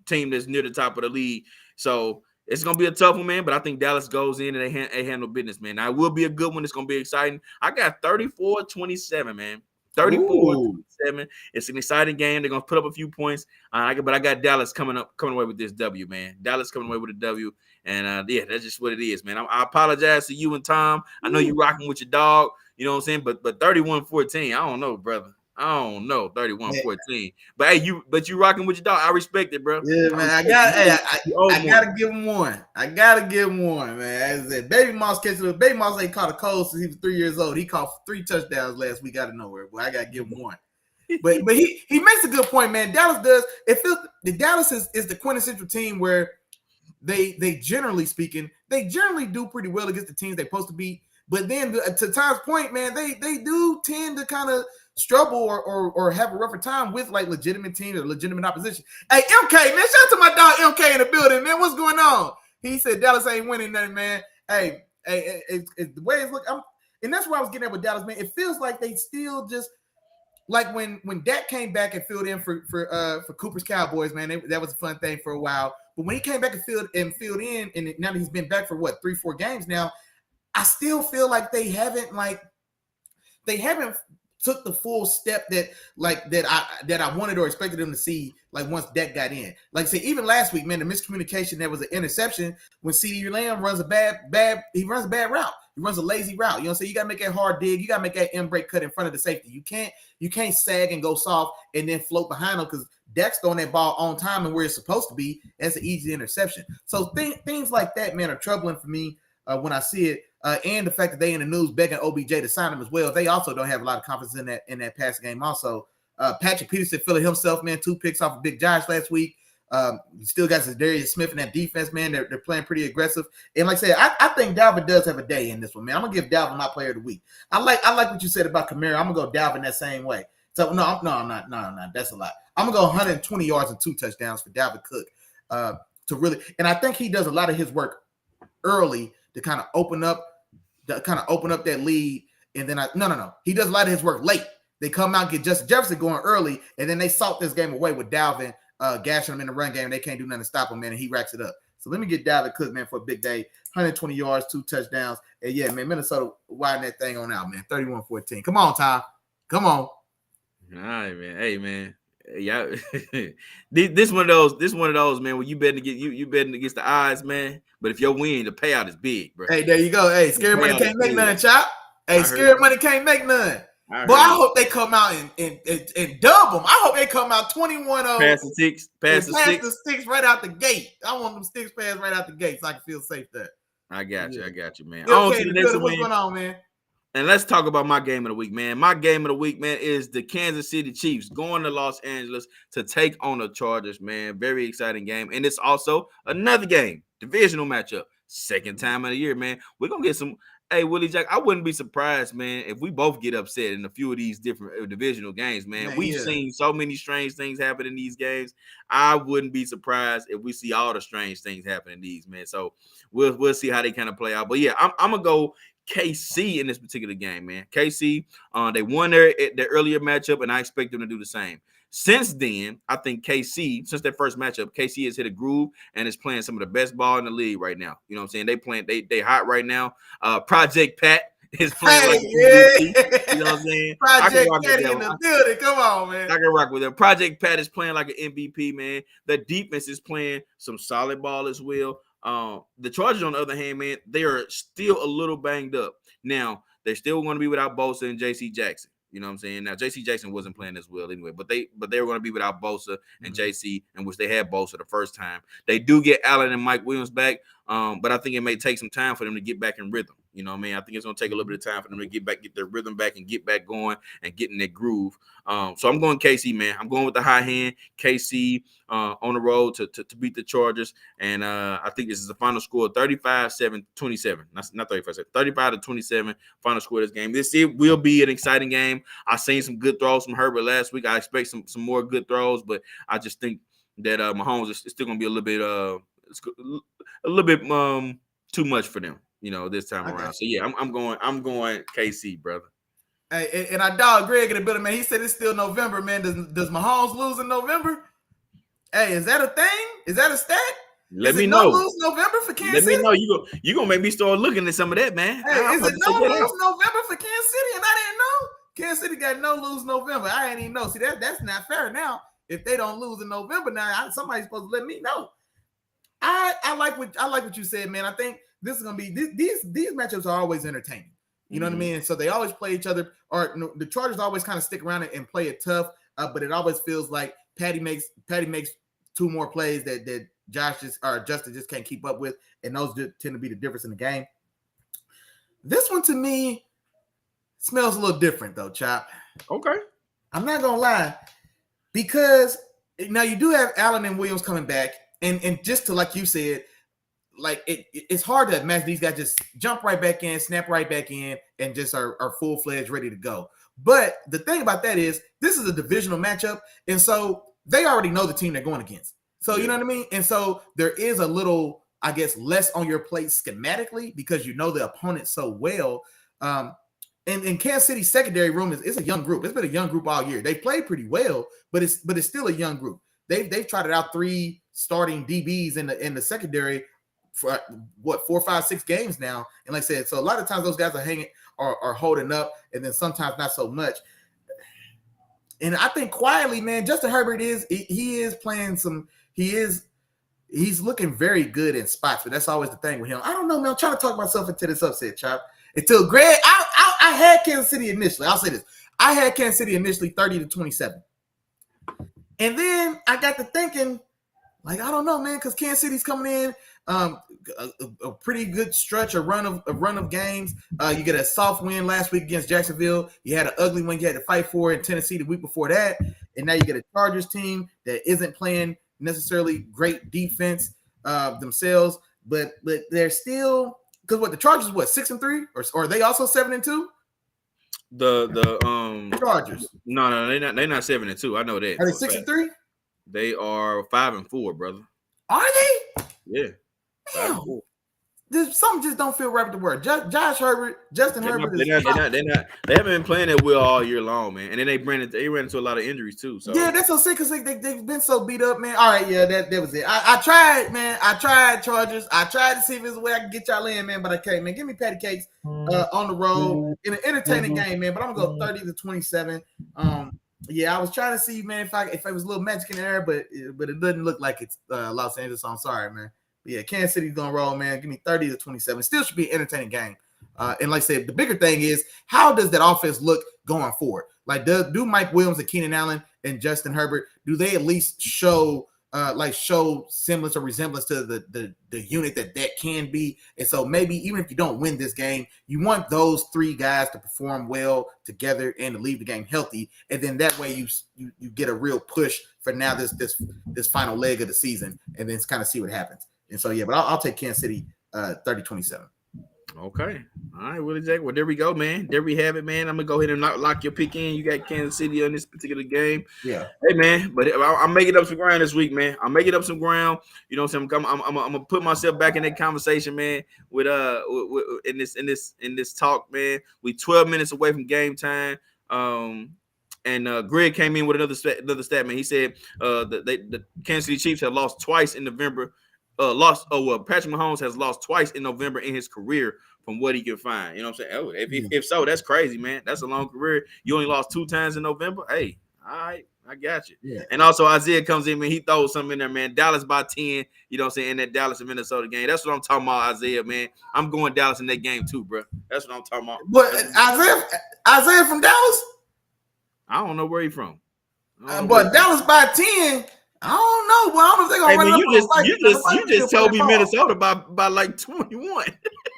team that's near the top of the league. So it's going to be a tough one, man, but I think Dallas goes in and they handle business, man. Now, it will be a good one. It's going to be exciting. I got 34-27, man. 34-27. It's an exciting game. They're going to put up a few points, but I got Dallas coming away with this W, man. Dallas coming away with a W. And, that's just what it is, man. I apologize to you and Tom. I know you're rocking with your dog, you know what I'm saying? But 31-14, I don't know, brother. I don't know, 31-14. But, hey, you rocking with your dog. I respect it, bro. Yeah, man. I got to give him one. I got to give him one, man. As I said, Baby Moss ain't caught a cold since he was 3 years old. He caught 3 touchdowns last week out of nowhere. Boy, I got to give him one. But he makes a good point, man. Dallas does. It feels the Dallas is the quintessential team where they generally speaking, they generally do pretty well against the teams they're supposed to beat. But then to Tom's point, man, they do tend to kind of struggle or have a rougher time with like legitimate teams or legitimate opposition. Hey, MK, man, shout out to my dog MK in the building, man. What's going on? He said Dallas ain't winning nothing, man. Hey, it's the way it's looking, and that's where I was getting at with Dallas, man. It feels like they still just like when Dak came back and filled in for Cooper's Cowboys, man. That was a fun thing for a while. But when he came back and filled in, and now that he's been back for 3-4 games now, I still feel like they haven't took the full step that I wanted or expected them to see like once Dak got in. Like say even last week, man, the miscommunication, there was an interception when CeeDee Lamb runs a bad route. He runs a lazy route. You know what I'm saying? You gotta make that hard dig, you gotta make that end break cut in front of the safety. You can't sag and go soft and then float behind them because Dak's throwing that ball on time and where it's supposed to be. That's an easy interception. So things like that, man, are troubling for me when I see it. And the fact that they in the news begging OBJ to sign him as well. They also don't have a lot of confidence in that passing game. Also, Patrick Peterson feeling himself, man. 2 picks off of Big Josh last week. You still got Darius Smith in that defense, man. They're playing pretty aggressive. And like I said, I think Dalvin does have a day in this one, man. I'm gonna give Dalvin my player of the week. I like what you said about Kamara. I'm gonna go Dalvin that same way. So no, I'm not. No, that's a lot. I'm gonna go 120 yards and 2 touchdowns for Dalvin Cook. To really, and I think he does a lot of his work early to kind of open up that lead. And then no. He does a lot of his work late. They come out, get Justin Jefferson going early, and then they salt this game away with Dalvin gashing him in the run game. They can't do nothing to stop him, man, and he racks it up. So let me get Dalvin Cook, man, for a big day. 120 yards, 2 touchdowns. And yeah, man, Minnesota widen that thing on out, man. 31-14. Come on, Tom. Come on. All right, man. Hey, man. Yeah, this one of those, man, where you betting against the odds, man. But if you win, the payout is big, bro. Hey, there you go. Hey, scary money can't make none, Chop. Hey, scary money can't make none. But I hope they come out and dub them. I hope they come out 21 of pass the sticks right out the gate. I want them sticks passed right out the gate so I can feel safe there. I got you, man. Okay, what's going on, man? And let's talk about my game of the week, man. My game of the week, man, is the Kansas City Chiefs going to Los Angeles to take on the Chargers, man. Very exciting game. And it's also another game, divisional matchup. Second time of the year, man. We're going to get some Hey, Willie Jack, I wouldn't be surprised, man, if we both get upset in a few of these different divisional games, man. We've seen so many strange things happen in these games. I wouldn't be surprised if we see all the strange things happen in these, man. So we'll see how they kind of play out. But yeah, I'm gonna go KC in this particular game, man. KC, they won their earlier matchup, and I expect them to do the same. Since then, I think KC, since their first matchup, KC has hit a groove and is playing some of the best ball in the league right now. You know what I'm saying? They hot right now. Project Pat is playing like MVP. You know what I'm saying? Project Pat in the building. Come on, man. I can rock with them. Project Pat is playing like an MVP, man. The defense is playing some solid ball as well. The Chargers, on the other hand, man, they are still a little banged up. Now, they're still going to be without Bosa and J.C. Jackson. You know what I'm saying? Now, J.C. Jackson wasn't playing as well anyway, but they were going to be without Bosa and J.C., in which they had Bosa the first time. They do get Allen and Mike Williams back, but I think it may take some time for them to get back in rhythm. You know what I mean? I think it's going to take a little bit of time for them to get their rhythm back and get back going and get in their groove. So I'm going KC, man. I'm going with the high hand. KC on the road to beat the Chargers. And I think this is the final score, 35-27. Not 35, 35-27 final score of this game. It will be an exciting game. I seen some good throws from Herbert last week. I expect some more good throws, but I just think that Mahomes is still going to be a little bit too much for them, you know, this time around. So yeah, I'm going KC, brother. Hey, and I dog Greg in the building, man. He said it's still November, man. Does Mahomes lose in November? Hey, is that a thing? Is that a stat? Let me know. Lose November for Kansas City? Let me know. You gonna make me start looking at some of that, man. Hey, is it no lose November for Kansas City? And I didn't know. Kansas City got no lose November. I didn't even know. See, that's not fair now. If they don't lose in November, now somebody's supposed to let me know. I like what you said, man. I think this is gonna be these matchups are always entertaining. You know what I mean? So they always play each other, or the Chargers always kind of stick around and play it tough. But it always feels like Patty makes two more plays that Justin just can't keep up with, and those tend to be the difference in the game. This one to me smells a little different though, Chop. Okay. I'm not gonna lie, because now you do have Allen and Williams coming back, and just to, like you said, like it's hard to imagine these guys just jump right back in, snap right back in, and just are full-fledged ready to go. But the thing about that is this is a divisional matchup, and so they already know the team they're going against. So you know what I mean? And so there is a little, I guess, less on your plate schematically because you know the opponent so well. And Kansas City's secondary room is a young group. It's been a young group all year. They played pretty well, but it's still a young group. They've tried it out 3 starting DBs in the secondary for 4, 5, 6 games now. And like I said, so a lot of times those guys are holding up, and then sometimes not so much. And I think quietly, man, Justin Herbert is playing some. He's looking very good in spots, but that's always the thing with him. I don't know, man. I'm trying to talk myself into this upset, Chop. Until Greg, I had Kansas City initially. I'll say this: I had Kansas City initially 30-27, and then I got to thinking, like, I don't know, man, because Kansas City's coming in. A pretty good stretch, a run of games. You get a soft win last week against Jacksonville. You had an ugly one you had to fight for in Tennessee the week before that, and now you get a Chargers team that isn't playing necessarily great defense themselves, but they're still, because what the Chargers 6-3 or are they also 7-2? The Chargers. No, they're not 7-2. I know that. Are they 6-3? They are 5-4, brother. Are they? Yeah. Damn. Something just don't feel right with the word. Josh Herbert, Justin Herbert. They haven't been playing that well all year long, man. And then they ran into a lot of injuries too. So yeah, that's so sick because they've been so beat up, man. All right, yeah, that was it. I tried, man. I tried Chargers. I tried to see if there's a way I can get y'all in, man, but I can't, man. Give me patty cakes on the road in an entertaining game, man. But I'm gonna go 30-27. Yeah, I was trying to see, man, if it was a little magic in the air, but it doesn't look like it's Los Angeles. So I'm sorry, man. But yeah, Kansas City's gonna roll, man. Give me 30-27. Still should be an entertaining game. And like I said, the bigger thing is how does that offense look going forward? Like, do Mike Williams and Keenan Allen and Justin Herbert, do they at least show semblance or resemblance to the unit that can be? And so maybe even if you don't win this game, you want those 3 guys to perform well together and to leave the game healthy, and then that way you get a real push for now this final leg of the season, and then kind of see what happens. And so yeah, but I'll take Kansas City 30-27. Okay. All right, Willie Jack. Well, there we go, man. There we have it, man. I'm gonna go ahead and lock your pick in. You got Kansas City on this particular game. Yeah. Hey, man. But I'm making up some ground this week, man. I'm making up some ground. You know what I'm saying? I'm gonna put myself back in that conversation, man. With in this talk, man. We 12 minutes away from game time. And Greg came in with another stat, man. He said the Kansas City Chiefs have lost twice in November. Patrick Mahomes has lost twice in November in his career from what he can find. You know what I'm saying? Oh, if so, that's crazy, man. That's a long career. You only lost 2 times in November. Hey, all right, I got you. Yeah. And also Isaiah comes in, man. He throws something in there, man. Dallas by 10. You know what I'm saying? In that Dallas and Minnesota game. That's what I'm talking about, Isaiah, man. I'm going Dallas in that game too, bro. That's what I'm talking about. But Isaiah from Dallas? I don't know where he's from. But Dallas by 10. I don't know. Well, I don't know if they're gonna run you just told me Minnesota by like 21.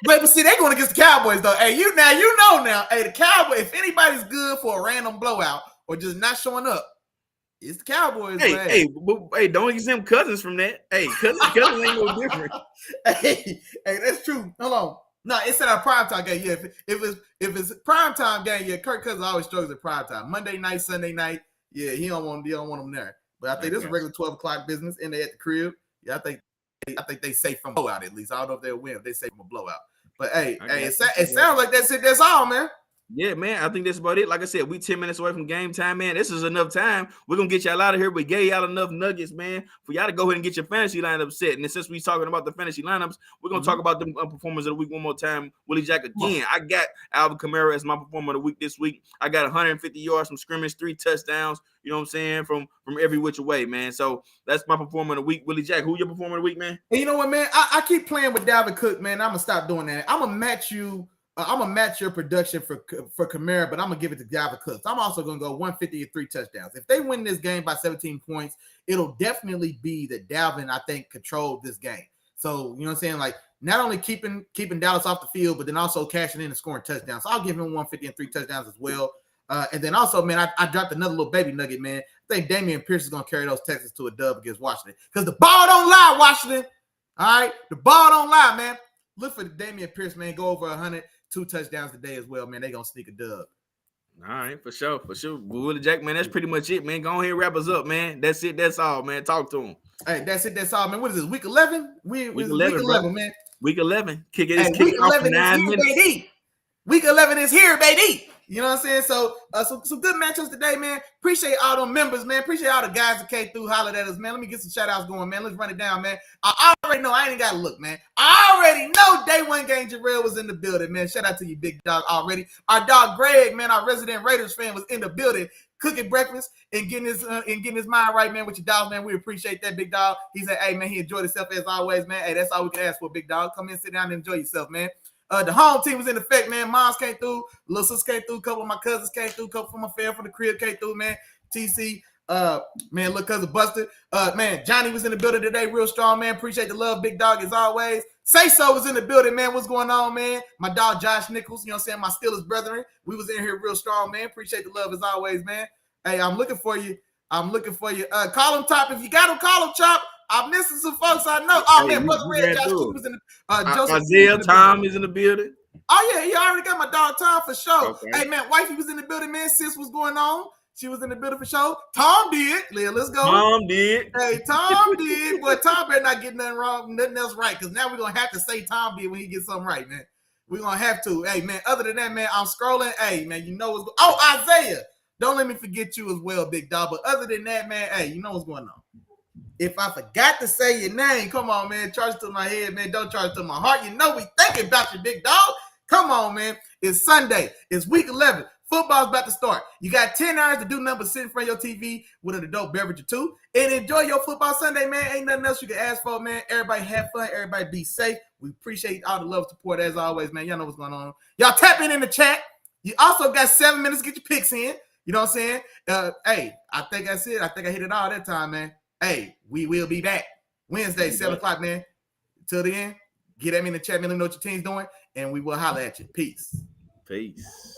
But see, they're going against the Cowboys though. Hey, you know now. Hey, the Cowboys. If anybody's good for a random blowout or just not showing up, it's the Cowboys. Hey, don't exempt Cousins from that. Hey, Cousins ain't no different. hey, that's true. Hold on. No, it's at our primetime game. Yeah, if it's primetime game, yeah, Kirk Cousins always struggles at primetime. Monday night, Sunday night, yeah, he don't want them there. But I think this is a regular 12 o'clock business, and they at the crib. Yeah, I think they safe from a blowout at least. I don't know if they'll win if they safe from a blowout. But it sounds like that's it. That's all, man. Yeah, man. I think that's about it. Like I said, we 10 minutes away from game time, man. This is enough time. We're gonna get y'all out of here. We gave y'all enough nuggets, man, for y'all to go ahead and get your fantasy lineup set. And since we're talking about the fantasy lineups, we're gonna talk about the performers of the week one more time. Willie Jack again. I got Alvin Kamara as my performer of the week this week. I got 150 yards from scrimmage, 3 touchdowns. You know what I'm saying? From every which way, man. So that's my performer of the week. Willie Jack, who your performer of the week, man? And you know what, man? I keep playing with Dalvin Cook, man. I'm gonna stop doing that. I'm gonna match you. I'm gonna match your production for Kamara, but I'm gonna give it to Dalvin Cook. I'm also gonna go 150 and 3 touchdowns. If they win this game by 17 points, it'll definitely be that Dalvin, I think, controlled this game. So you know what I'm saying? Like not only keeping Dallas off the field, but then also cashing in and scoring touchdowns. So I'll give him 150 and 3 touchdowns as well. And then also, man, I dropped another little baby nugget, man. I think Dameon Pierce is gonna carry those Texans to a dub against Washington because the ball don't lie, Washington. All right, the ball don't lie, man. Look for Dameon Pierce, man. Go over 100. 2 touchdowns today as well, man. They gonna sneak a dub. All right, for sure. Willie Jack, man, that's pretty much it, man. Go ahead and wrap us up, man. That's it. That's all, man. Talk to him. Hey, that's it. That's all, man. What is this? Week 11? Week 11, man. Week 11. Kick off for 9 minutes. Baby. Week 11 is here, baby. You know what I'm saying? So, some good matchups today, man. Appreciate all them members, man. Appreciate all the guys that came through, hollered at us, man. Let me get some shout outs going, man. Let's run it down, man. I already know. I ain't got to look, man. I already know day one game Jarrell was in the building, man. Shout out to you, big dog, already. Our dog Greg, man, our resident Raiders fan, was in the building cooking breakfast and getting his mind right, man, with your dogs, man. We appreciate that, big dog. He said, hey, man, he enjoyed himself as always, man. Hey, that's all we can ask for, big dog. Come in, sit down, and enjoy yourself, man. The home team was in effect, man. Moms came through, little sisters came through, a couple of my cousins came through, a couple from my family from the crib came through, man. TC, man, little cousin Buster. Man, Johnny was in the building today, real strong, man. Appreciate the love, big dog, as always. Say So was in the building, man. What's going on, man? My dog Josh Nichols, you know what I'm saying? My Steelers brethren. We was in here real strong, man. Appreciate the love as always, man. Hey, I'm looking for you. Call him Top. If you got him, call him Chop. I'm missing some folks I know. Oh, man, Buck Red, Josh was in the Joseph Isaiah, Tom is in the building. Oh, yeah, he already got my dog Tom for sure. Okay. Hey, man, wifey was in the building, man. Sis was going on. She was in the building for sure. Tom did. Let's go. Tom did. Hey, Tom did. Boy, Tom better not get nothing wrong, nothing else right, because now we're going to have to say Tom did when he gets something right, man. We're going to have to. Hey, man, other than that, man, I'm scrolling. Hey, man, you know what's going on. Oh, Isaiah. Don't let me forget you as well, big dog. But other than that, man, hey, you know what's going on. If I forgot to say your name, come on, man. Charge it to my head, man. Don't charge it to my heart. You know we thinking about you, big dog. Come on, man. It's Sunday. It's week 11. Football's about to start. You got 10 hours to do nothing but sit in front of your TV with an adult beverage or two and enjoy your football Sunday, man. Ain't nothing else you can ask for, man. Everybody have fun. Everybody be safe. We appreciate all the love and support as always, man. Y'all know what's going on. Y'all tap in the chat. You also got 7 minutes to get your picks in. You know what I'm saying? Hey, I think that's it. I think I hit it all that time, man. Hey, we will be back Wednesday, 7 o'clock, man. Till then, get at me in the chat, man. Let me know what your team's doing, and we will holler at you. Peace. Peace.